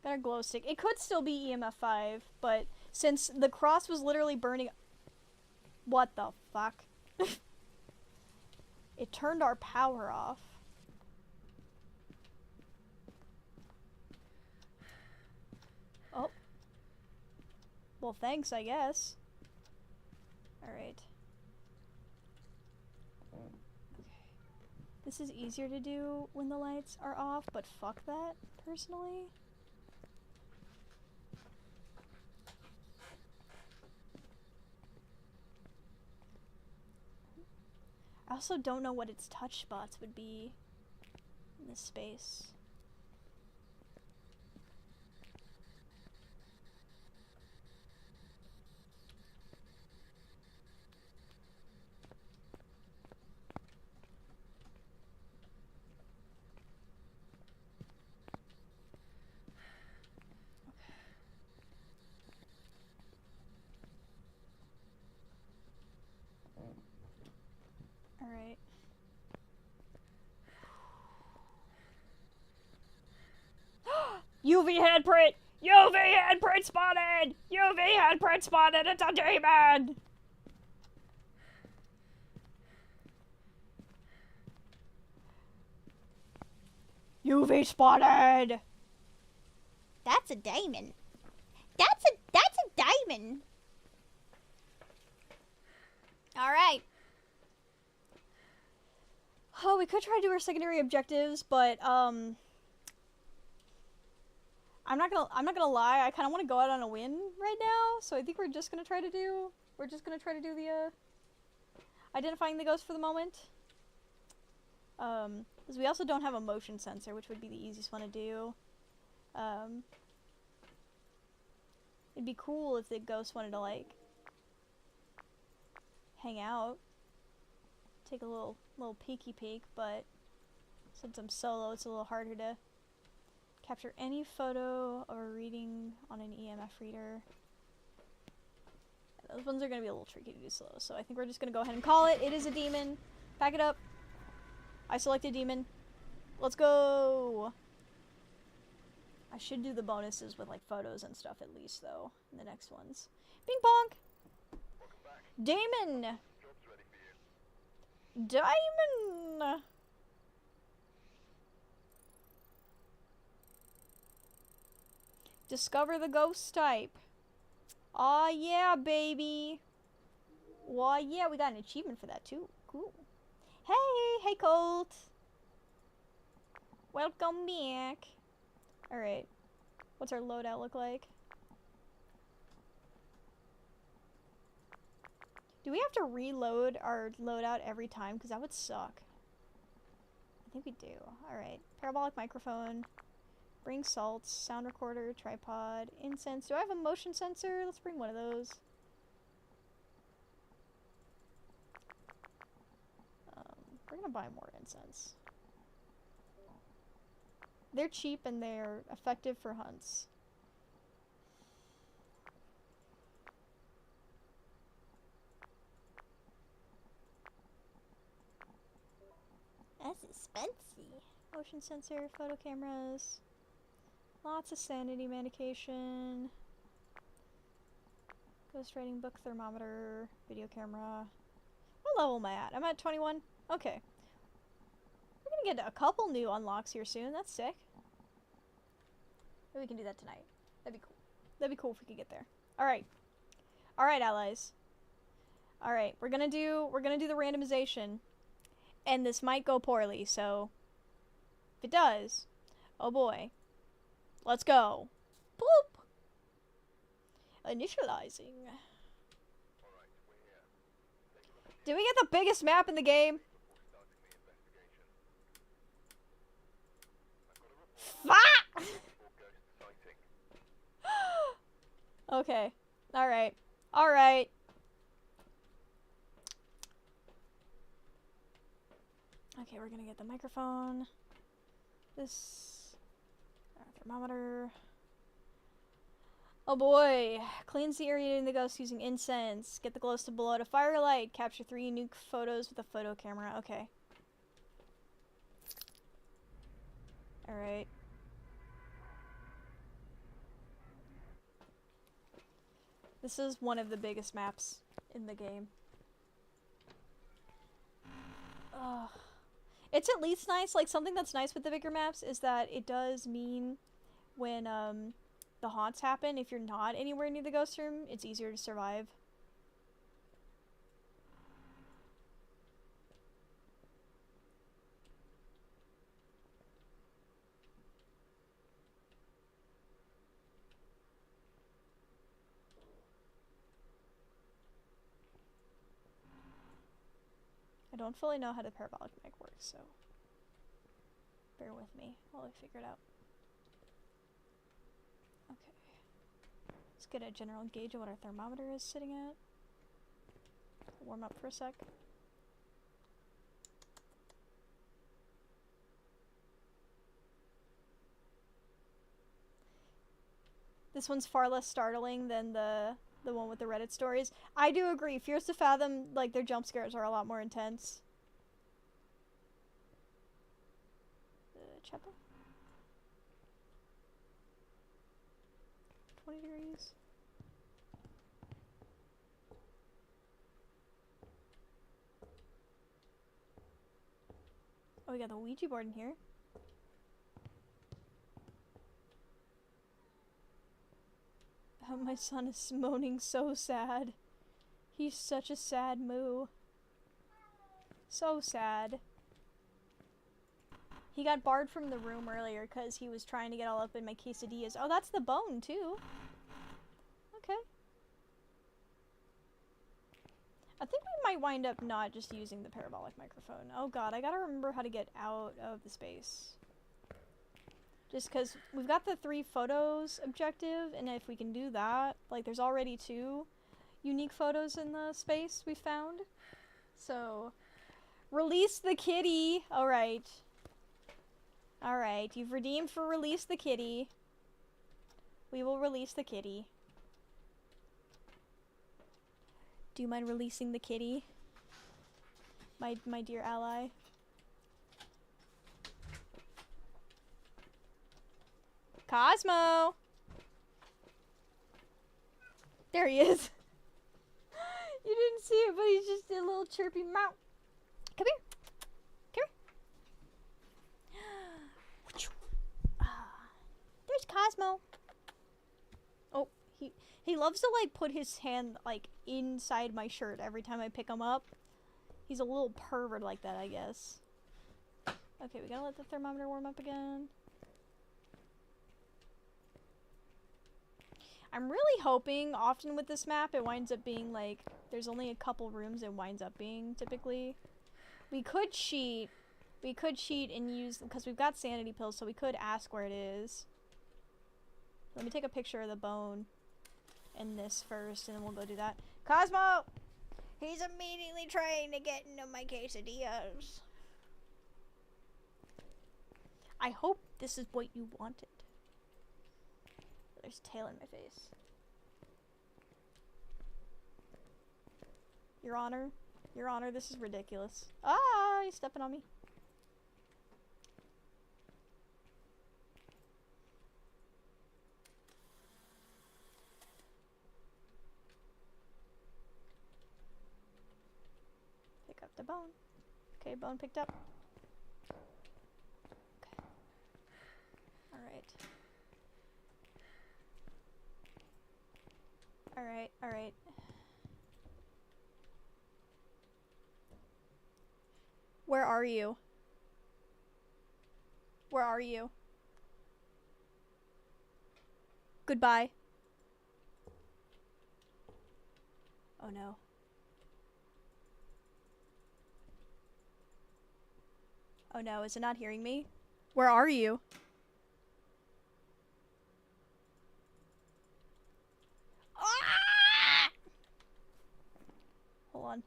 Got our glow stick. It could still be EMF 5, but since the cross was literally burning... What the fuck? It turned our power off. Oh. Well, thanks, I guess. Alright. Okay. This is easier to do when the lights are off, but fuck that, personally. I also don't know what its touch spots would be in this space. Alright. UV handprint! UV handprint spotted! UV handprint spotted! It's a demon! UV spotted! That's a diamond. That's a diamond. Alright. Oh, we could try to do our secondary objectives, but I'm not gonna lie, I kinda wanna go out on a win right now, so I think we're just gonna try to do the identifying the ghost for the moment. Because we also don't have a motion sensor, which would be the easiest one to do. It'd be cool if the ghost wanted to, like, hang out. Take a little peeky peek, but since I'm solo, it's a little harder to capture any photo or reading on an EMF reader. Those ones are gonna be a little tricky to do slow, so I think we're just gonna go ahead and call it. It is a demon. Pack it up. I selected demon. Let's go! I should do the bonuses with, like, photos and stuff at least, though, in the next ones. Bing bong! Damon! Diamond! Discover the ghost type. Aw, yeah, baby! Aw, yeah, we got an achievement for that, too. Cool. Hey Colt! Welcome back! Alright. What's our loadout look like? Do we have to reload our loadout every time? Because that would suck. I think we do. Alright. Parabolic microphone. Bring salts. Sound recorder. Tripod. Incense. Do I have a motion sensor? Let's bring one of those. We're gonna buy more incense. They're cheap and they're effective for hunts. That's expensive. Motion sensor, photo cameras, lots of sanity medication, ghostwriting book, thermometer, video camera. What level am I at? I'm at 21. Okay. We're gonna get a couple new unlocks here soon. That's sick. Maybe we can do that tonight. That'd be cool. That'd be cool if we could get there. Alright. Alright, allies. Alright, we're gonna do the randomization. And this might go poorly, so if it does, oh boy. Let's go. Boop! Initializing. Did we get the biggest map in the game? Fuck! Okay. Alright. Alright. Okay, we're gonna get the microphone. This thermometer. Oh boy. Cleans the area in the ghost using incense. Get the glows to blow out a firelight. Capture 3 unique photos with a photo camera. Okay. Alright. This is one of the biggest maps in the game. Ugh. It's at least nice, like something that's nice with the bigger maps is that it does mean when the haunts happen, if you're not anywhere near the ghost room, it's easier to survive. I don't fully know how the parabolic mic works, so bear with me while I figure it out. Okay. Let's get a general gauge of what our thermometer is sitting at. Warm up for a sec. This one's far less startling than the one with the Reddit stories. I do agree. Fears to Fathom, like, their jump scares are a lot more intense. Chapel? 20 degrees. Oh, we got the Ouija board in here. Oh, my son is moaning so sad. He's such a sad moo. So sad. He got barred from the room earlier because he was trying to get all up in my quesadillas. Oh, that's the bone, too. Okay. I think we might wind up not just using the parabolic microphone. Oh god, I gotta remember how to get out of the space. Just because we've got the 3 photos objective, and if we can do that, like there's already 2 unique photos in the space we found. So, release the kitty! Alright. Alright, you've redeemed for release the kitty. We will release the kitty. Do you mind releasing the kitty? My dear ally. Cosmo! There he is. You didn't see it, but he's just a little chirpy meow. Come here. There's Cosmo. Oh, he loves to like put his hand like inside my shirt every time I pick him up. He's a little pervert like that, I guess. Okay, we gotta let the thermometer warm up again. I'm really hoping often with this map it winds up being like there's only a couple rooms it winds up being typically. We could cheat. We could cheat and use, because we've got sanity pills, so we could ask where it is. Let me take a picture of the bone in this first, and then we'll go do that. Cosmo! He's immediately trying to get into my quesadillas. I hope this is what you wanted. There's tail in my face. Your Honor, this is ridiculous. Ah, he's stepping on me. dropped a bone. Okay, bone picked up. Okay. Alright. Alright, alright. Where are you? Where are you? Goodbye. Oh no. Oh no, is it not hearing me? Where are you? Ah! Hold on.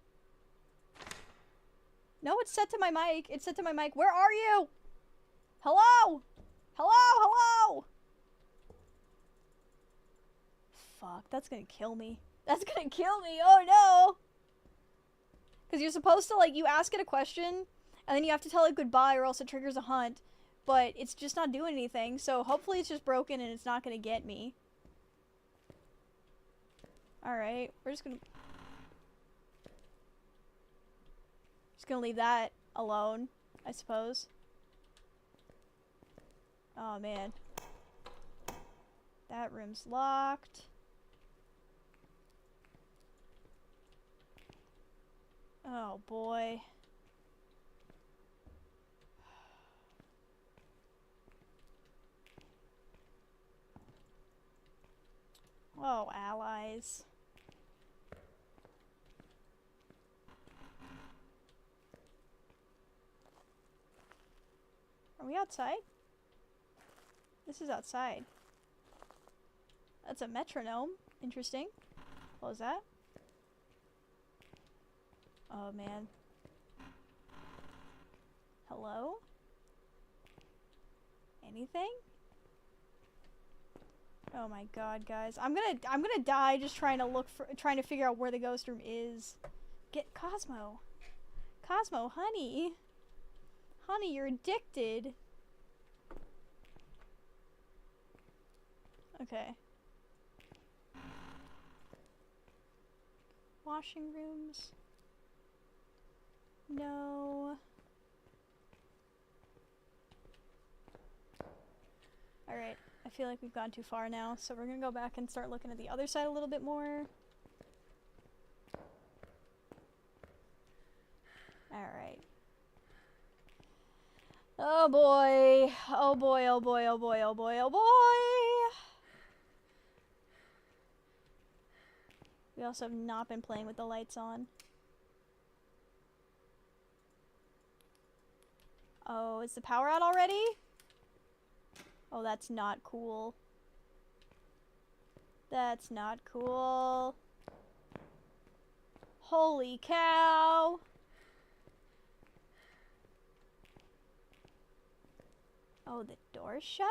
No, it's set to my mic. It's set to my mic. Where are you? Hello? Hello? Hello? Fuck, that's gonna kill me. That's gonna kill me. Oh no. Because you're supposed to, like, you ask it a question, and then you have to tell it goodbye or else it triggers a hunt. But it's just not doing anything, so hopefully it's just broken and it's not gonna get me. Alright, we're just gonna leave that alone, I suppose. Oh man. That room's locked. Oh boy. Oh, allies. Are we outside? This is outside. That's a metronome. Interesting. What was that? Oh man. Hello? Anything? Oh my god, guys. I'm gonna die just trying to figure out where the ghost room is. Get Cosmo. Cosmo, honey. Honey, you're addicted. Okay. Washing rooms. No. Alright, I feel like we've gone too far now, so we're gonna go back and start looking at the other side a little bit more. Alright. Oh boy. Oh boy, oh boy, oh boy, oh boy, oh boy! We also have not been playing with the lights on. Oh, is the power out already? Oh, that's not cool. That's not cool. Holy cow! Oh, the door's shut?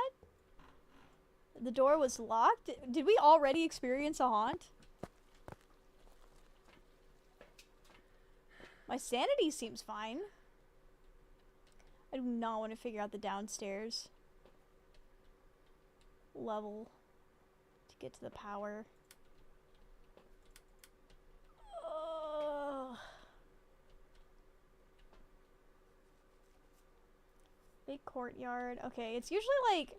The door was locked? Did we already experience a haunt? My sanity seems fine. I do not want to figure out the downstairs level to get to the power. Ugh. Big courtyard. Okay, it's usually like...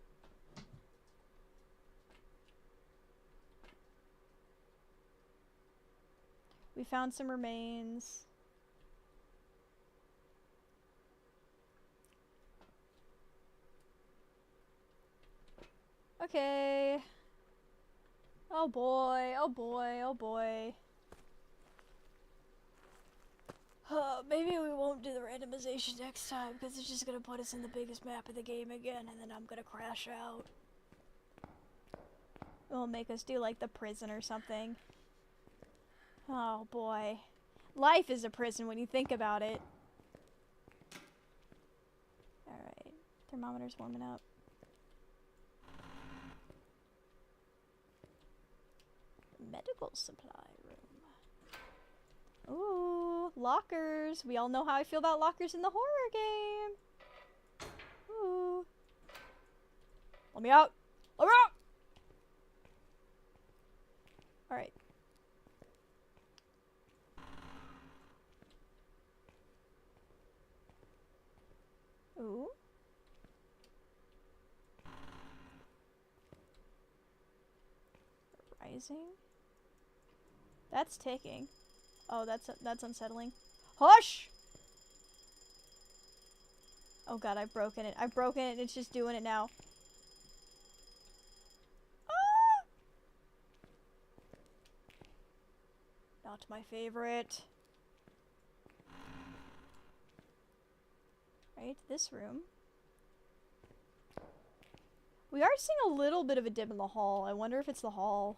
We found some remains. Okay. Oh boy, oh boy, oh boy. Maybe we won't do the randomization next time, because it's just gonna put us in the biggest map of the game again, and then I'm gonna crash out. It'll make us do, like, the prison or something. Oh boy. Life is a prison when you think about it. Alright. Thermometer's warming up. Medical supply room. Ooh, lockers. We all know how I feel about lockers in the horror game. Ooh. Let me out. Let me out! Alright. amazing. That's ticking. Oh, that's unsettling. Hush! Oh god, I've broken it. I've broken it and it's just doing it now. Ah! Not my favorite. Right, this room. We are seeing a little bit of a dip in the hall. I wonder if it's the hall.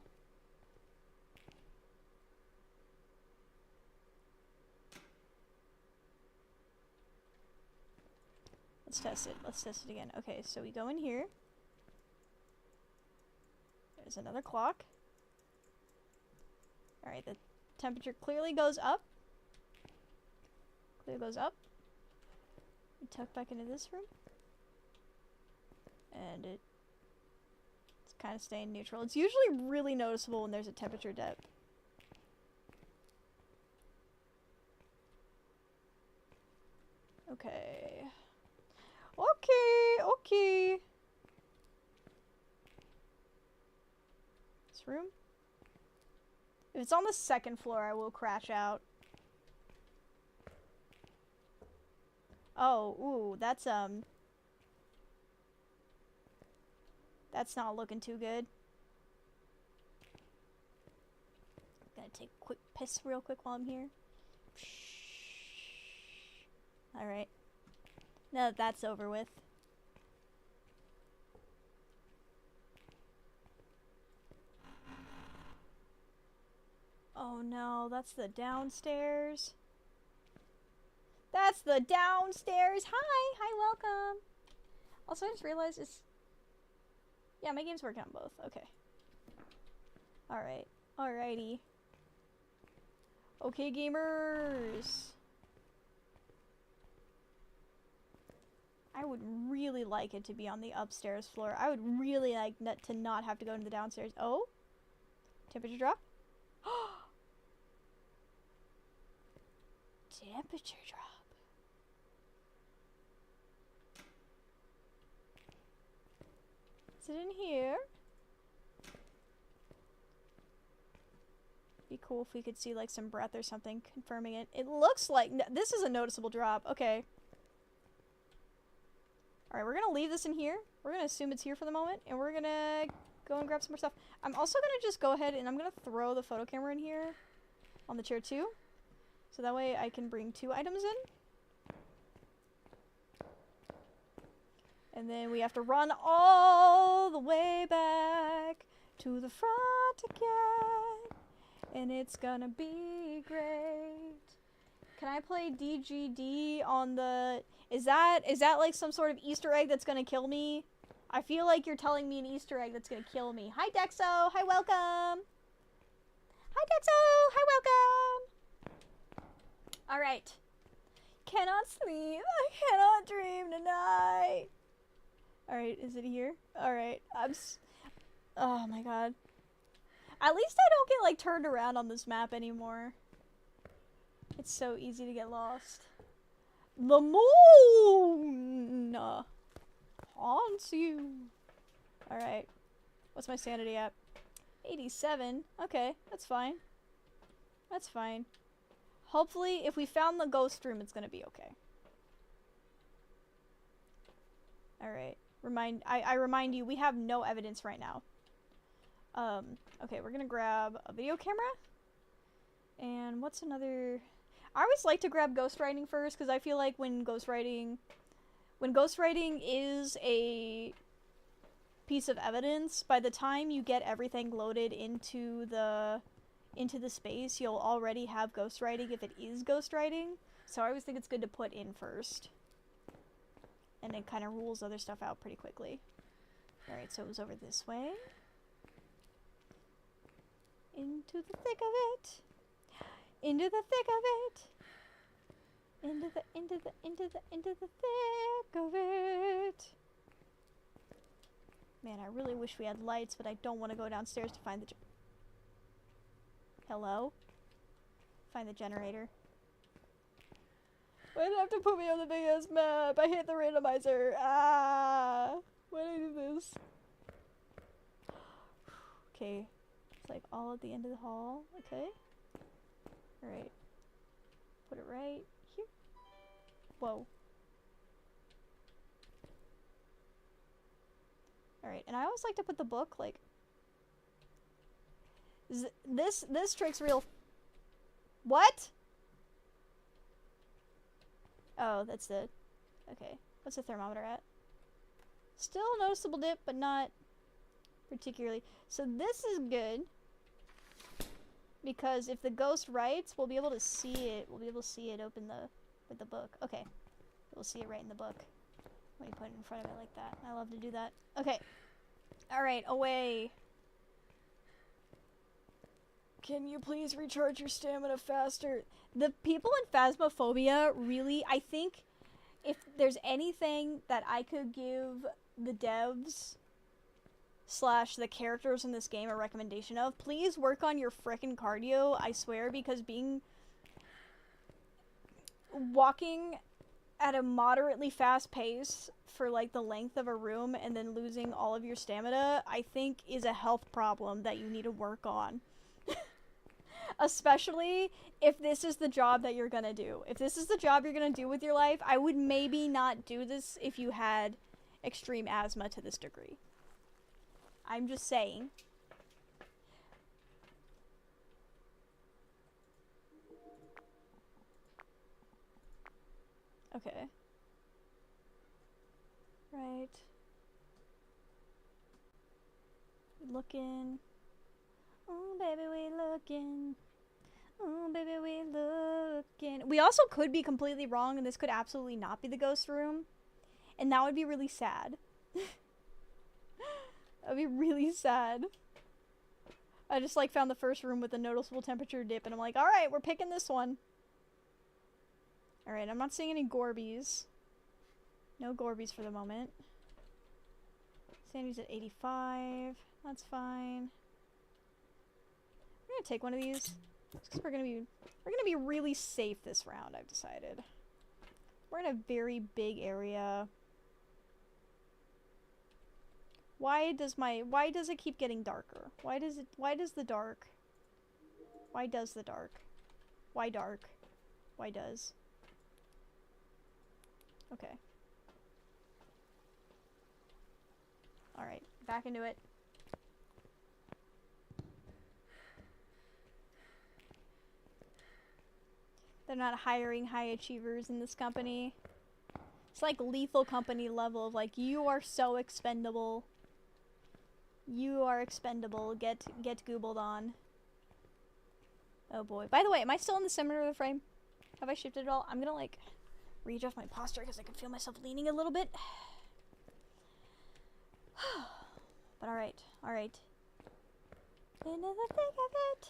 Let's test it. Let's test it again. Okay, so we go in here. There's another clock. Alright, the temperature clearly goes up. Clearly goes up. We tuck back into this room. And it's kind of staying neutral. It's usually really noticeable when there's a temperature dip. Okay. Okay. This room? If it's on the second floor, I will crash out. Oh, ooh, that's not looking too good. I'm gonna take a quick piss real quick while I'm here. Alright. Now that that's over with. Oh no, that's the downstairs. That's the downstairs. Hi, welcome. Also, I just realized it's... Yeah, my game's working on both. Okay. Alright. Alrighty. Okay, gamers. I would really like it to be on the upstairs floor. I would really like to not have to go to the downstairs. Oh? Temperature drop? Temperature drop. Is it in here? Be cool if we could see like some breath or something confirming it. It looks like this is a noticeable drop. Okay. Alright, we're gonna leave this in here. We're gonna assume it's here for the moment, and we're gonna go and grab some more stuff. I'm also gonna just go ahead and I'm gonna throw the photo camera in here on the chair too. So that way I can bring 2 items in. And then we have to run all the way back to the front again. And it's gonna be great. Can I play DGD on the... Is that like some sort of Easter egg that's gonna kill me? I feel like you're telling me an Easter egg that's gonna kill me. Hi Dexo! Hi welcome! Hi Dexo! Hi welcome! Alright. Cannot sleep. I cannot dream tonight. Alright, is it here? Alright, oh my god. At least I don't get like turned around on this map anymore. It's so easy to get lost. The moon haunts you. Alright. What's my sanity at? 87. Okay, that's fine. That's fine. Hopefully, if we found the ghost room, it's gonna be okay. Alright. I remind you, we have no evidence right now. Okay, we're gonna grab a video camera. And what's another... I always like to grab ghostwriting first, because I feel like when ghostwriting is a piece of evidence, by the time you get everything loaded into the space, you'll already have ghostwriting if it is ghostwriting. So I always think it's good to put in first. And it kind of rules other stuff out pretty quickly. Alright, so it was over this way. Into the thick of it. Into the thick of it. Into the thick of it. Man, I really wish we had lights, but I don't want to go downstairs to find the... Hello? Find the generator. Why'd you have to put me on the biggest map? I hit the randomizer. Ah! Why did I do this? Okay. like all at the end of the hall. Okay. Alright. Put it right here. Whoa. Alright, and I always like to put the book, like... This trick's real... What? Oh, that's the... Okay. What's the thermometer at? Still a noticeable dip, but not particularly. So this is good. Because if the ghost writes, we'll be able to see it. We'll be able to see it open with the book. Okay. We'll see it right in the book. When you put it in front of it like that. I love to do that. Okay. Alright, away. Can you please recharge your stamina faster? The people in Phasmophobia really, I think, if there's anything that I could give the devs / the characters in this game a recommendation of, please work on your frickin' cardio, I swear, because walking at a moderately fast pace for like the length of a room and then losing all of your stamina, I think is a health problem that you need to work on. Especially if this is the job that you're gonna do. If this is the job you're gonna do with your life, I would maybe not do this if you had extreme asthma to this degree. I'm just saying. Okay. Right. Looking. Oh, baby, we looking. Oh, baby, we looking. We also could be completely wrong, and this could absolutely not be the ghost room. And that would be really sad. That would be really sad. I just, like, found the first room with a noticeable temperature dip, and I'm like, alright, we're picking this one. Alright, I'm not seeing any Gorbies. No Gorbies for the moment. Sandy's at 85. That's fine. I'm gonna take one of these. Because we're gonna be really safe this round, I've decided. We're in a very big area. Why does it keep getting darker? Why does the dark? Why does? Okay. Alright, back into it. They're not hiring high achievers in this company. It's like Lethal Company level of like, you are so expendable. You are expendable. Get googled on. Oh boy. By the way, am I still in the center of the frame? Have I shifted at all? I'm gonna like readjust my posture because I can feel myself leaning a little bit. But alright. Alright. Into the thick of it.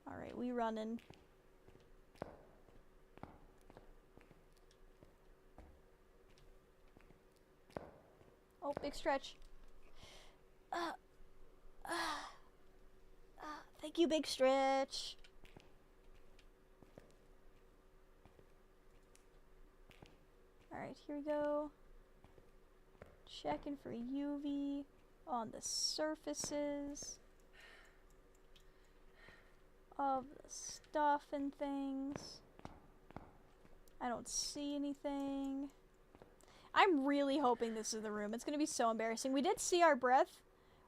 Alright, we running. Oh, big stretch. Thank you, big stretch. Alright, here we go. Checking for UV on the surfaces of the stuff and things. I don't see anything. I'm really hoping this is the room. It's gonna be so embarrassing. We did see our breath,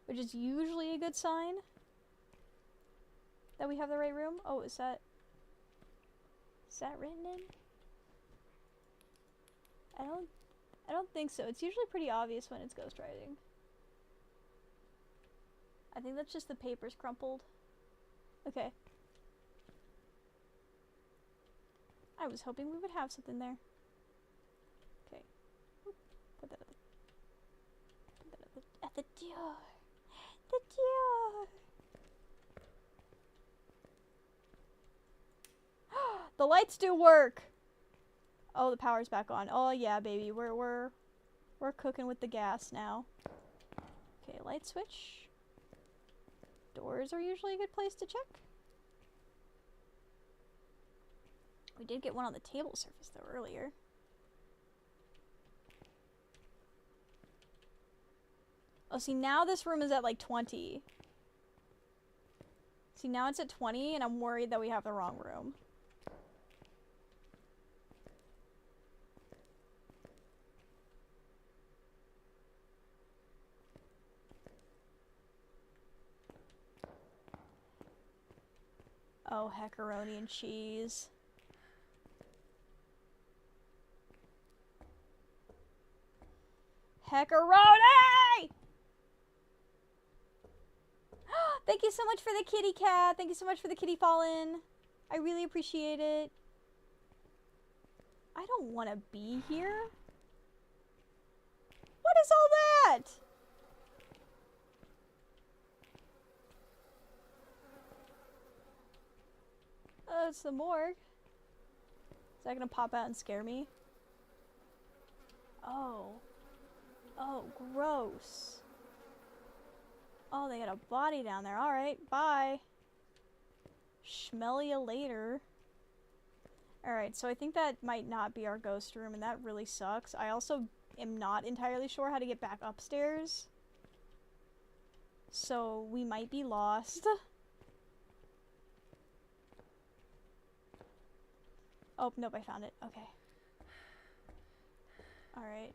which is usually a good sign that we have the right room. Oh, is that written in? I don't think so. It's usually pretty obvious when it's ghostwriting. I think that's just the paper's crumpled. Okay. I was hoping we would have something there. Okay. Oop. Put that at the door. The door. The lights do work. Oh, the power's back on. Oh yeah, baby. We're cooking with the gas now. Okay, light switch. Doors are usually a good place to check. We did get one on the table surface though earlier. Oh, see, now this room is at like 20. See, now it's at 20, and I'm worried that we have the wrong room. Oh, heckaroni and cheese. Heckaroni! Thank you so much for the kitty cat. Thank you so much for the kitty fallen. I really appreciate it. I don't want to be here. What is all that? Oh, it's the morgue. Is that gonna pop out and scare me? Oh. Oh, gross. Oh, they got a body down there. Alright, bye. Smell ya later. Alright, so I think that might not be our ghost room, and that really sucks. I also am not entirely sure how to get back upstairs. So, we might be lost. Oh, nope, I found it. Okay. Alright.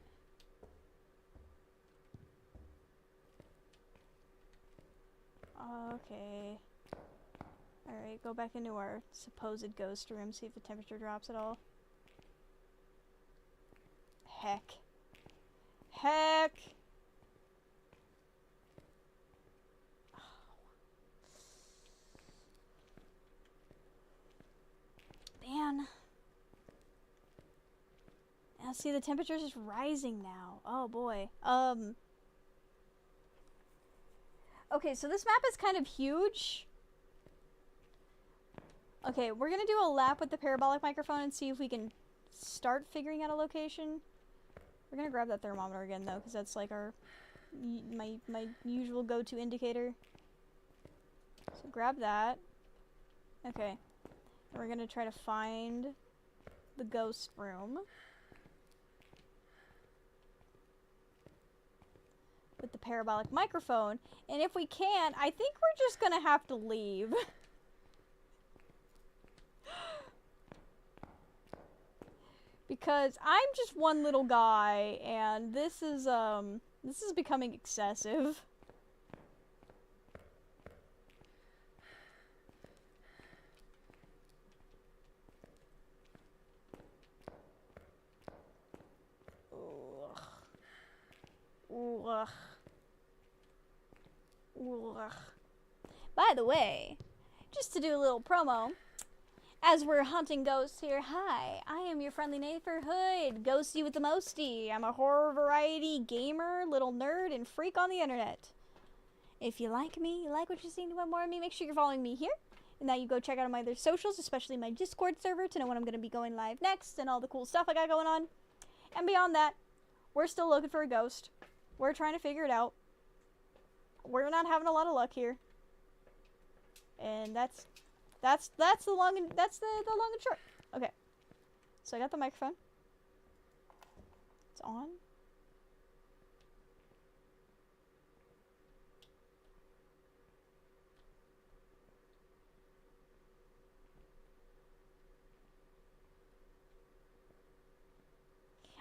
Okay. Alright, go back into our supposed ghost room, see if the temperature drops at all. Heck. Heck! Man. Now see, the temperature's just rising now. Oh boy. Okay, so this map is kind of huge. Okay, we're gonna do a lap with the parabolic microphone and see if we can start figuring out a location. We're gonna grab that thermometer again though, because that's like our my usual go-to indicator. So grab that. Okay. And we're gonna try to find the ghost room with the parabolic microphone, and if we can't, I think we're just gonna have to leave. Because I'm just one little guy, and this is becoming excessive. Ugh. Ugh. Ugh. By the way, just to do a little promo, as we're hunting ghosts here, hi, I am your friendly neighborhood ghosty with the mosty. I'm a horror variety gamer, little nerd, and freak on the internet. If you like me, you like what you're seeing, you want more of me, make sure you're following me here, and that you go check out my other socials, especially my Discord server, to know when I'm going to be going live next, and all the cool stuff I got going on. And beyond that, we're still looking for a ghost. We're trying to figure it out. We're not having a lot of luck here. And that's the long and short. Okay. So I got the microphone. It's on.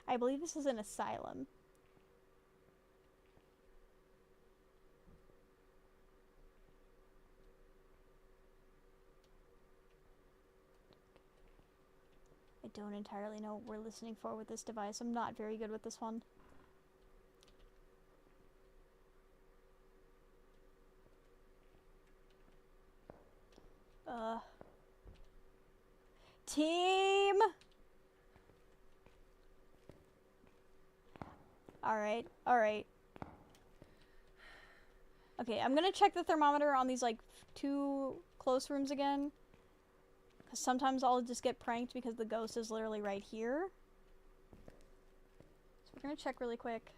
I believe this is an asylum. I don't entirely know what we're listening for with this device. I'm not very good with this one. Team! Alright, alright. Okay, I'm gonna check the thermometer on these, like, 2 close rooms again. Because sometimes I'll just get pranked because the ghost is literally right here. So we're gonna check really quick.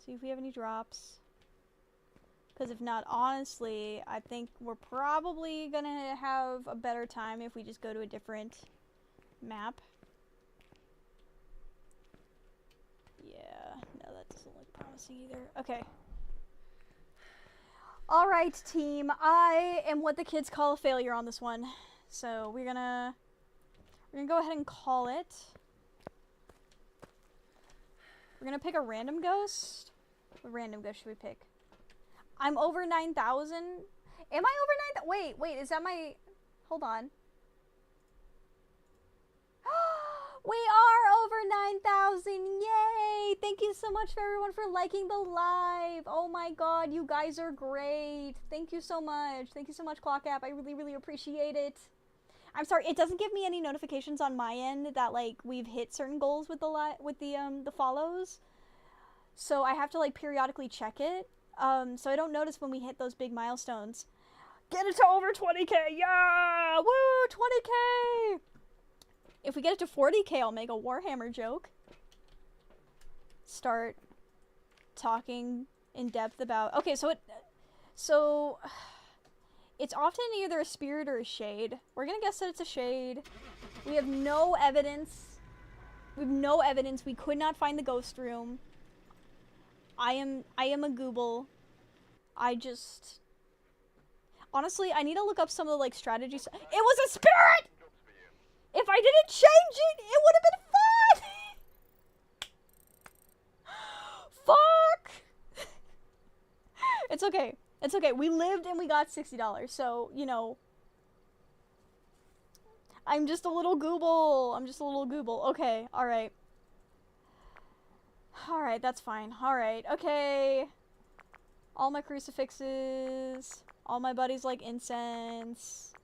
See if we have any drops. Because if not, honestly, I think we're probably gonna have a better time if we just go to a different map. promising either. Okay. Alright, team. I am what the kids call a failure on this one. So we're gonna go ahead and call it. We're gonna pick a random ghost. What random ghost should we pick? I'm over 9,000. Am I over 9,000? Wait, is that my... Hold on. We are over 9,000. Yay! Thank you so much for everyone for liking the live. Oh my god, you guys are great. Thank you so much. Thank you so much, Clock App. I really, really appreciate it. I'm sorry, it doesn't give me any notifications on my end that like we've hit certain goals with the follows. So I have to like periodically check it. So I don't notice when we hit those big milestones. Get it to over 20k. Yeah! Woo! 20k! If we get it to 40k, I'll make a Warhammer joke. Start talking in depth about... Okay, so it's often either a spirit or a shade. We're gonna guess that it's a shade. We have no evidence. We have no evidence. We could not find the ghost room. I am a gooble. Honestly, I need to look up some of the like strategies. It was a spirit! If I didn't change it, it would have been fun! Fuck! It's okay. It's okay. We lived and we got $60, so, you know. I'm just a little gooble. Okay, alright. Alright, that's fine. Alright, okay. All my crucifixes. All my buddies like incense.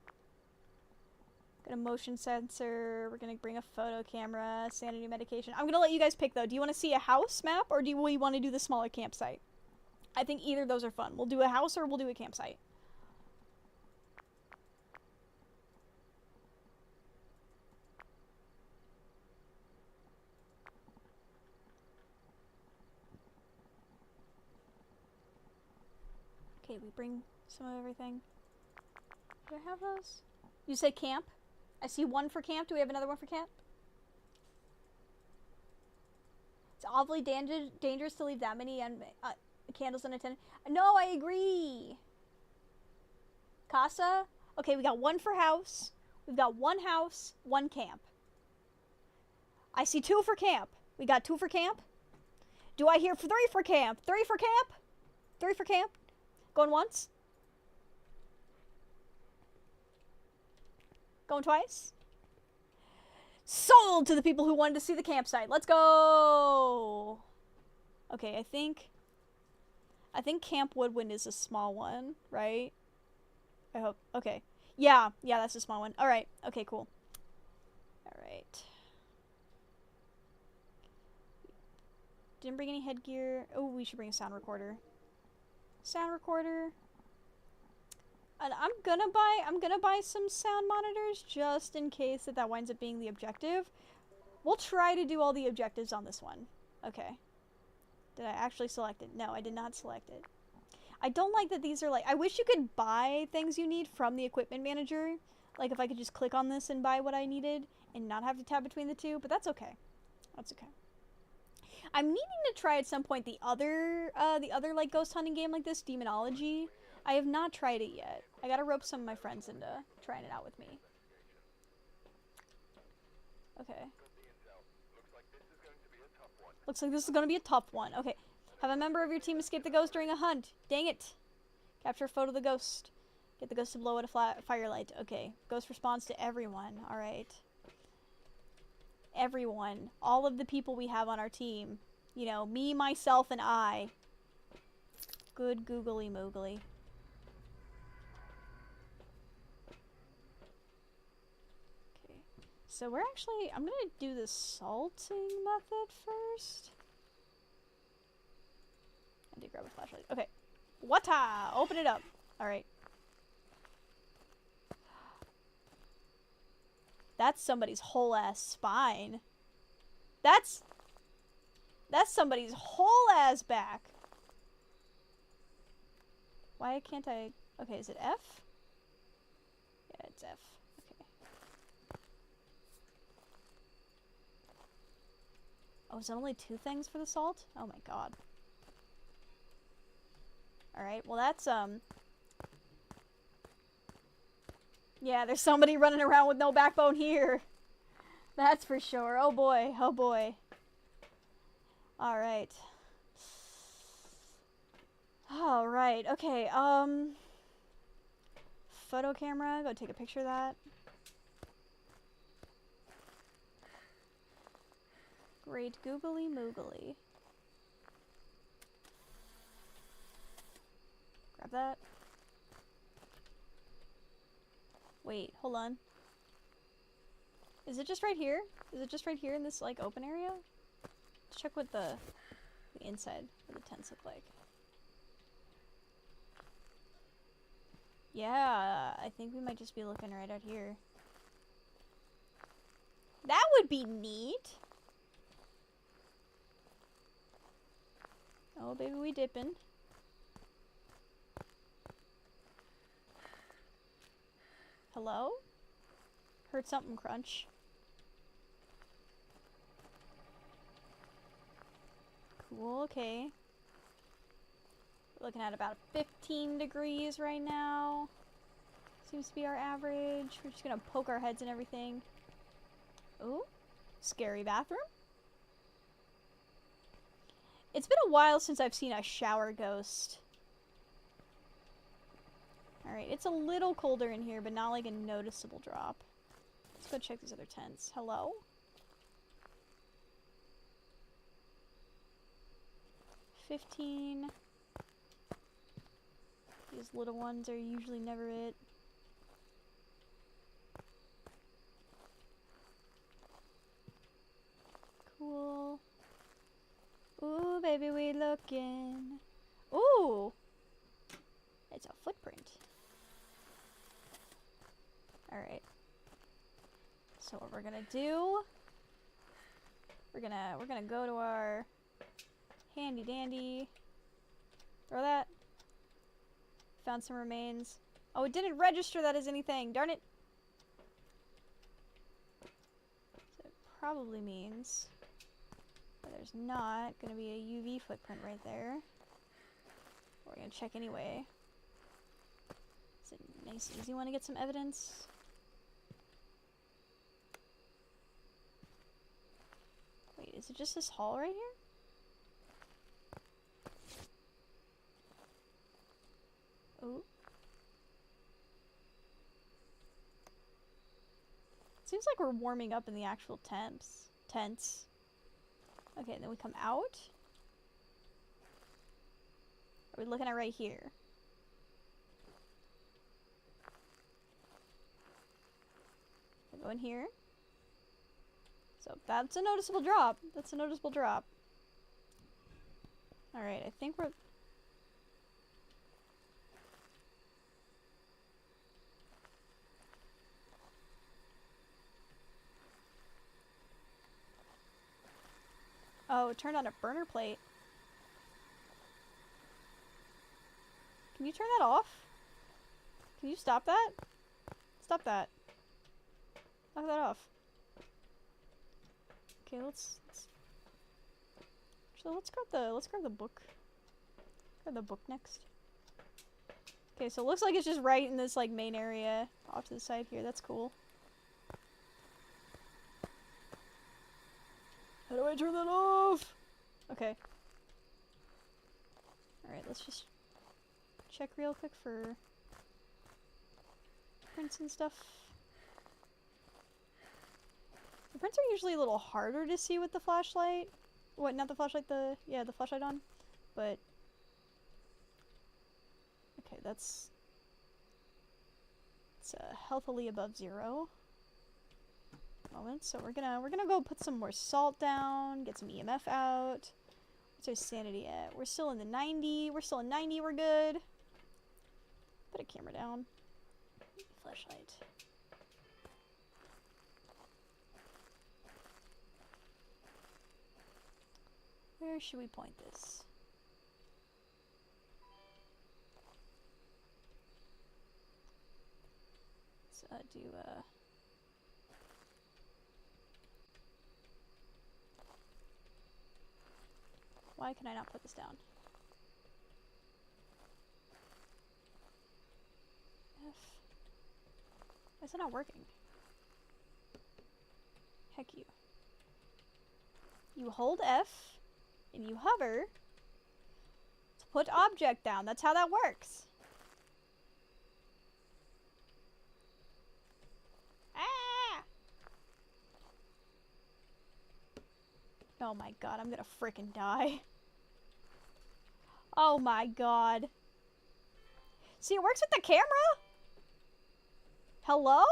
Got a motion sensor. We're gonna bring a photo camera. Sanity medication. I'm gonna let you guys pick though. Do you want to see a house map or do we want to do the smaller campsite? I think either of those are fun. We'll do a house or we'll do a campsite. Okay, we bring some of everything. Do I have those? You say camp? I see one for camp. Do we have another one for camp? It's awfully dangerous to leave that many candles unattended. No, I agree. Casa? Okay, we got one for house. We've got one house, one camp. I see two for camp. We got two for camp. Do I hear three for camp? Three for camp? Three for camp? Going once? Going twice? Sold to the people who wanted to see the campsite. Let's go! Okay, I think Camp Woodwind is a small one, right? I hope. Okay. Yeah, that's a small one. Alright. Okay, cool. Alright. Didn't bring any headgear. Oh, we should bring a sound recorder. Sound recorder. And I'm gonna buy some sound monitors just in case that winds up being the objective. We'll try to do all the objectives on this one. Okay. Did I actually select it? No, I did not select it. I don't like that these are like... I wish you could buy things you need from the equipment manager. Like if I could just click on this and buy what I needed and not have to tab between the two, but that's okay. That's okay. I'm needing to try at some point the other like ghost hunting game like this, Demonology. I have not tried it yet. I gotta rope some of my friends into trying it out with me. Okay. Looks like this is gonna be a tough one. Okay. Have a member of your team escape the ghost during a hunt. Dang it. Capture a photo of the ghost. Get the ghost to blow at a firelight. Okay. Ghost responds to everyone. Alright. Everyone. All of the people we have on our team. You know, me, myself, and I. Good googly moogly. Okay. So we're actually... I'm gonna do the salting method first. I did grab a flashlight. Okay. Wata! Open it up. Alright. That's somebody's whole ass spine. That's somebody's whole ass back. Why can't I... Okay, is it F? Yeah, it's F. Okay. Oh, is it only 2 things for the salt? Oh my god. Alright, well that's, yeah, there's somebody running around with no backbone here. That's for sure. Oh boy, oh boy. Alright. Alright, okay, photo camera, go take a picture of that. Great googly moogly. Grab that. Wait, hold on. Is it just right here? Is it just right here in this, like, open area? Let's check what the inside of the tents look like. Yeah, I think we might just be looking right out here. That would be neat! Oh, baby, we dipping. Hello? Heard something crunch. Cool, okay. We're looking at about 15 degrees right now. Seems to be our average. We're just gonna poke our heads and everything. Ooh, scary bathroom. It's been a while since I've seen a shower ghost. Alright, it's a little colder in here, but not like a noticeable drop. Let's go check these other tents. Hello? $15. These little ones are usually never it. Cool. Ooh, baby, we looking. Ooh! It's a footprint. Alright. So what we're gonna do, we're gonna go to our handy dandy. Throw that. Found some remains. Oh, it didn't register that as anything. Darn it. So it probably means that there's not gonna be a UV footprint right there. We're gonna check anyway. It's a nice, easy one to get some evidence. Wait, is it just this hall right here? Oh. Seems like we're warming up in the actual tents. Okay, then we come out. Are we looking at right here? We go in here. So that's a noticeable drop. That's a noticeable drop. Alright, I think we're... Oh, it turned on a burner plate. Can you turn that off? Can you stop that? Stop that. Knock that off. Okay, let's grab the book. Grab the book next. Okay, so it looks like it's just right in this like main area off to the side here. That's cool. How do I turn that off? Okay. Alright, let's just check real quick for prints and stuff. The prints are usually a little harder to see with the flashlight. What, not the flashlight, the flashlight on. But okay, it's healthily above 0 moment. So we're gonna go put some more salt down, get some EMF out. What's our sanity at? We're still in the 90. We're still in 90. We're good. Put a camera down. Flashlight. Where should we point this? Let's do why can I not put this down? F. Why is it not working? Heck you. You hold F and you hover to put object down. That's how that works. Ah! Oh my god, I'm gonna frickin' die. Oh my god. See, it works with the camera? Hello?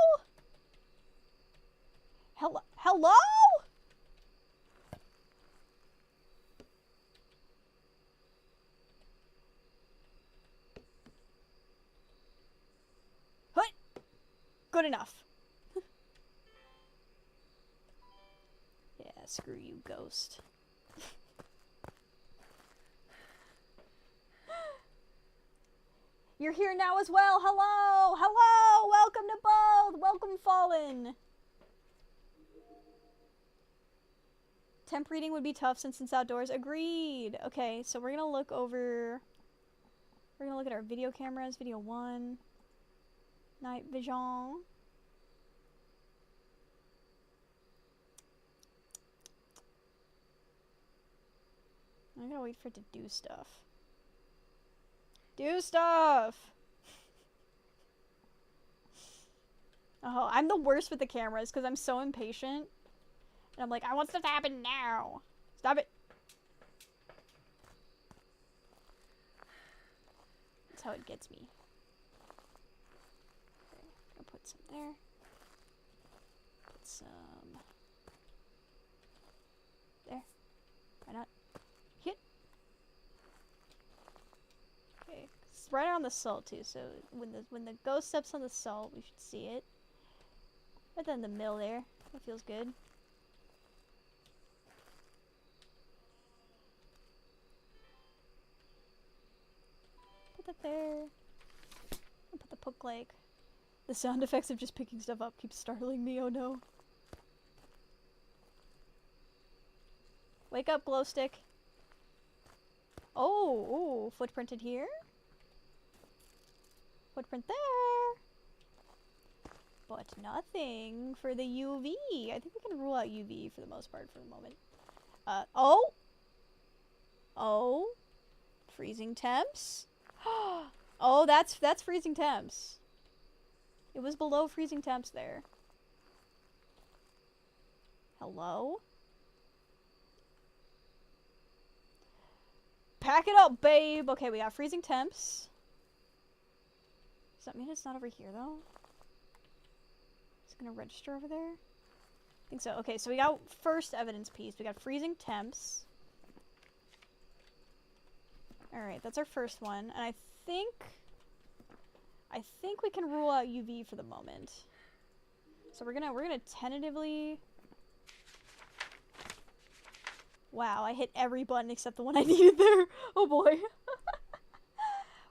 Hello? Hut! Good enough. Yeah, screw you, ghost. You're here now as well. Hello! Hello! Welcome to both! Welcome, Fallen! Temp reading would be tough since it's outdoors. Agreed! Okay, so we're gonna look over... We're gonna look at our video cameras. Video 1. Night vision. I gotta wait for it to do stuff. Do stuff! Oh, I'm the worst with the cameras because I'm so impatient. And I'm like, I want stuff to happen now. Stop it. That's how it gets me. Okay, I'll put some there. Put some... there. Why not? Hit. Okay, it's right on the salt too, so when the ghost steps on the salt, we should see it. Right then in the middle there. That feels good. Put that there. I'll put the poke like. The sound effects of just picking stuff up keeps startling me, oh no. Wake up, glow stick. Oh, footprinted here. Footprint there. But nothing for the UV. I think we can rule out UV for the most part for the moment. Oh! Oh! Freezing temps? Oh, that's freezing temps. It was below freezing temps there. Hello? Pack it up, babe! Okay, we got freezing temps. Does that mean it's not over here, though? Is it gonna register over there? I think so. Okay, so we got first evidence piece. We got freezing temps. Alright, that's our first one. And I think we can rule out UV for the moment. So we're gonna tentatively... Wow, I hit every button except the one I needed there. Oh boy.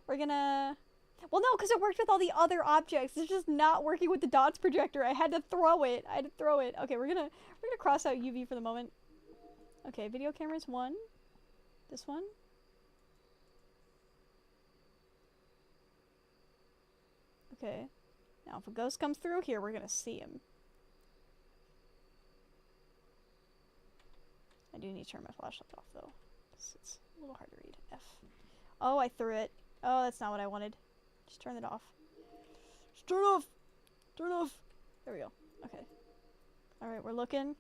We're gonna... Well, no, because it worked with all the other objects. It's just not working with the dots projector. I had to throw it. Okay, we're gonna cross out UV for the moment. Okay, video cameras 1. This one. Okay. Now, if a ghost comes through here, we're gonna see him. I do need to turn my flashlight off, though. It's a little hard to read. F. Oh, I threw it. Oh, that's not what I wanted. Just turn it off. Just turn it off! Turn it off! There we go. Okay. Alright, we're looking.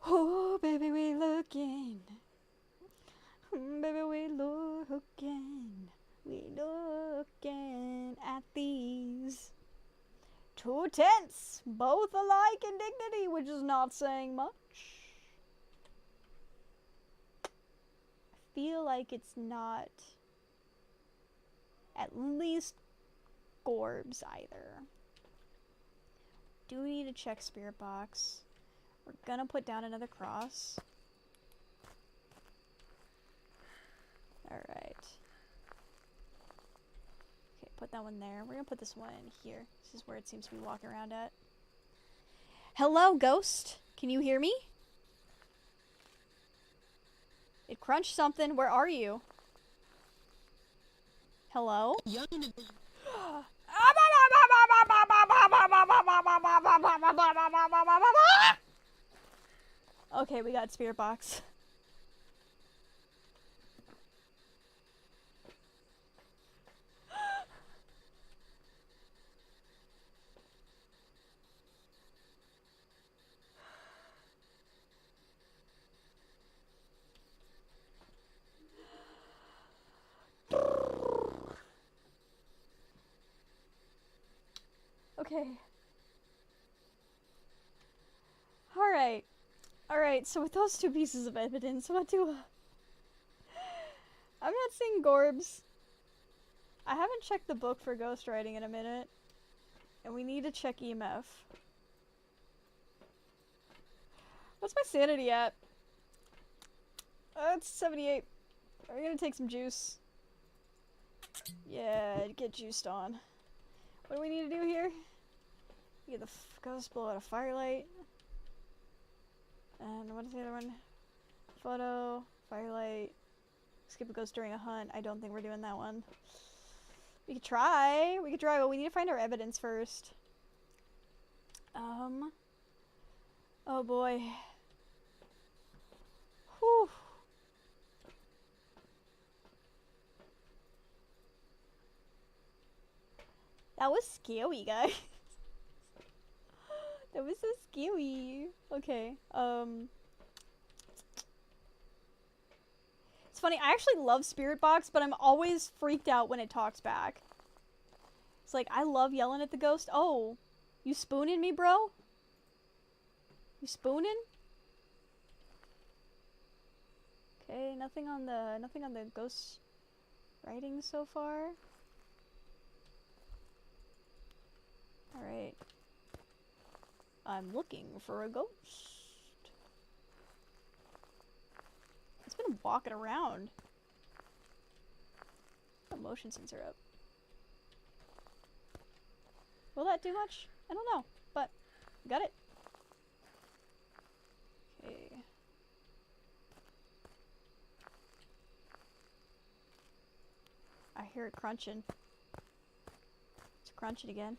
Oh, baby, we looking. Baby, we looking. We looking at these two tents, both alike in dignity, which is not saying much. I feel like it's not at least Gorbs either. Do we need to check spirit box? We're gonna put down another cross. Alright. Okay, put that one there. We're gonna put this one in here. This is where it seems to be walking around at. Hello, ghost? Can you hear me? It crunched something. Where are you? Hello? Okay, we got spirit box. Okay. Alright. Alright, so with those two pieces of evidence, what do I'm not seeing Gorbs. I haven't checked the book for ghostwriting in a minute. And we need to check EMF. What's my sanity at? It's 78. We're gonna take some juice. Yeah, get juiced on. What do we need to do here? Get the ghost blow out a firelight. And what is the other one? Photo, firelight. Skip a ghost during a hunt. I don't think we're doing that one. We could try. We could try, but we need to find our evidence first. Oh boy. Whew. That was scary, guys. That was so scary. Okay, it's funny, I actually love Spirit Box, but I'm always freaked out when it talks back. It's like, I love yelling at the ghost. Oh, you spooning me, bro? You spooning? Okay, nothing on the ghost writing so far. Alright. I'm looking for a ghost. It's been walking around. The motion sensor up. Will that do much? I don't know, but got it. Okay. I hear it crunching. It's crunching again.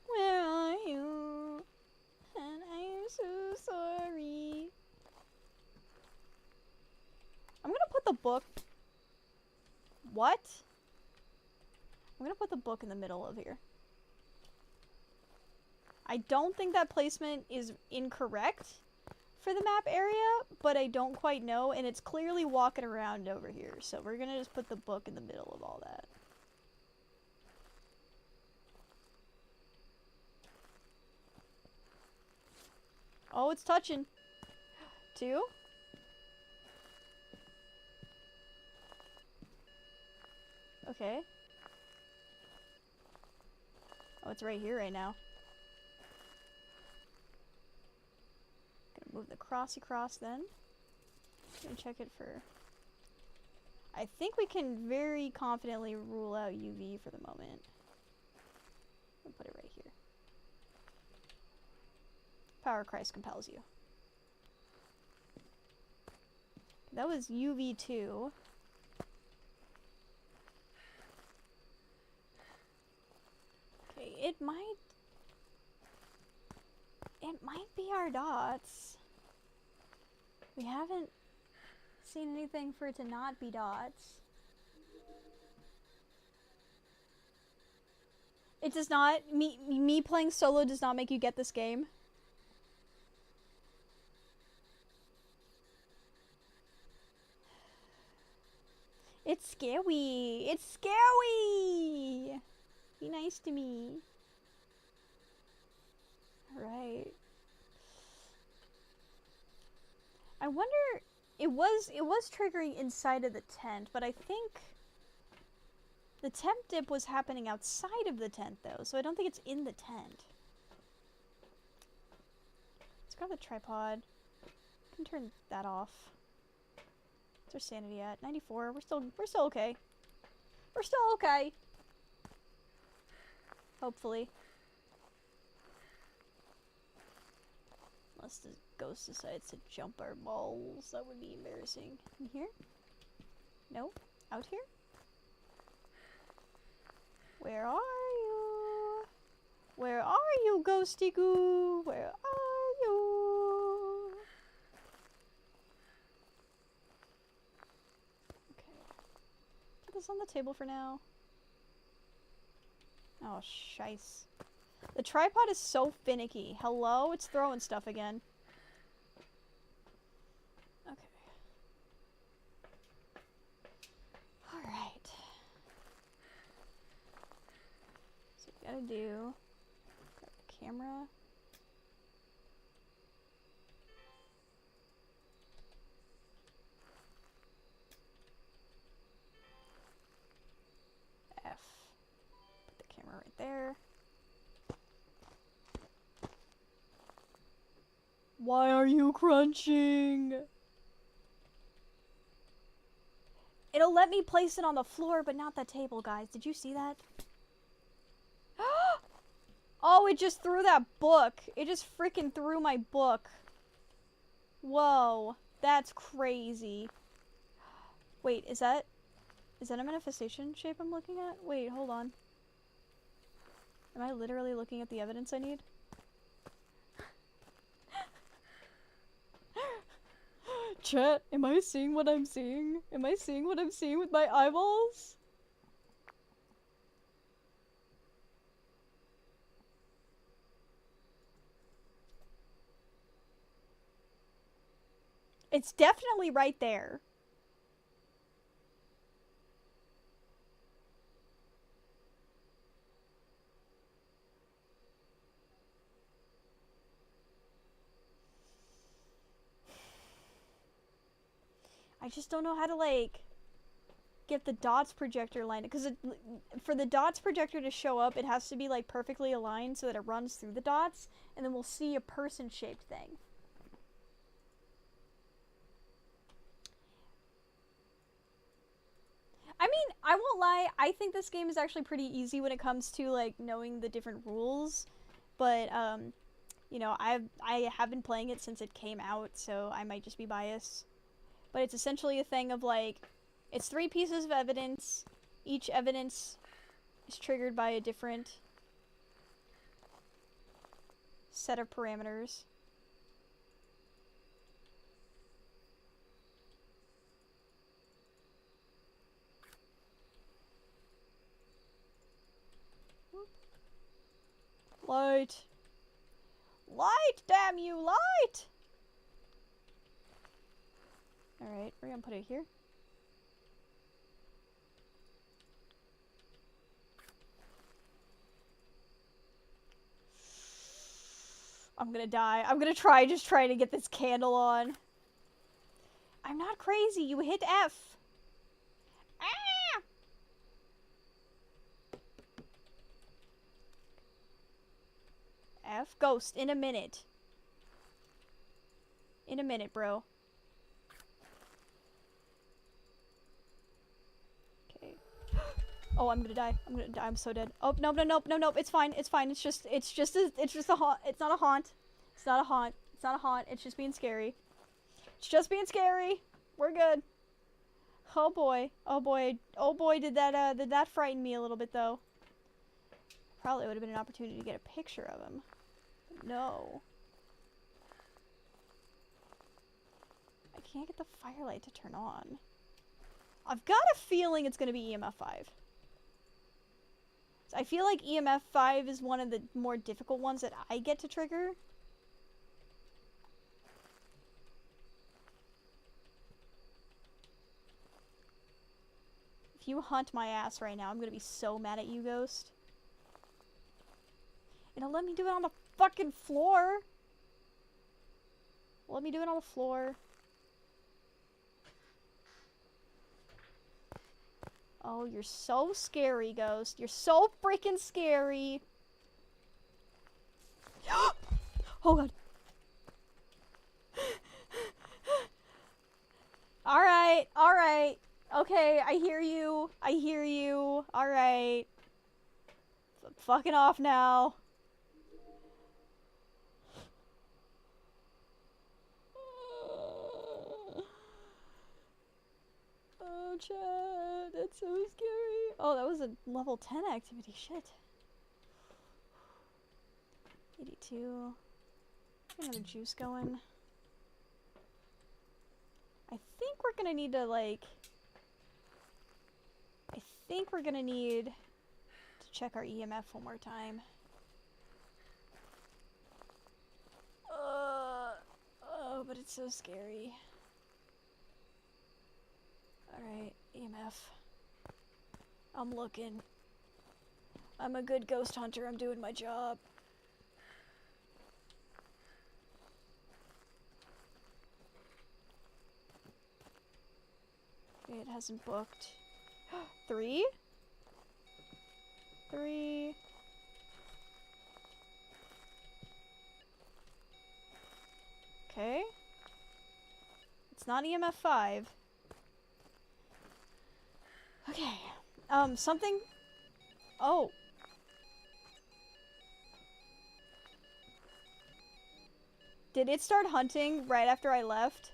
Where are you? And I am so sorry. I'm gonna put the book... What? I'm gonna put the book in the middle of here. I don't think that placement is incorrect for the map area, but I don't quite know, and it's clearly walking around over here, so we're gonna just put the book in the middle of all that. Oh, it's touching. 2? Okay. Oh, it's right here right now. Gonna move the cross across then. Gonna check it for... I think we can very confidently rule out UV for the moment. I'll put it right here. Power Christ compels you. That was UV2. Okay, it might be our dots. We haven't seen anything for it to not be dots. It does not, me playing solo does not make you get this game. It's scary. It's scary. Be nice to me. Alright. I wonder, it was triggering inside of the tent, but I think the temp dip was happening outside of the tent though, so I don't think it's in the tent. Let's grab the tripod. I can turn that off. What's our sanity at? 94. We're still okay. We're still okay. Hopefully. Unless the ghost decides to jump our balls, that would be embarrassing. In here? No? Out here? you, ghosty goo? Where are you? Okay. Put this on the table for now. Oh, shice. The tripod is so finicky. Hello? It's throwing stuff again. Okay. Alright. So you gotta do... Grab the camera. F. Put the camera right there. Why are you crunching? It'll let me place it on the floor, but not the table, guys. Did you see that? Oh, it just threw that book. It just freaking threw my book. Whoa. That's crazy. Wait, is that a manifestation shape I'm looking at? Wait, hold on. Am I literally looking at the evidence I need? Chat, am I seeing what I'm seeing? Am I seeing what I'm seeing with my eyeballs? It's definitely right there. I just don't know how to, like, get the dots projector aligned. Because for the dots projector to show up, it has to be, like, perfectly aligned so that it runs through the dots. And then we'll see a person-shaped thing. I mean, I won't lie. I think this game is actually pretty easy when it comes to, like, knowing the different rules. But, you know, I have been playing it since it came out, so I might just be biased. But it's essentially a thing of, like, it's 3 pieces of evidence. Each evidence is triggered by a different set of parameters. Light! Light, damn you, light! Alright, we're gonna put it here. I'm gonna die. I'm gonna just try to get this candle on. I'm not crazy, you hit F. Ah! F, ghost, in a minute. In a minute, bro. Oh, I'm gonna die. I'm gonna die. I'm so dead. Oh, no, no, no, no, no. It's fine. It's fine. It's just a haunt. It's not a haunt. It's not a haunt. It's not a haunt. It's just being scary. It's just being scary. We're good. Oh boy. Oh boy. Oh boy, did that frighten me a little bit, though. Probably would have been an opportunity to get a picture of him. But no. I can't get the firelight to turn on. I've got a feeling it's gonna be EMF 5. I feel like EMF 5 is one of the more difficult ones that I get to trigger. If you hunt my ass right now, I'm gonna be so mad at you, Ghost. It'll let me do it on the fucking floor. Let me do it on the floor. Oh, you're so scary, Ghost. You're so freaking scary. Oh god. Alright, alright. Okay, I hear you. I hear you. Alright. I'm fucking off now. Oh, Chad, that's so scary. Oh, that was a level 10 activity. Shit. 82. Get another juice going. I think we're gonna need to, like... I think we're gonna need to check our EMF one more time. Oh, but it's so scary. Alright, EMF. I'm looking. I'm a good ghost hunter. I'm doing my job. Okay, it hasn't booked. 3? 3. Okay. It's not EMF 5. Okay. Something... Oh. Did it start hunting right after I left?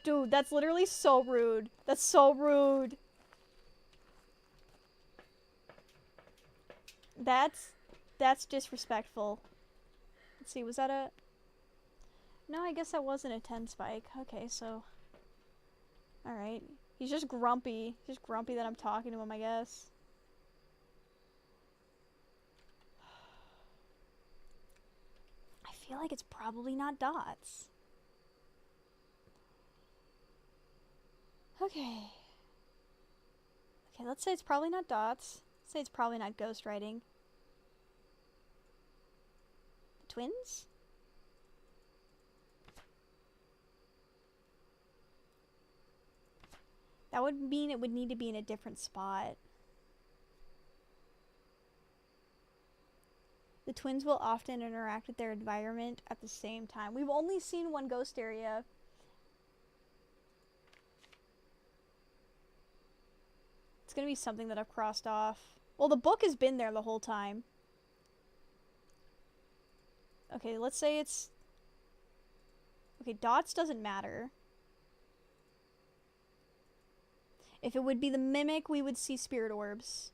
Dude, that's literally so rude. That's so rude. That's disrespectful. Let's see, was that a... No, I guess that wasn't a 10 spike. Okay, so... Alright. He's just grumpy. He's just grumpy that I'm talking to him, I guess. I feel like it's probably not dots. Okay. Okay, let's say it's probably not dots. Let's say it's probably not ghostwriting. The twins? That would mean it would need to be in a different spot. The twins will often interact with their environment at the same time. We've only seen one ghost area. It's gonna be something that I've crossed off. Well, the book has been there the whole time. Okay, let's say it's... Okay, dots doesn't matter. If it would be the mimic, we would see spirit orbs.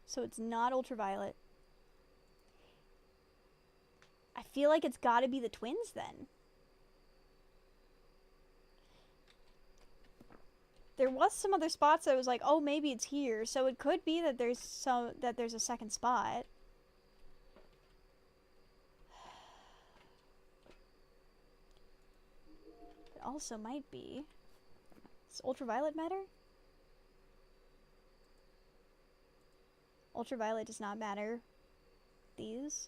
So it's not ultraviolet. I feel like it's gotta be the twins then. There was some other spots that I was like, oh, maybe it's here. So it could be that there's a second spot. It also might be. Does ultraviolet matter? Ultraviolet does not matter. These.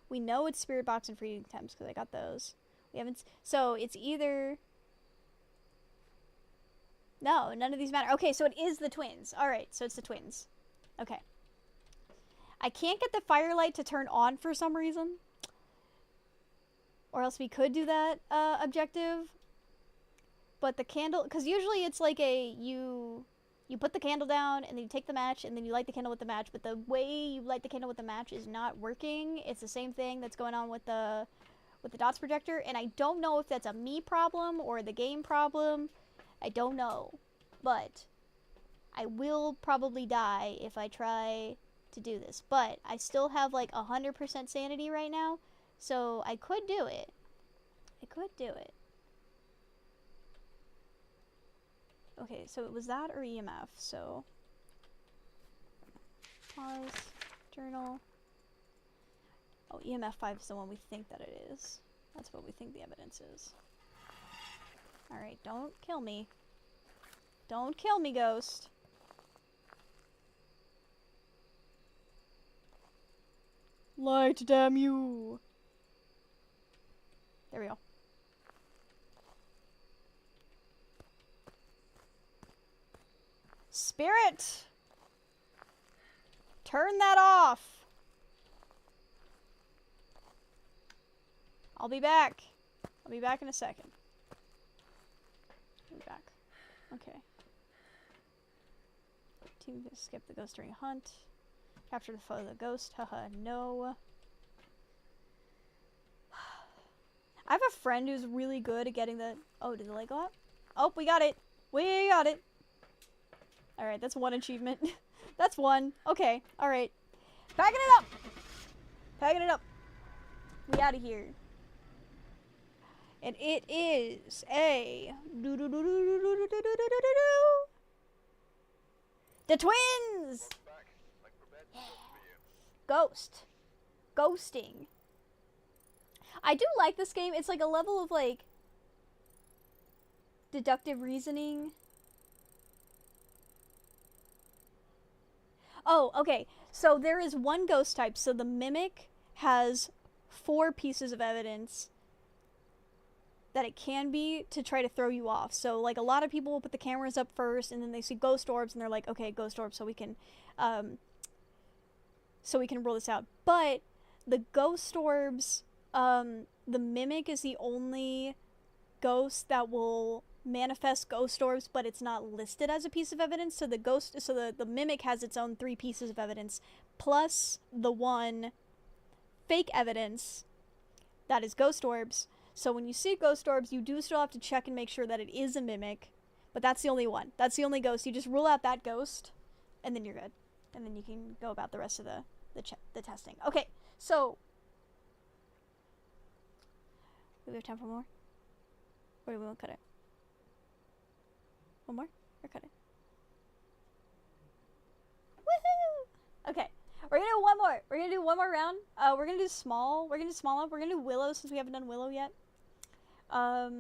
We know it's spirit box and freezing temps because I got those. We haven't. So it's either. No, none of these matter. Okay, so it is the twins. Alright, so it's the twins. Okay. I can't get the firelight to turn on for some reason. Or else we could do that objective. But the candle, because usually it's like you put the candle down and then you take the match and then you light the candle with the match. But the way you light the candle with the match is not working. It's the same thing that's going on with the dots projector. And I don't know if that's a me problem or the game problem. I don't know, but I will probably die if I try to do this. But I still have like 100% sanity right now, so I could do it. I could do it. Okay, so it was that or EMF, so... Pause. Journal. Oh, EMF 5 is the one we think that it is. That's what we think the evidence is. Alright, don't kill me. Don't kill me, ghost. Light, damn you! There we go. Spirit! Turn that off! I'll be back. I'll be back in a second. I'll be back. Okay. Team to skip the ghost during a hunt. Capture the foe of the ghost. Haha, no. I have a friend who's really good at getting the... Oh, did the light go up? Oh, we got it. We got it. Alright, that's one achievement. That's one. Okay, alright. Backing it up! Packing it up. We out of here. And it is a the twins. Yeah. Ghost. Ghosting. I do like this game. It's like a level of like deductive reasoning. Oh, okay. So there is one ghost type. So the mimic has 4 pieces of evidence that it can be to try to throw you off. So like a lot of people will put the cameras up first and then they see ghost orbs and they're like, okay, ghost orbs, so we can rule this out. But the ghost orbs, the mimic is the only ghost that will manifest ghost orbs, but it's not listed as a piece of evidence. So the mimic has its own 3 pieces of evidence plus the one fake evidence that is ghost orbs. So when you see ghost orbs, you do still have to check and make sure that it is a mimic, but that's the only one. That's the only ghost. You just rule out that ghost, and then you're good. And then you can go about the rest of the testing. Okay, so do we have time for more? Or do we want to cut it? One more? Or cut it? Woohoo! Okay. We're gonna do one more. We're gonna do one more round. We're gonna do small. We're gonna do small up. We're gonna do Willow since we haven't done Willow yet. I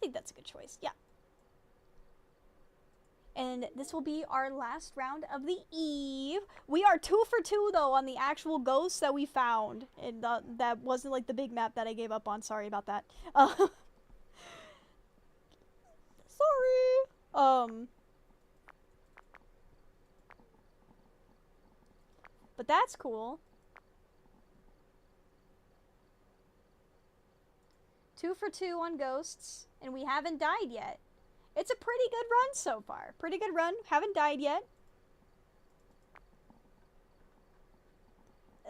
think that's a good choice. Yeah. And this will be our last round of the eve. We are 2 for 2 though on the actual ghosts that we found. And that wasn't like the big map that I gave up on. Sorry about that. Sorry. But that's cool. 2 for 2 on ghosts, and we haven't died yet. It's a pretty good run so far. Pretty good run. Haven't died yet.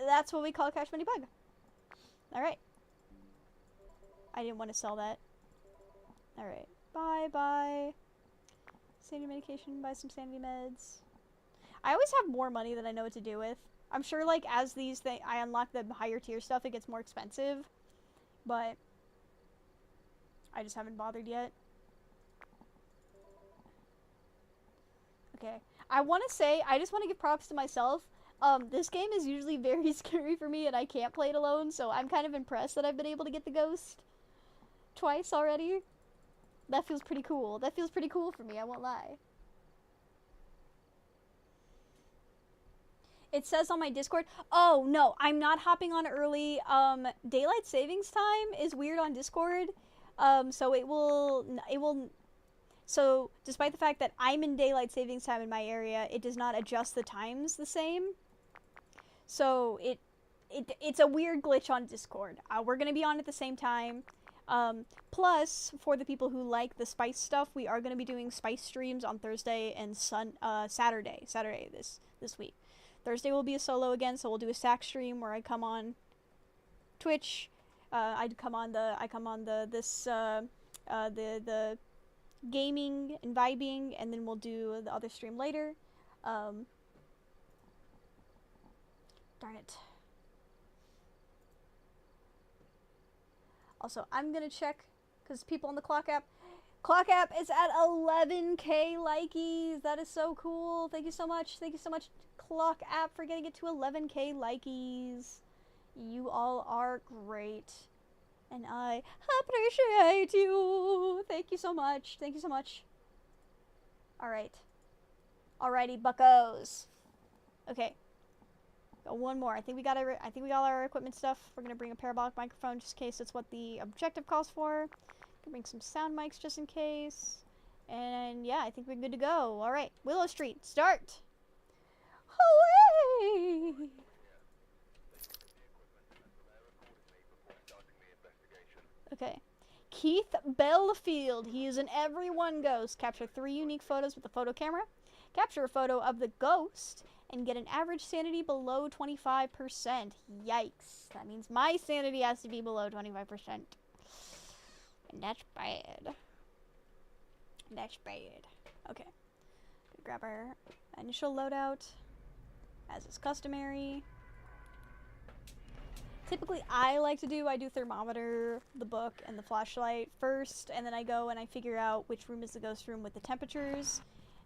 That's what we call Cash Money Bug. Alright. I didn't want to sell that. Alright. Bye. Sanity medication, buy some sanity meds. I always have more money than I know what to do with. I'm sure, like, as I unlock the higher tier stuff, it gets more expensive. But I just haven't bothered yet. Okay. I want to say, I just want to give props to myself. This game is usually very scary for me, and I can't play it alone, so I'm kind of impressed that I've been able to get the ghost twice already. That feels pretty cool. That feels pretty cool for me, I won't lie. It says on my Discord, oh no, I'm not hopping on early. Daylight savings time is weird on Discord. So despite the fact that I'm in daylight savings time in my area, it does not adjust the times the same. So it's a weird glitch on Discord. We're gonna be on at the same time. Plus, for the people who like the spice stuff, we are gonna be doing spice streams on Thursday and Saturday this week. Thursday will be a solo again, so we'll do a stack stream where I come on Twitch. I come on the gaming and vibing, and then we'll do the other stream later. Darn it. Also, I'm gonna check because people on the Clock app is at 11k likies. That is so cool. Thank you so much. Thank you so much, Clock app, for getting it to 11k likies. You all are great. And I appreciate you. Thank you so much. Thank you so much. Alright. Alrighty, buckos. Okay. Got one more. I think we got our equipment stuff. We're gonna bring a parabolic microphone just in case that's what the objective calls for. Gonna bring some sound mics just in case. And yeah, I think we're good to go. Alright, Willow Street, start! Away! Okay. Keith Belfield. He is an everyone ghost. Capture 3 unique photos with the photo camera. Capture a photo of the ghost and get an average sanity below 25%. Yikes. That means my sanity has to be below 25%. And that's bad. That's bad. Okay. Grab our initial loadout, as is customary. typically I do thermometer, the book, and the flashlight first, and then I go and I figure out which room is the ghost room with the temperatures,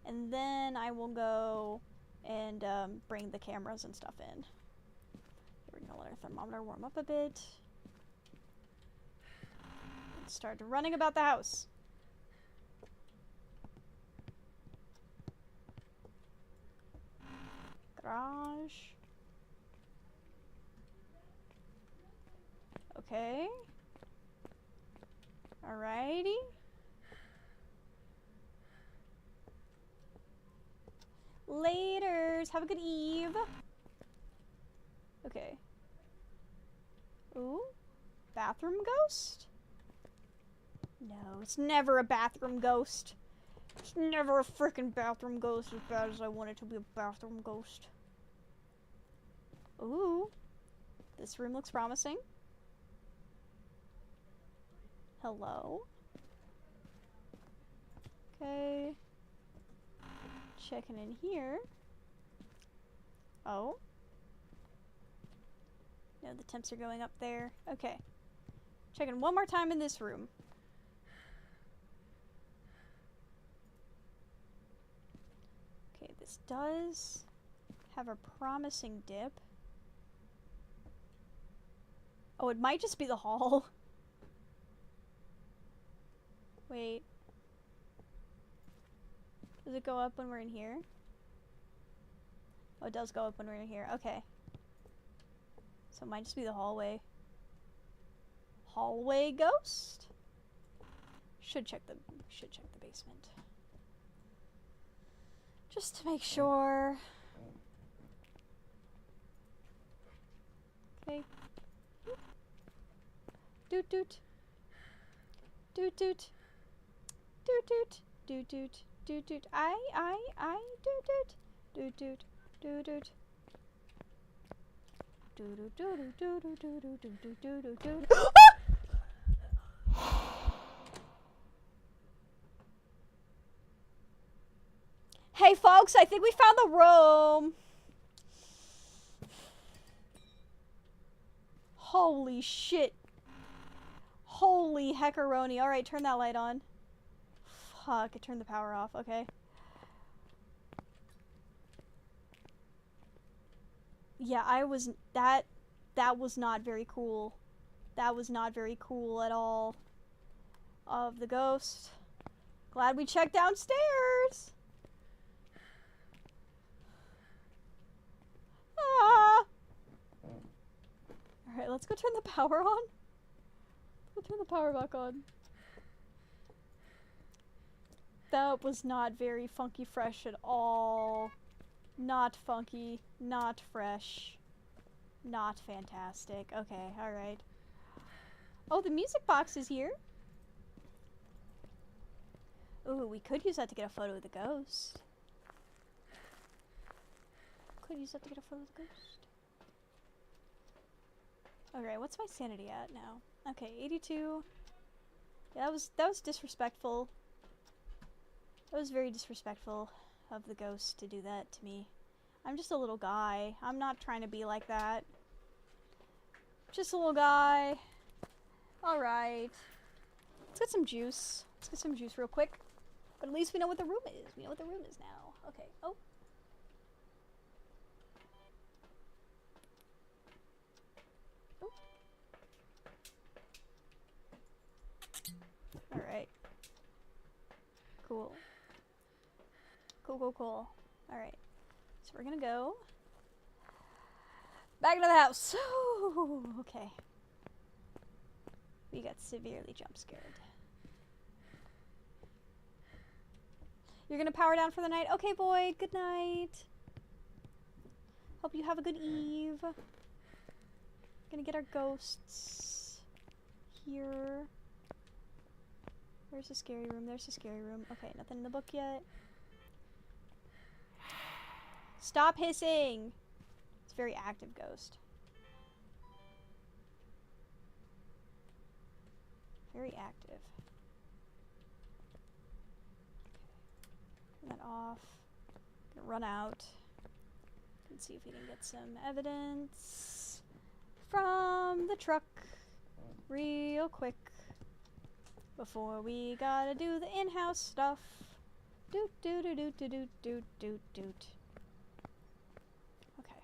and then I will go and bring the cameras and stuff in. We're gonna let our thermometer warm up a bit. And start running about the house. Garage. Okay. Alrighty. Laters. Have a good eve. Okay. Ooh. Bathroom ghost? No, it's never a bathroom ghost. It's never a freaking bathroom ghost as bad as I want it to be a bathroom ghost. Ooh. This room looks promising. Hello? Okay. Checking in here. Oh. No, the temps are going up there. Okay. Checking one more time in this room. Okay, this does have a promising dip. Oh, it might just be the hall. Wait. Does it go up when we're in here? Oh, it does go up when we're in here. Okay. So it might just be the hallway. Hallway ghost? Should check the basement. Just to make sure. Okay. Doot doot. Doot doot. Doot doot. Doot doot. Doot doot. I doot doot. Doot doot. Doot doot. Doot doot doot doot doot doot doot doot doot doot. Hey folks, I think we found the room. Holy shit. Holy heckaroni. Alright, turn that light on. Fuck, I turned the power off. Okay. Yeah, that was not very cool. That was not very cool at all. Of the ghost. Glad we checked downstairs. Ah. Alright, let's go turn the power on. Let's turn the power back on. That was not very funky fresh at all. Not funky, not fresh, not fantastic. Okay, alright. Oh, the music box is here. Ooh, we could use that to get a photo of the ghost. Could use that to get a photo of the ghost. Okay, what's my sanity at now? Okay, 82. Yeah, that was disrespectful. That was very disrespectful of the ghost to do that to me. I'm just a little guy. I'm not trying to be like that. Just a little guy. Alright. Let's get some juice. Let's get some juice real quick. But at least we know what the room is. We know what the room is now. Okay. Oh. Oh. Alright. Cool. Cool. Alright. So we're gonna go back into the house. Okay. We got severely jump scared. You're gonna power down for the night? Okay, boy. Good night. Hope you have a good eve. Gonna get our ghosts here. Where's the scary room? There's the scary room. Okay, nothing in the book yet. Stop hissing! It's a very active ghost. Very active. Okay. Turn that off. Gonna run out. Let's see if we can get some evidence. from the truck real quick before we gotta do the in-house stuff. Doot doot doot doot doot doot doot doot. Okay.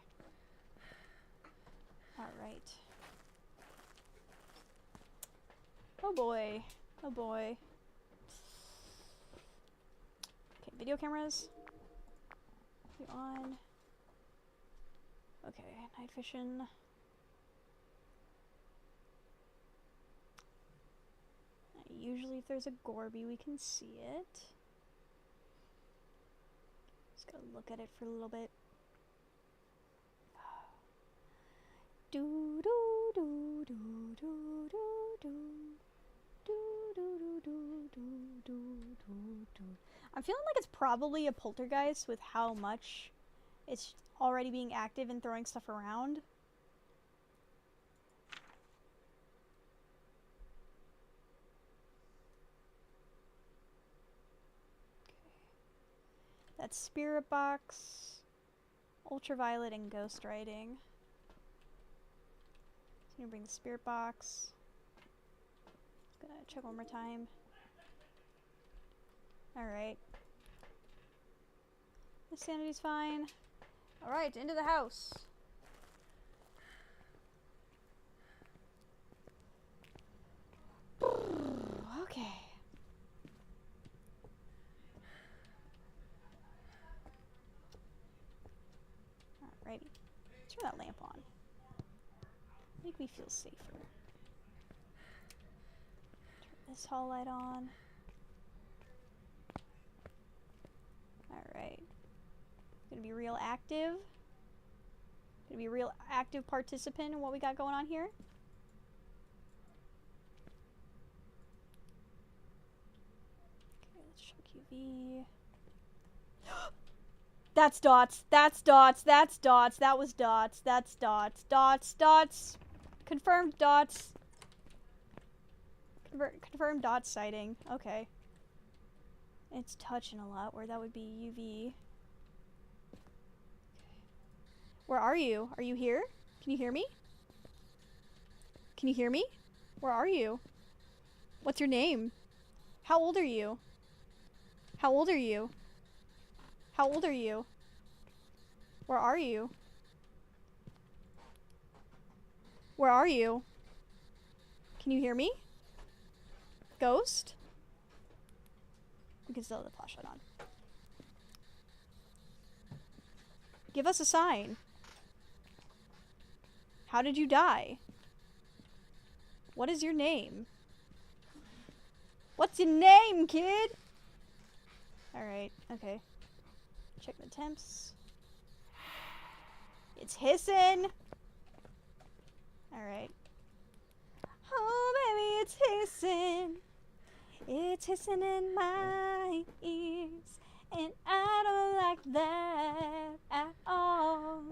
Alright. Oh boy. Oh boy. Okay, video cameras. You on. Okay, night vision. Usually if there's a Gorby we can see it. Just gotta look at it for a little bit. Do do do do do do do do do do do do do. I'm feeling like it's probably a poltergeist with how much it's already being active and throwing stuff around. That's spirit box, ultraviolet, and ghost writing. So I'm gonna bring the spirit box. Just gonna check one more time. Alright. The sanity's fine. Alright, into the house. Okay. Alrighty. Turn that lamp on. Make me feel safer. Turn this hall light on. Alright. Gonna be real active. Gonna be a real active participant in what we got going on here. Okay, let's check UV. That's dots. That's dots. That's dots. That was dots. That's dots. Dots. Dots. Confirmed dots. Confirmed dots sighting. Okay. It's touching a lot, where that would be UV. Where are you? Are you here? Can you hear me? Can you hear me? Where are you? What's your name? How old are you? How old are you? How old are you? Where are you? Where are you? Can you hear me? Ghost? We can still have the flashlight on. Give us a sign. How did you die? What is your name? What's your name, kid? Alright, okay. Check the temps. It's hissing! Alright. Oh, baby, it's hissing. It's hissing in my ears. And I don't like that at all.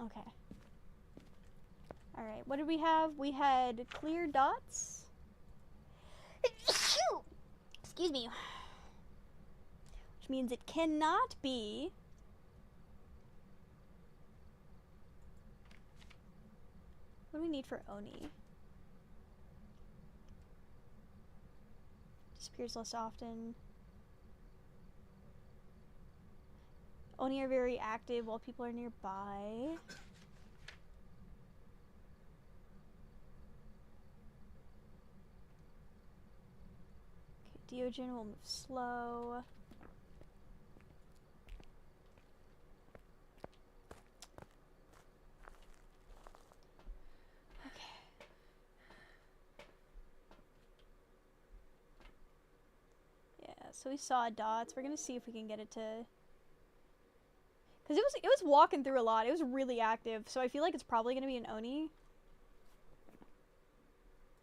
Okay. Alright, what did we have? We had clear dots. Excuse me. Which means it cannot be. What do we need for Oni? Disappears less often. Oni are very active while people are nearby. Okay, Deogen will move slow. So we saw dots. We're gonna see if we can get it to, because it was walking through a lot. It was really active. So I feel like it's probably gonna be an Oni.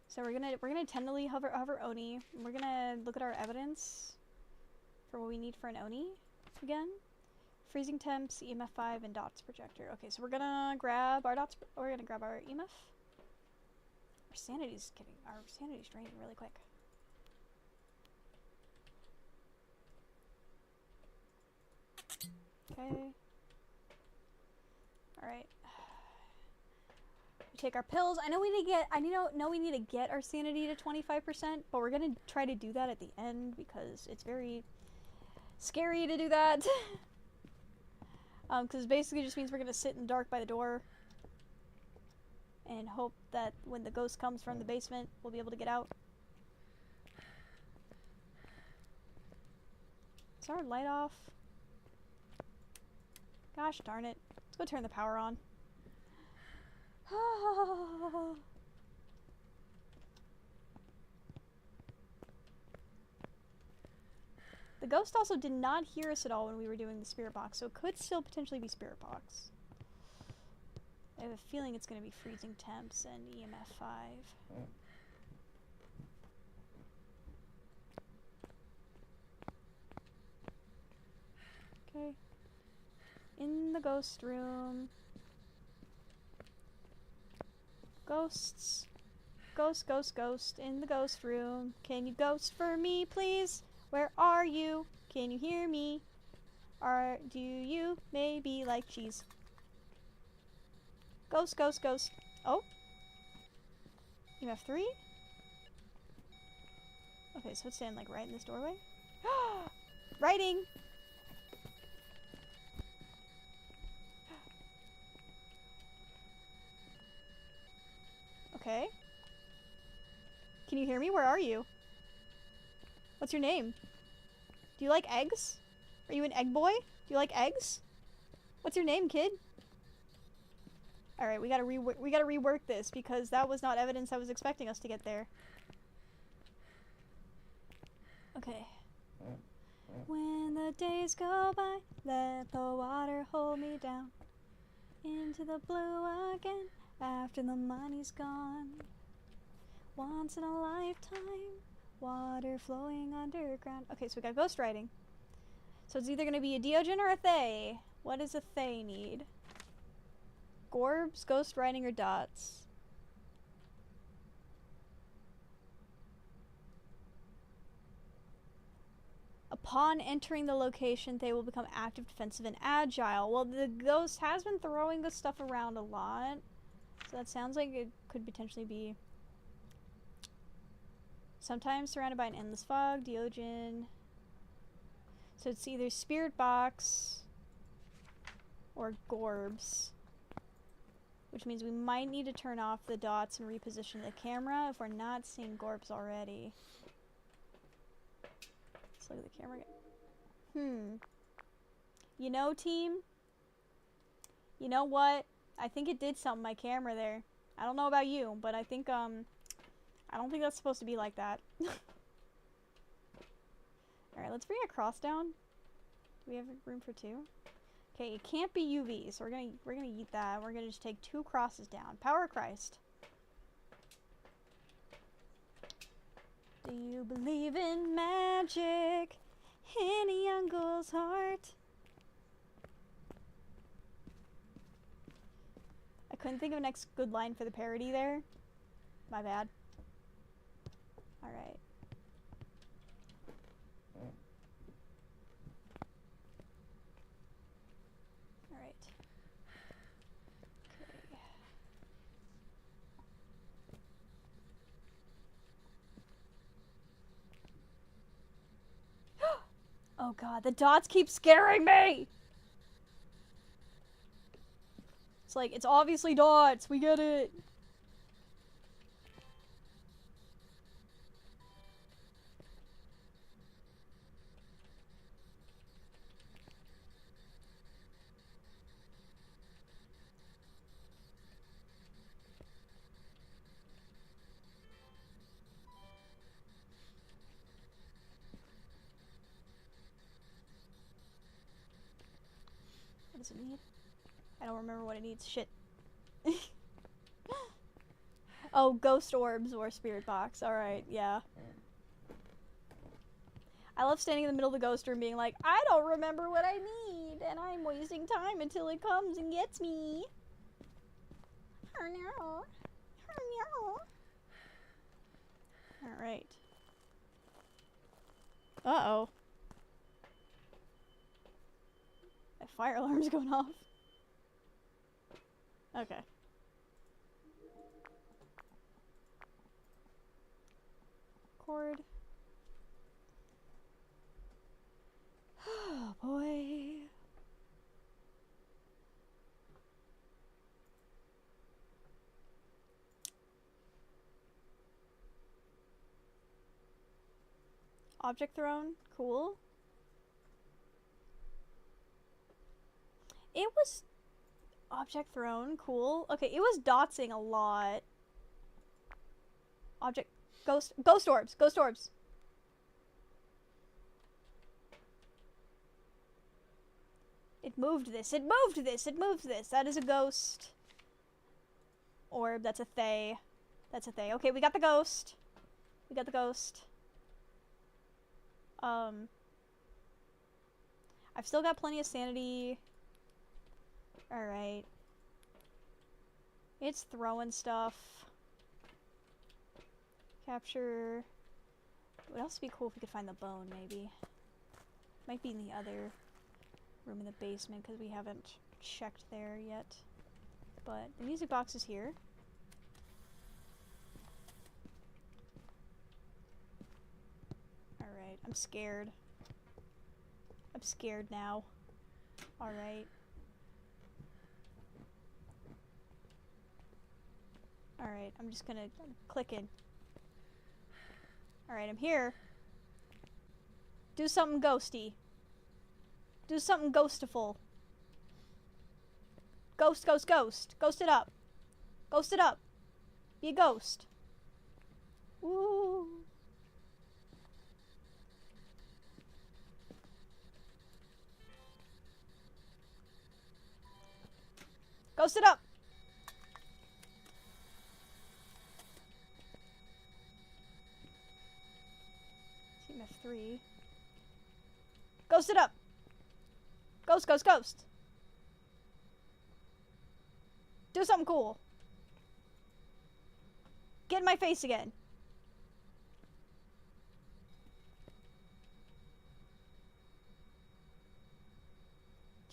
So we're gonna tentatively hover Oni. We're gonna look at our evidence for what we need for an Oni again. Freezing temps, EMF 5, and dots projector. Okay, so we're gonna grab our dots. We're gonna grab our EMF. Our sanity's draining really quick. Okay. Alright. We take our pills. I know we need to get, know we need to get our sanity to 25%, but we're gonna try to do that at the end because it's very scary to do that. Because basically just means we're gonna sit in the dark by the door and hope that when the ghost comes from the basement, we'll be able to get out. Is our light off? Gosh darn it. Let's go turn the power on. The ghost also did not hear us at all when we were doing the spirit box, so it could still potentially be spirit box. I have a feeling it's going to be freezing temps and EMF 5. Okay. In the ghost room. Ghosts. Ghost, ghost, ghost. In the ghost room. Can you ghost for me, please? Where are you? Can you hear me? Do you maybe like cheese? Ghost, ghost, ghost. Oh. EMF 3? Okay, so it's standing like right in this doorway. Writing! Okay. Can you hear me? Where are you? What's your name? Do you like eggs? Are you an egg boy? Do you like eggs? What's your name, kid? Alright, we gotta rework this because that was not evidence I was expecting us to get there. Okay. When the days go by, let the water hold me down into the blue again after the money's gone. Once in a lifetime, water flowing underground. Okay, so we got ghost writing. So it's either going to be a Diogen or a Thay. What does a Thay need? Gorbs, ghost writing, or dots? Upon entering the location, they will become active, defensive, and agile. Well, the ghost has been throwing this stuff around a lot. So that sounds like it could potentially be sometimes surrounded by an endless fog, Diogen. So it's either spirit box or Gorbs. Which means we might need to turn off the dots and reposition the camera if we're not seeing Gorbs already. Let's look at the camera again. You know, team? You know what? I think it did something, my camera there. I don't know about you, but I think, I don't think that's supposed to be like that. Alright, let's bring a cross down. Do we have room for 2? Okay, it can't be UV, so we're gonna eat that. We're gonna just take 2 crosses down. Power of Christ. Do you believe in magic in a young girl's heart? I couldn't think of a next good line for the parody there. My bad. Alright. Alright. Okay. Oh god, the dots keep scaring me! It's like, it's obviously dots, we get it! What does it need? I don't remember what it needs. Shit. Oh, ghost orbs or spirit box. Alright, yeah. I love standing in the middle of the ghost room being like, I don't remember what I need, and I'm wasting time until it comes and gets me. Oh no. Oh no. Alright. Uh-oh. That fire alarm's going off. Okay. record. Oh boy. Object thrown, cool. It was object thrown, cool. Okay, it was dotsing a lot. Object, ghost orbs, ghost orbs. It moved this, it moved this, it moved this. That is a ghost. Orb, that's a thay. That's a thay. Okay, we got the ghost. We got the ghost. I've still got plenty of sanity. Alright. It's throwing stuff. Capture. What else would be cool if we could find the bone, maybe? Might be in the other room in the basement, because we haven't checked there yet. But the music box is here. Alright, I'm scared. I'm scared now. Alright. Alright, I'm just gonna click in. Alright, I'm here. Do something ghosty. Do something ghostiful. Ghost, ghost, ghost. Ghost it up. Ghost it up. Be a ghost. Woo. Ghost it up. Team F3. Ghost it up. Ghost, ghost, ghost. Do something cool. Get in my face again.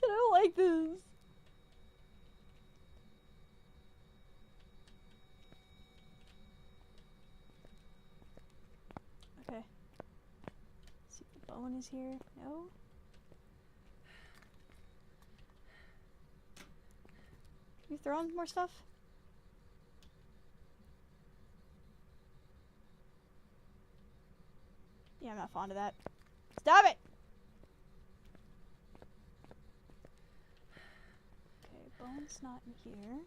I don't like this. Okay. Let's see if the bone is here. No. You throwing more stuff? Yeah, I'm not fond of that. Stop it! Okay, bone's not in here.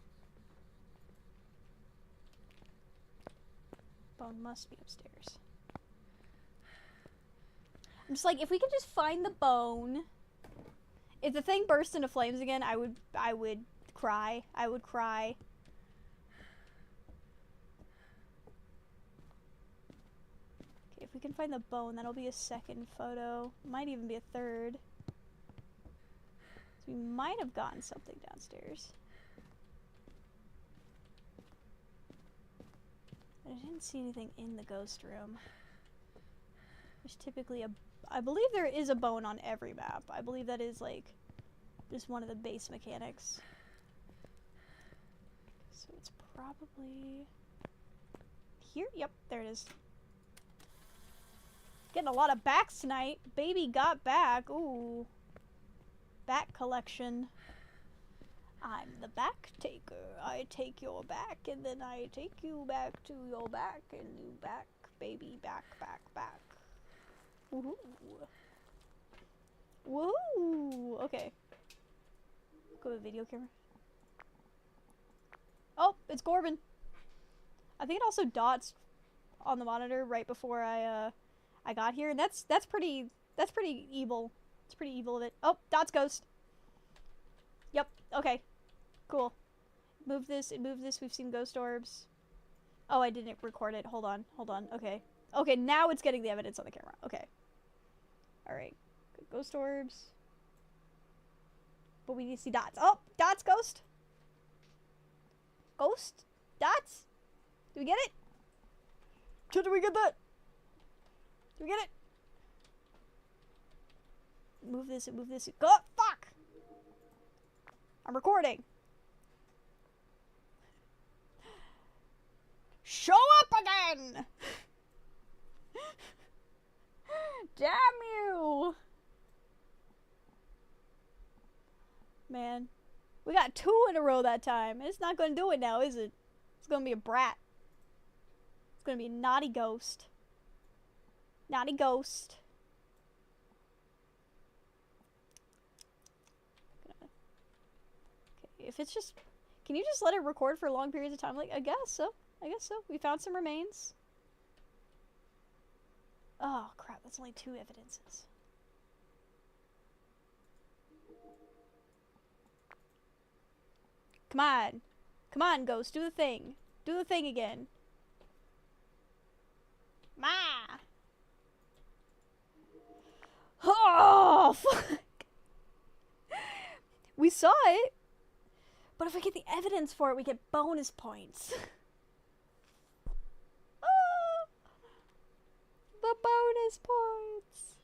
Bone must be upstairs. I'm just like, if we could just find the bone. If the thing burst into flames again, I would cry. I would cry. Okay, if we can find the bone, that'll be a second photo. Might even be a third. So we might have gotten something downstairs. But I didn't see anything in the ghost room. There's typically I believe there is a bone on every map. I believe that is like just one of the base mechanics. So it's probably here. Yep, there it is. Getting a lot of backs tonight. Baby got back. Ooh. Back collection. I'm the back taker. I take your back and then I take you back to your back and you back, baby, back, back, back. Woohoo. Woohoo. Okay. Go with video camera. Oh, it's Corbin. I think it also dots on the monitor right before I got here, and that's pretty evil. It's pretty evil of it. Oh, dots ghost. Yep. Okay. Cool. Move this. It moved this. We've seen ghost orbs. Oh, I didn't record it. Hold on. Hold on. Okay. Okay, now it's getting the evidence on the camera. Okay. All right. Ghost orbs. But we need to see dots. Oh, dots ghost. Ghost? Dots? Do we get it? Did we get that? Do we get it? Move this, move this. Go! Fuck! I'm recording. Show up again! Damn you! Man. We got 2 in a row that time. It's not gonna do it now, is it? It's gonna be a brat. It's gonna be a naughty ghost. Naughty ghost. Okay, if it's just... Can you just let it record for long periods of time? Like, I guess so. I guess so. We found some remains. Oh, crap. That's only 2 evidences. Come on. Come on, ghost. Do the thing. Do the thing again. Ma! Oh, fuck. We saw it. But if we get the evidence for it, we get bonus points. Oh, the bonus points.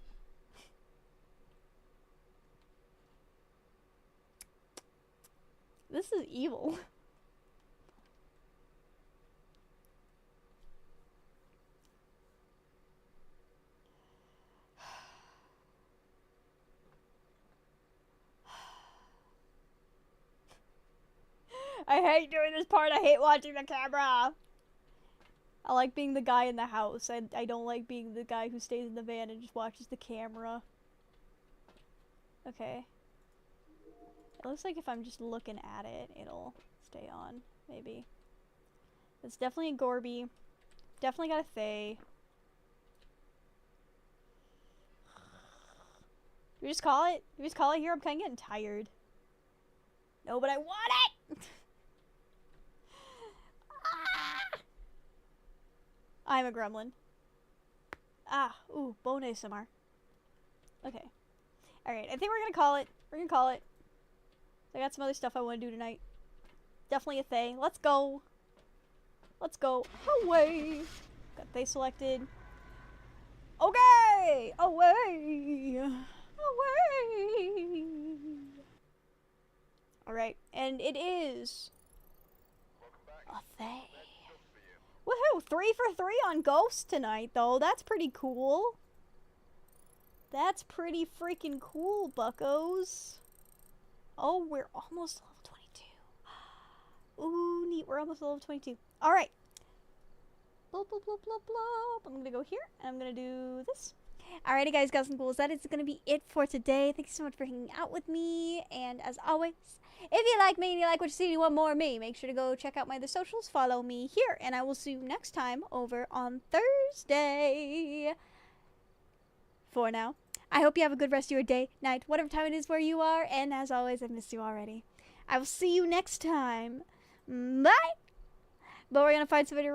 This is evil. I hate doing this part. I hate watching the camera. I like being the guy in the house. I don't like being the guy who stays in the van and just watches the camera. Okay. It looks like if I'm just looking at it, it'll stay on. Maybe. It's definitely a Gorby. Definitely got a Thay. Do we just call it? Do we just call it here? I'm kind of getting tired. No, but I want it! I'm a gremlin. Ah, ooh, bone ASMR. Okay. Alright, I think we're gonna call it. We're gonna call it. I got some other stuff I want to do tonight. Definitely a Thay. Let's go. Let's go. Away. Got Thay selected. Okay! Away! Away! Alright, and it is a Thay. Woohoo! 3 for 3 on Ghost tonight, though. That's pretty cool. That's pretty freaking cool, buckos. Oh, we're almost level 22. Ooh, neat. We're almost level 22. Alright. Blop, blop, blop, blop, blop. I'm gonna go here, and I'm gonna do this. Alrighty, guys, guys, and ghouls. That is gonna be it for today. Thank you so much for hanging out with me. And as always, if you like me and you like what you see and you want more of me, make sure to go check out my other socials. Follow me here, and I will see you next time over on Thursday. For now, I hope you have a good rest of your day, night, whatever time it is where you are. And as always, I miss you already. I will see you next time. Bye! But we're gonna find some video